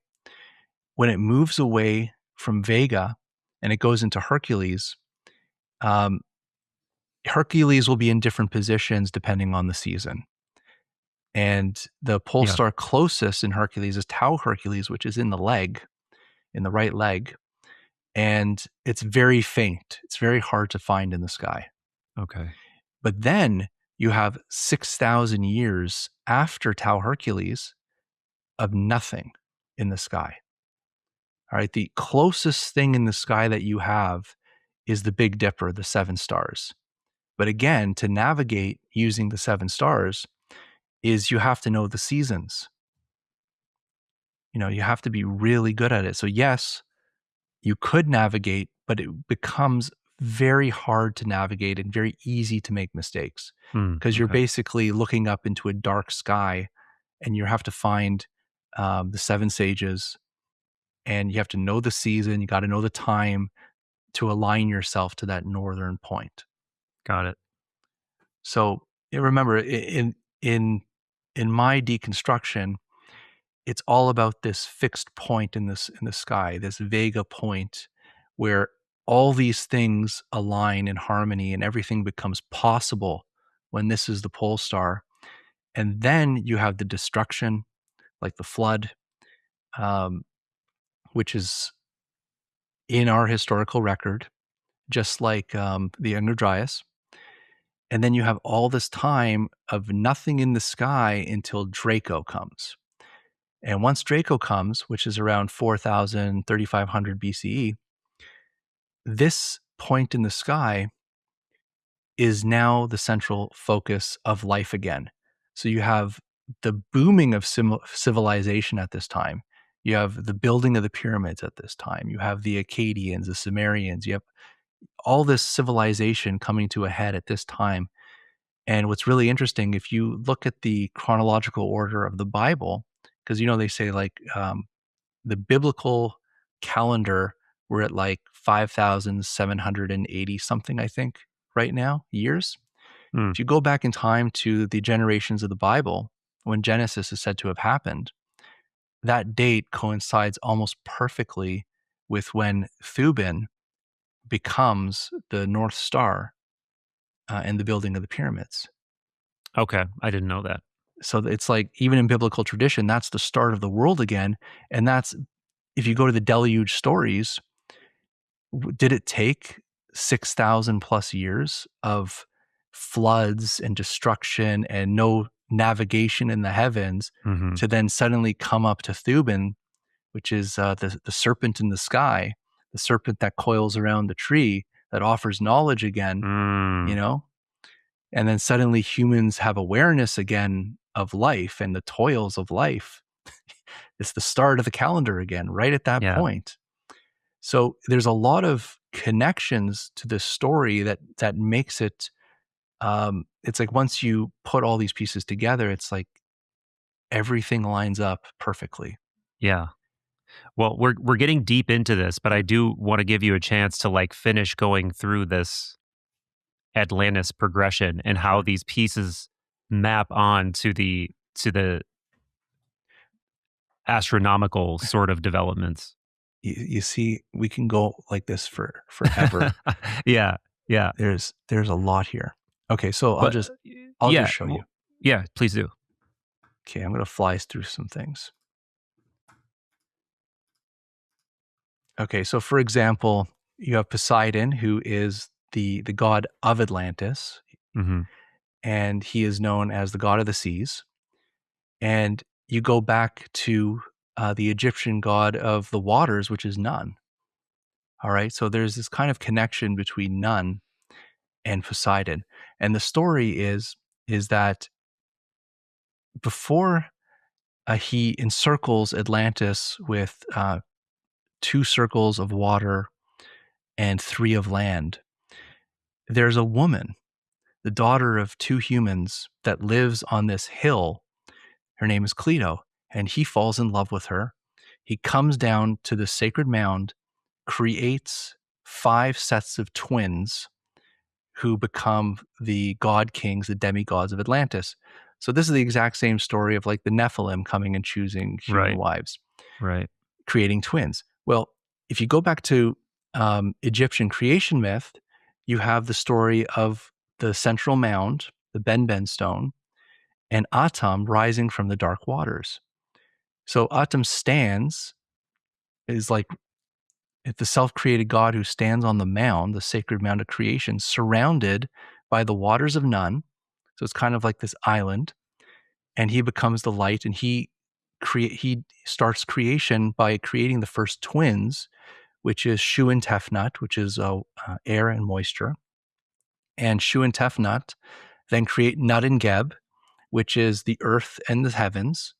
when it moves away from Vega and it goes into Hercules, um, Hercules will be in different positions depending on the season. And the pole Yeah. star closest in Hercules is Tau Hercules, which is in the leg, in the right leg. And it's very faint. It's very hard to find in the sky. Okay. But then you have 6,000 years after Tau Hercules of nothing in the sky. All right. The closest thing in the sky that you have is the Big Dipper, the 7 stars. But again, to navigate using the 7 stars is you have to know the seasons. You have to be really good at it. So yes, you could navigate, but it becomes very hard to navigate and very easy to make mistakes because you're Okay. basically looking up into a dark sky and you have to find the 7 sages, and you have to know the season. You got to know the time to align yourself to that northern point. Got it. So remember, in my deconstruction, it's all about this fixed point in the sky, this Vega point, where all these things align in harmony and everything becomes possible when this is the pole star. And then you have the destruction, like the flood, um, which is in our historical record, just like the Younger Dryas. And then you have all this time of nothing in the sky until Draco comes. And once Draco comes, which is around 4,000, 3,500 BCE, this point in the sky is now the central focus of life again. So you have the booming of civilization at this time. You have the building of the pyramids at this time. You have the Akkadians, the Sumerians. You have all this civilization coming to a head at this time. And what's really interesting, if you look at the chronological order of the Bible, because they say like the biblical calendar, we're at like 5,780 something, I think, right now, years. Mm. If you go back in time to the generations of the Bible, when Genesis is said to have happened, that date coincides almost perfectly with when Thuban becomes the North Star and the building of the pyramids. Okay. I didn't know that. So it's like, even in biblical tradition, that's the start of the world again. And that's, if you go to the deluge stories, did it take 6,000 plus years of floods and destruction and no navigation in the heavens Mm-hmm. to then suddenly come up to Thuban, which is the serpent in the sky, the serpent that coils around the tree that offers knowledge again, Mm. and then suddenly humans have awareness again of life and the toils of life. It's the start of the calendar again, right at that Yeah. point. So there's a lot of connections to this story that makes it. It's like once you put all these pieces together, it's like everything lines up perfectly. Yeah. Well, we're getting deep into this, but I do want to give you a chance to like finish going through this Atlantis progression and how Sure. these pieces map on to the astronomical sort of developments. You see, we can go like this for forever. Yeah. Yeah. There's a lot here. Okay, so I'll But just yeah, show you. yeah, please do. Okay, I'm gonna fly through some things. Okay, so for example, you have Poseidon, who is the god of Atlantis, Hmm. and he is known as the god of the seas. And you go back to the Egyptian god of the waters, which is Nun. All right, so there's this kind of connection between Nun and Poseidon, and the story is that before he encircles Atlantis with 2 circles of water and 3 of land, there's a woman, the daughter of 2 humans, that lives on this hill. Her name is Cleto, and he falls in love with her. He comes down to the sacred mound, creates 5 sets of twins who become the god kings, the demigods of Atlantis. So this is the exact same story of like the Nephilim coming and choosing human Right. wives, Right. creating twins. Well, if you go back to Egyptian creation myth, you have the story of the central mound, the Ben stone, and Atum rising from the dark waters. So Atum is like the self-created God who stands on the mound, the sacred mound of creation, surrounded by the waters of Nun. So it's kind of like this island, and he becomes the light, and he starts creation by creating the first twins, which is Shu and Tefnut, which is air and moisture. And Shu and Tefnut then create Nut and Geb, which is the earth and the heavens.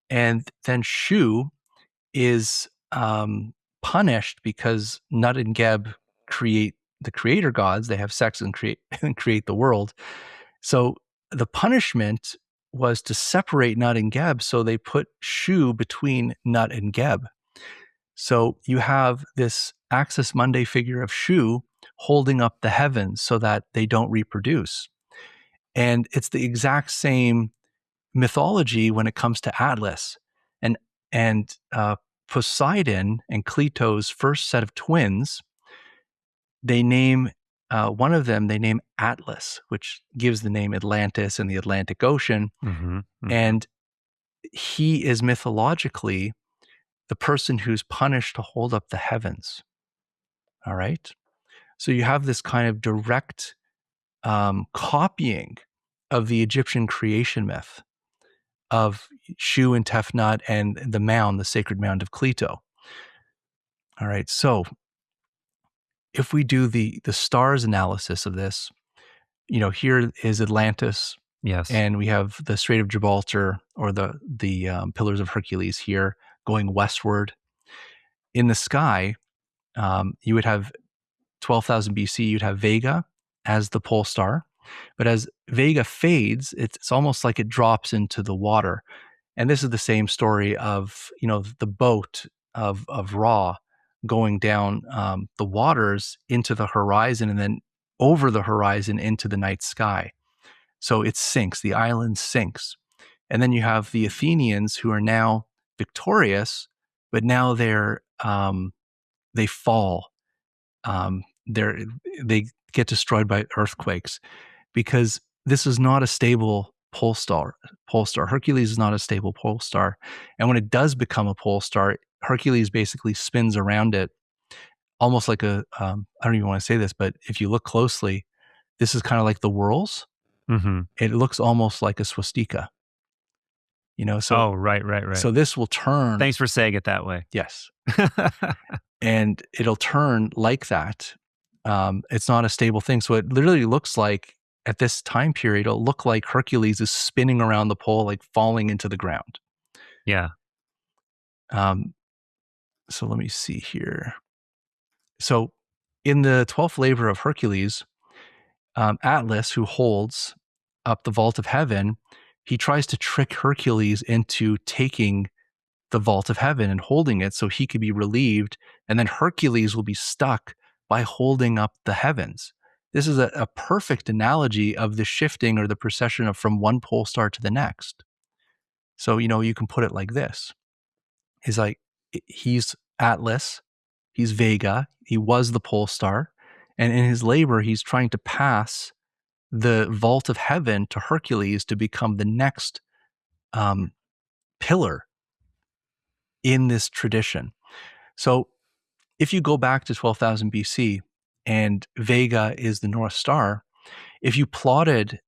And then Shu is punished because Nut and Geb create the creator gods. They have sex and create the world. So the punishment was to separate Nut and Geb. So they put Shu between Nut and Geb. So you have this Axis Mundi figure of Shu holding up the heavens so that they don't reproduce. And it's the exact same mythology when it comes to Atlas. And Poseidon and Kleto's first set of twins, they name one of them, they name Atlas, which gives the name Atlantis and the Atlantic Ocean. Mm-hmm. Mm-hmm. And he is mythologically the person who's punished to hold up the heavens. All right. So you have this kind of direct copying of the Egyptian creation myth of Shu and Tefnut and the mound, the sacred mound of Kleto. All right. So if we do the stars analysis of this, here is Atlantis. Yes. And we have the Strait of Gibraltar, or the Pillars of Hercules here going westward. In the sky, you would have 12,000 BC, you'd have Vega as the pole star. But as Vega fades, it's almost like it drops into the water. And this is the same story of, the boat of Ra going down the waters into the horizon and then over the horizon into the night sky. So it sinks, the island sinks. And then you have the Athenians who are now victorious, but now they fall. They get destroyed by earthquakes because this is not a stable pole star. Hercules is not a stable pole star. And when it does become a pole star, Hercules basically spins around it almost like I don't even want to say this, but if you look closely, this is kind of like the whorls. Mm-hmm. It looks almost like a swastika. So right. So this will turn. Thanks for saying it that way. Yes. And it'll turn like that. It's not a stable thing. So it literally looks like at this time period, it'll look like Hercules is spinning around the pole, like falling into the ground. Yeah. So let me see here. So in the 12th labor of Hercules, Atlas, who holds up the vault of heaven, he tries to trick Hercules into taking the vault of heaven and holding it so he could be relieved. And then Hercules will be stuck by holding up the heavens. This is a perfect analogy of the shifting or the procession of from one pole star to the next. So, you can put it like this. He's like, he's Atlas, he's Vega, he was the pole star. And in his labor, he's trying to pass the vault of heaven to Hercules to become the next pillar in this tradition. So if you go back to 12,000 BC and Vega is the North Star, if you plotted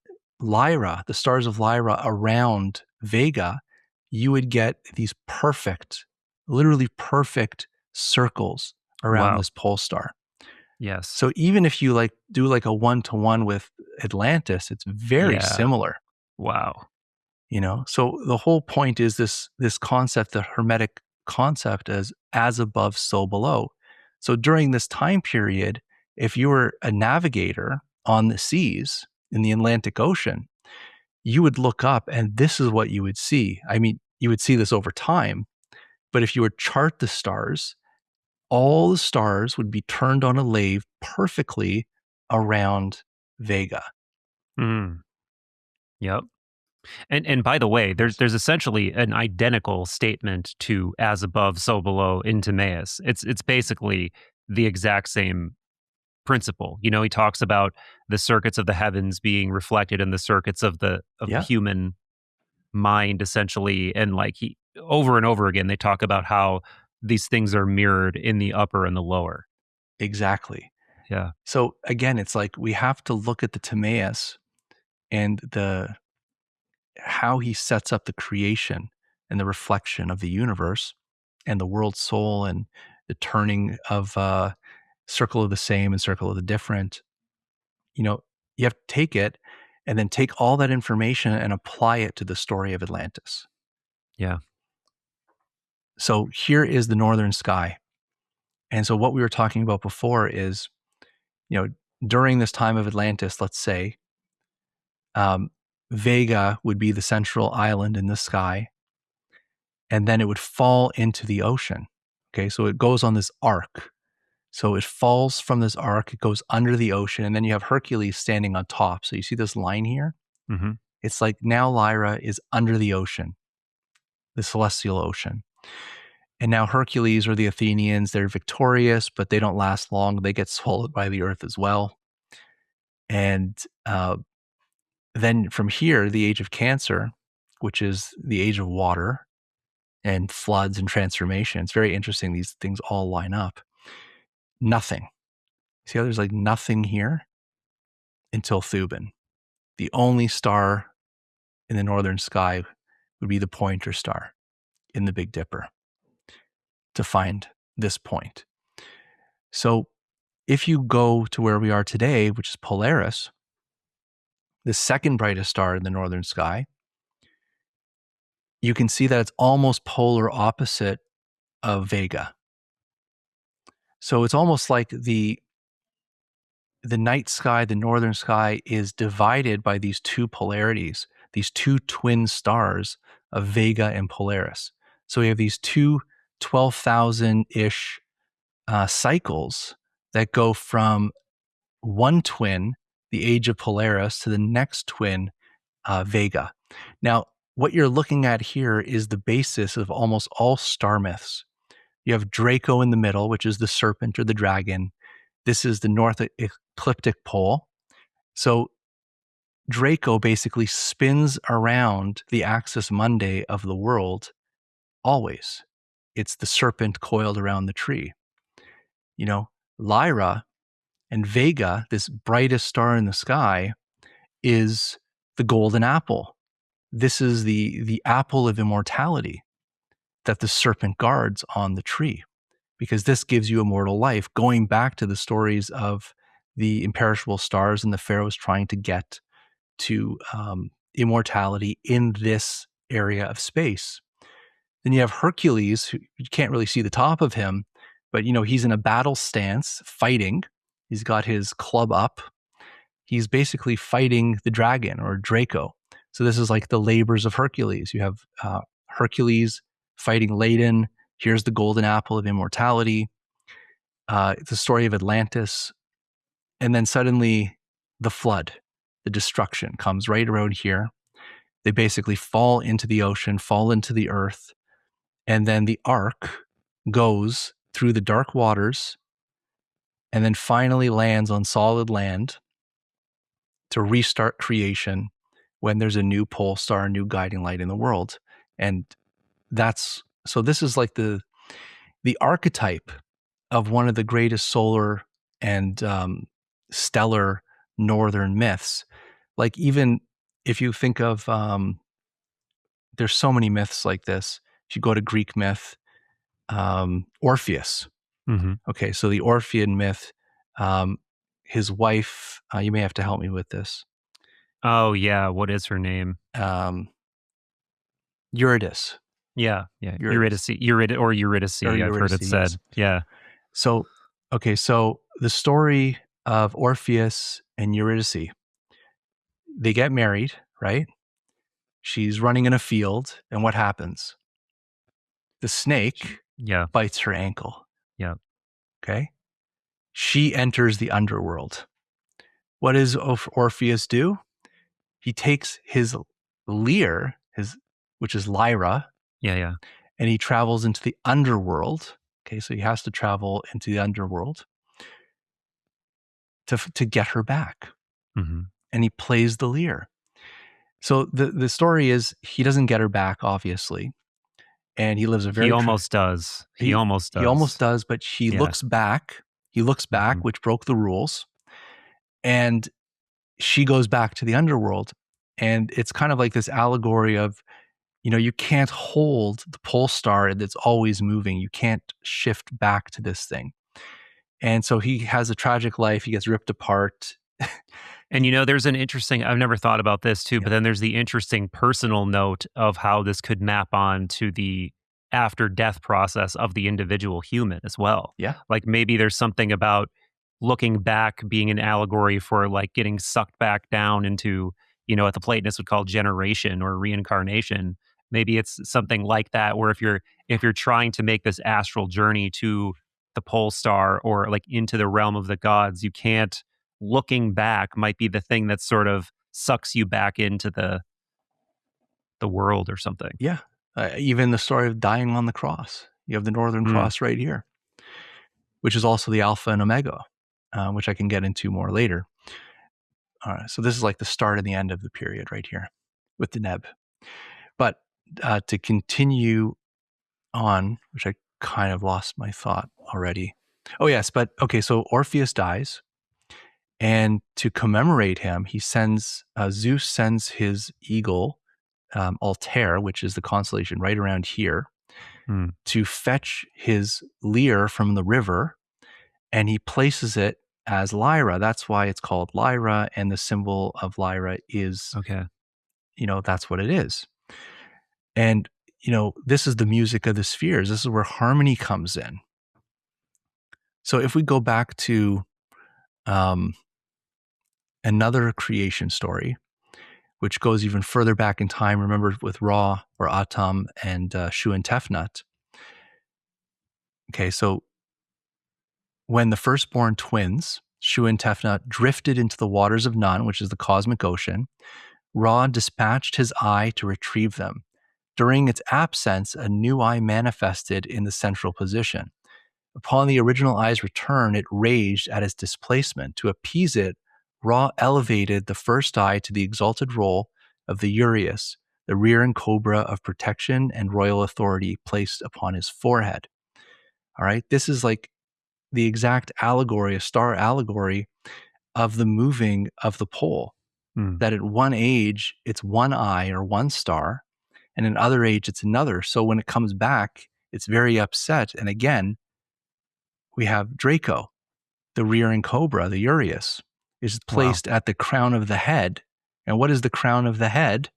Lyra, the stars of Lyra around Vega, you would get these literally perfect circles around this pole star. Yes. So even if you do a 1-to-1 with Atlantis, it's very similar. Wow. So the whole point is this concept, the Hermetic concept, as above, so below. So during this time period, if you were a navigator on the seas in the Atlantic Ocean, you would look up and this is what you would see. I mean, you would see this over time, but if you would chart the stars, all the stars would be turned on a lathe perfectly around Vega. Mm. Yep. And by the way, there's essentially an identical statement to as above, so below in Timaeus. It's basically the exact same principle. He talks about the circuits of the heavens being reflected in the circuits of the human mind, essentially. And he over and over again, they talk about how these things are mirrored in the upper and the lower. Exactly. Yeah. So again, it's like we have to look at the Timaeus and how he sets up the creation and the reflection of the universe and the world soul and the turning of circle of the same and circle of the different. You have to take it and then take all that information and apply it to the story of Atlantis. Yeah. So here is the northern sky. And so what we were talking about before is, during this time of Atlantis, let's say, Vega would be the central island in the sky, and then it would fall into the ocean. Okay, so it goes on this arc. So it falls from this arc, it goes under the ocean, and then you have Hercules standing on top. So you see this line here? Mm-hmm. It's like now Lyra is under the ocean, the celestial ocean. And now Hercules or the Athenians, they're victorious, but they don't last long. They get swallowed by the earth as well. And then from here, the age of Cancer, which is the age of water and floods and transformation. It's very interesting. These things all line up. Nothing. See how there's like nothing here until Thuban. The only star in the northern sky would be the pointer star in the Big Dipper to find this point. So if you go to where we are today, which is Polaris, the second brightest star in the northern sky, you can see that it's almost polar opposite of Vega. So it's almost like the night sky, the northern sky, is divided by these two polarities, these two twin stars of Vega and Polaris. So we have these two 12,000-ish cycles that go from one twin, the age of Polaris, to the next twin, Vega. Now, what you're looking at here is the basis of almost all star myths. You have Draco in the middle, which is the serpent or the dragon. This is the north ecliptic pole. So Draco basically spins around the axis mundi of the world always. It's the serpent coiled around the tree. Lyra and Vega, this brightest star in the sky, is the golden apple. This is the apple of immortality that the serpent guards on the tree, because this gives you immortal life, going back to the stories of the imperishable stars and the pharaohs trying to get to immortality in this area of space. Then you have Hercules, who you can't really see the top of him, but he's in a battle stance fighting. He's got his club up. He's basically fighting the dragon or Draco. So this is like the labors of Hercules. You have Hercules fighting Layne. Here's the golden apple of immortality. It's the story of Atlantis. And then suddenly the flood, the destruction comes right around here. They basically fall into the ocean, fall into the earth. And then the ark goes through the dark waters and then finally lands on solid land to restart creation when there's a new pole star, a new guiding light in the world. And so this is like the archetype of one of the greatest solar and stellar northern myths. Like, even if you think of, there's so many myths like this. If you go to Greek myth, Orpheus. Mm-hmm. Okay, so the Orphean myth, his wife, you may have to help me with this. Oh, yeah. What is her name? Eurydice. Yeah. Eurydice. Eurydice. I've heard it said. Yes. Yeah. So the story of Orpheus and Eurydice, they get married, right? She's running in a field, and what happens? The snake bites her ankle. Yeah. Okay. She enters the underworld. What does Orpheus do? He takes his lyre, which is Lyra. Yeah. And he travels into the underworld. Okay, so he has to travel into the underworld to get her back. Mm-hmm. And he plays the lyre. So the story is, he doesn't get her back, obviously. And he lives a very... He almost does. He almost does, but he looks back. He looks back, which broke the rules. And she goes back to the underworld. And it's kind of like this allegory of, you can't hold the pole star that's always moving. You can't shift back to this thing. And so he has a tragic life. He gets ripped apart. And there's an interesting, I've never thought about this too, Yeah. but then there's the interesting personal note of how this could map on to the after death process of the individual human as well. Yeah. Like maybe there's something about looking back being an allegory for like getting sucked back down into, what the Platonists would call generation or reincarnation. Maybe it's something like that, where if you're trying to make this astral journey to the pole star or like into the realm of the gods, you can't, looking back might be the thing that sort of sucks you back into the world or something. Yeah. Even the story of dying on the cross. You have the Northern Mm, Cross right here, which is also the Alpha and Omega, which I can get into more later. All right. So this is like the start and the end of the period right here with the Neb. But to continue on, which I kind of lost my thought already. Oh, yes. But okay. So Orpheus dies. And to commemorate him, Zeus sends his eagle, Altair, which is the constellation right around here, mm, to fetch his lyre from the river, and he places it as Lyra. That's why it's called Lyra, and the symbol of Lyra is, okay. that's what it is. And, this is the music of the spheres. This is where harmony comes in. So if we go back to another creation story, which goes even further back in time. Remember with Ra or Atum and Shu and Tefnut. Okay, so when the firstborn twins, Shu and Tefnut, drifted into the waters of Nun, which is the cosmic ocean, Ra dispatched his eye to retrieve them. During its absence, a new eye manifested in the central position. Upon the original eye's return, it raged at its displacement. To appease it, Ra elevated the first eye to the exalted role of the Urius, the rear and cobra of protection and royal authority placed upon his forehead. All right, this is like the exact allegory, a star allegory of the moving of the pole. Mm. That at one age, it's one eye or one star, and in other age, it's another. So when it comes back, it's very upset. And again, we have Draco, the rearing cobra, the Urius, is Wow. placed at the crown of the head. And what is the crown of the head?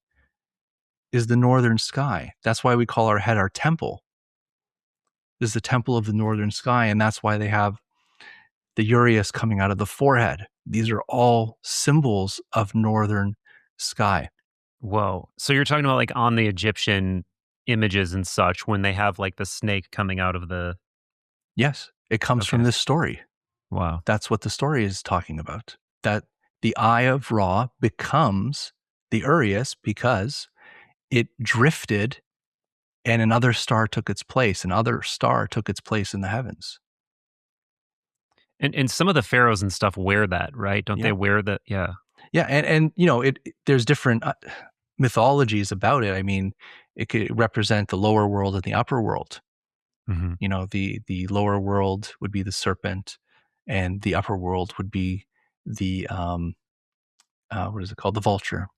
Is the northern sky. That's why we call our head our temple. This is the temple of the northern sky. And that's why they have the Urius coming out of the forehead. These are all symbols of northern sky. Whoa. So you're talking about like on the Egyptian images and such when they have like the snake coming out of the. Yes, it comes from Okay. this story. Wow. That's what the story is talking about. That the eye of Ra becomes the Urius because it drifted and another star took its place. Another star took its place in the heavens. And some of the pharaohs and stuff wear that, right? Don't they Yeah. wear the? Yeah. Yeah. And there's different mythologies about it. I mean, it could represent the lower world and the upper world. Hmm. The lower world would be the serpent and the upper world would be the, what is it called? The vulture.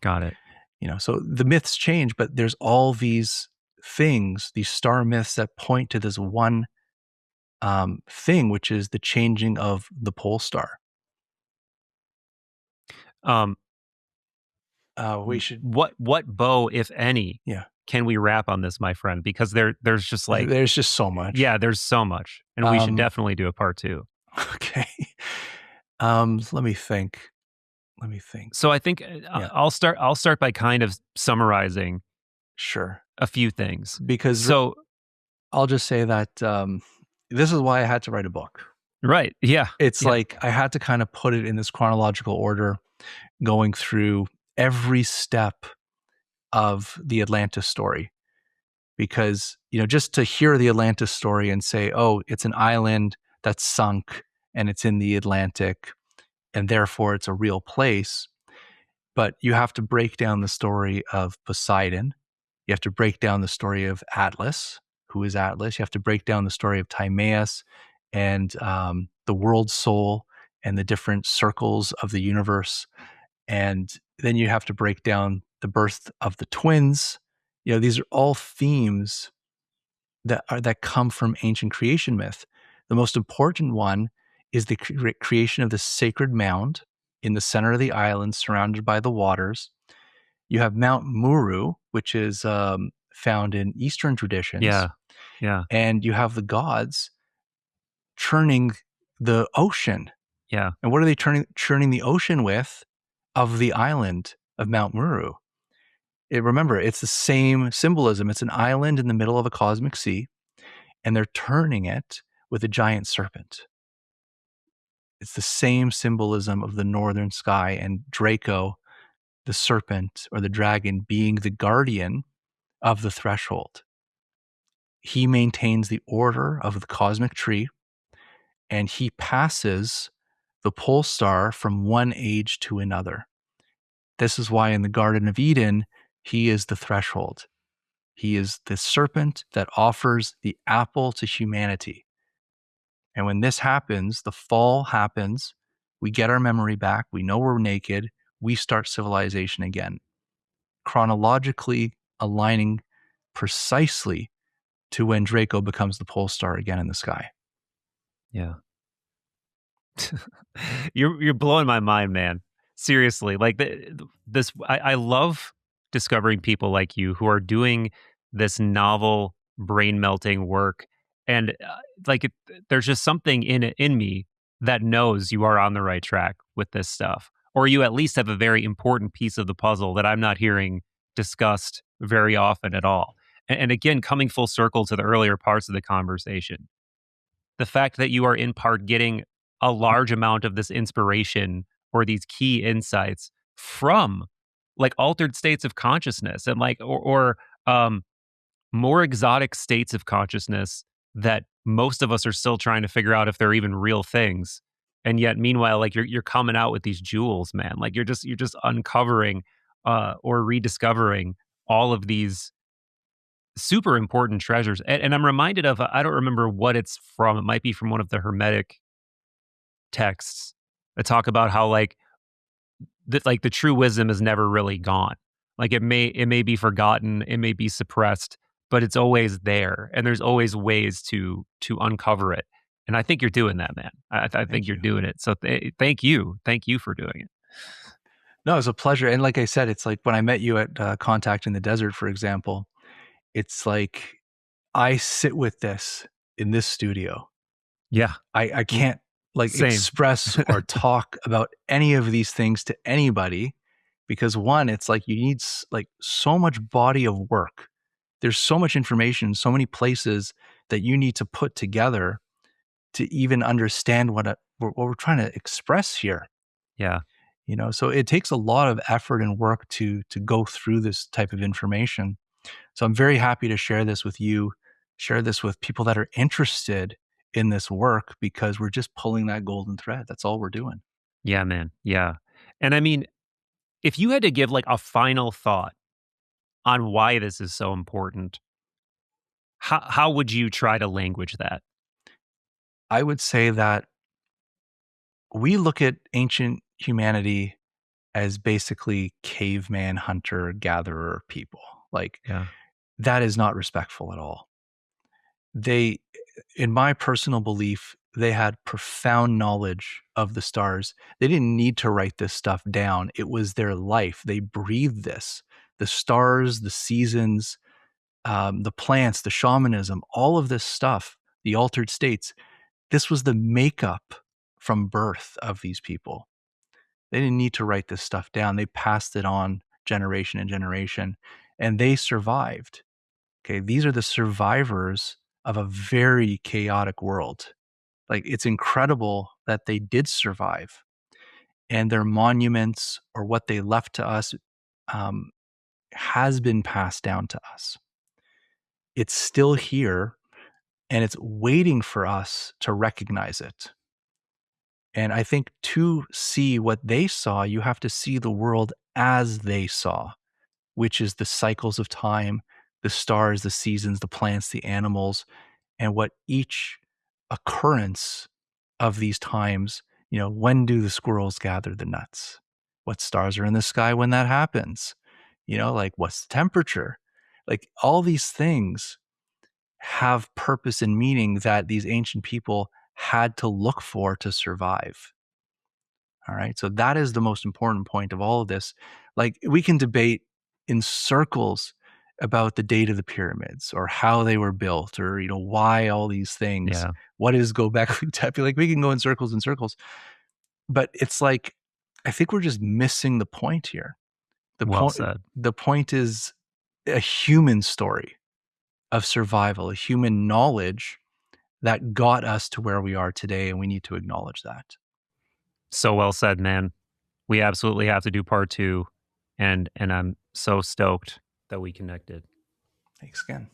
Got it. So the myths change, but there's all these things, these star myths that point to this one thing, which is the changing of the pole star. Um, We should, what bow, if any, yeah. can we wrap on this, my friend? Because there's just like, There's just so much. yeah, there's so much, and we should definitely do a part two. Okay. Let me think. So I think Yeah. I'll start by kind of summarizing Sure. a few things. Because So I'll just say that this is why I had to write a book. right, yeah, It's yeah. like I had to kind of put it in this chronological order, going through every step of the Atlantis story. Because, just to hear the Atlantis story and say, oh, it's an island that's sunk and it's in the Atlantic and therefore it's a real place. But you have to break down the story of Poseidon. You have to break down the story of Atlas. Who is Atlas? You have to break down the story of Timaeus and the world soul and the different circles of the universe. And then you have to break down the birth of the twins These are all themes that come from ancient creation myth. The most important one is the creation of the sacred mound in the center of the island, surrounded by the waters. You have Mount Muru, which is found in Eastern traditions, Yeah. Yeah. and you have the gods churning the ocean. Yeah. And what are they churning the ocean with? Of the island of Mount Muru. Remember, it's the same symbolism. It's an island in the middle of a cosmic sea, and they're turning it with a giant serpent. It's the same symbolism of the northern sky, and Draco, the serpent or the dragon, being the guardian of the threshold. He maintains the order of the cosmic tree, and he passes the pole star from one age to another. This is why in the Garden of Eden, he is the threshold. He is the serpent that offers the apple to humanity. And when this happens, the fall happens, we get our memory back, we know we're naked, we start civilization again, chronologically aligning precisely to when Draco becomes the pole star again in the sky. Yeah. You're blowing my mind, man. Seriously, like this, I love discovering people like you who are doing this novel, brain melting work, and there's just something in me that knows you are on the right track with this stuff, or you at least have a very important piece of the puzzle that I'm not hearing discussed very often at all. And again, coming full circle to the earlier parts of the conversation, the fact that you are in part getting a large amount of this inspiration or these key insights from like altered states of consciousness and or more exotic states of consciousness that most of us are still trying to figure out if they're even real things. And yet meanwhile, like you're coming out with these jewels, man. Like you're just uncovering or rediscovering all of these super important treasures. And I'm reminded of, I don't remember what it's from. It might be from one of the Hermetic texts that talk about how like the true wisdom is never really gone. Like it may be forgotten, it may be suppressed, but it's always there, and there's always ways to uncover it. And I think you're doing that, man. I think Thank you're you. doing it. So thank you for doing it. No, it's a pleasure. And like I said, it's like when I met you at Contact in the Desert, for example, it's like I sit with this in this studio. Yeah, I l- can't like same. express or talk about any of these things to anybody because one, it's like you need like so much body of work. There's so much information, so many places that you need to put together to even understand what we're trying to express here. Yeah, So it takes a lot of effort and work to go through this type of information. So I'm very happy to share this with you, share this with people that are interested in this work because we're just pulling that golden thread. That's all we're doing. yeah, man, yeah. And I mean, if you had to give like a final thought on why this is so important, how would you try to language that? I would say that we look at ancient humanity as basically caveman hunter gatherer people. Like Yeah, that is not respectful at all. They, in my personal belief, they had profound knowledge of the stars. They didn't need to write this stuff down. It was their life. They breathed this. The stars, the seasons, the plants, the shamanism, all of this stuff, the altered states. This was the makeup from birth of these people. They didn't need to write this stuff down. They passed it on generation and generation, and they survived. Okay, these are the survivors of a very chaotic world. Like it's incredible that they did survive, and their monuments or what they left to us um, has been passed down to us. It's still here, and it's waiting for us to recognize it. And I think to see what they saw, you have to see the world as they saw, which is the cycles of time, the stars, the seasons, the plants, the animals, and what each occurrence of these times, when do the squirrels gather the nuts? What stars are in the sky when that happens? Like what's the temperature? Like all these things have purpose and meaning that these ancient people had to look for to survive. All right. So that is the most important point of all of this. Like we can debate in circles about the date of the pyramids or how they were built or, why all these things. Yeah. What is Göbekli Tepe? Like we can go in circles and circles, but it's like, I think we're just missing the point here. Well said. The point is a human story of survival, a human knowledge that got us to where we are today. And we need to acknowledge that. So well said, man. We absolutely have to do part 2, and I'm so stoked that we connected. Thanks again.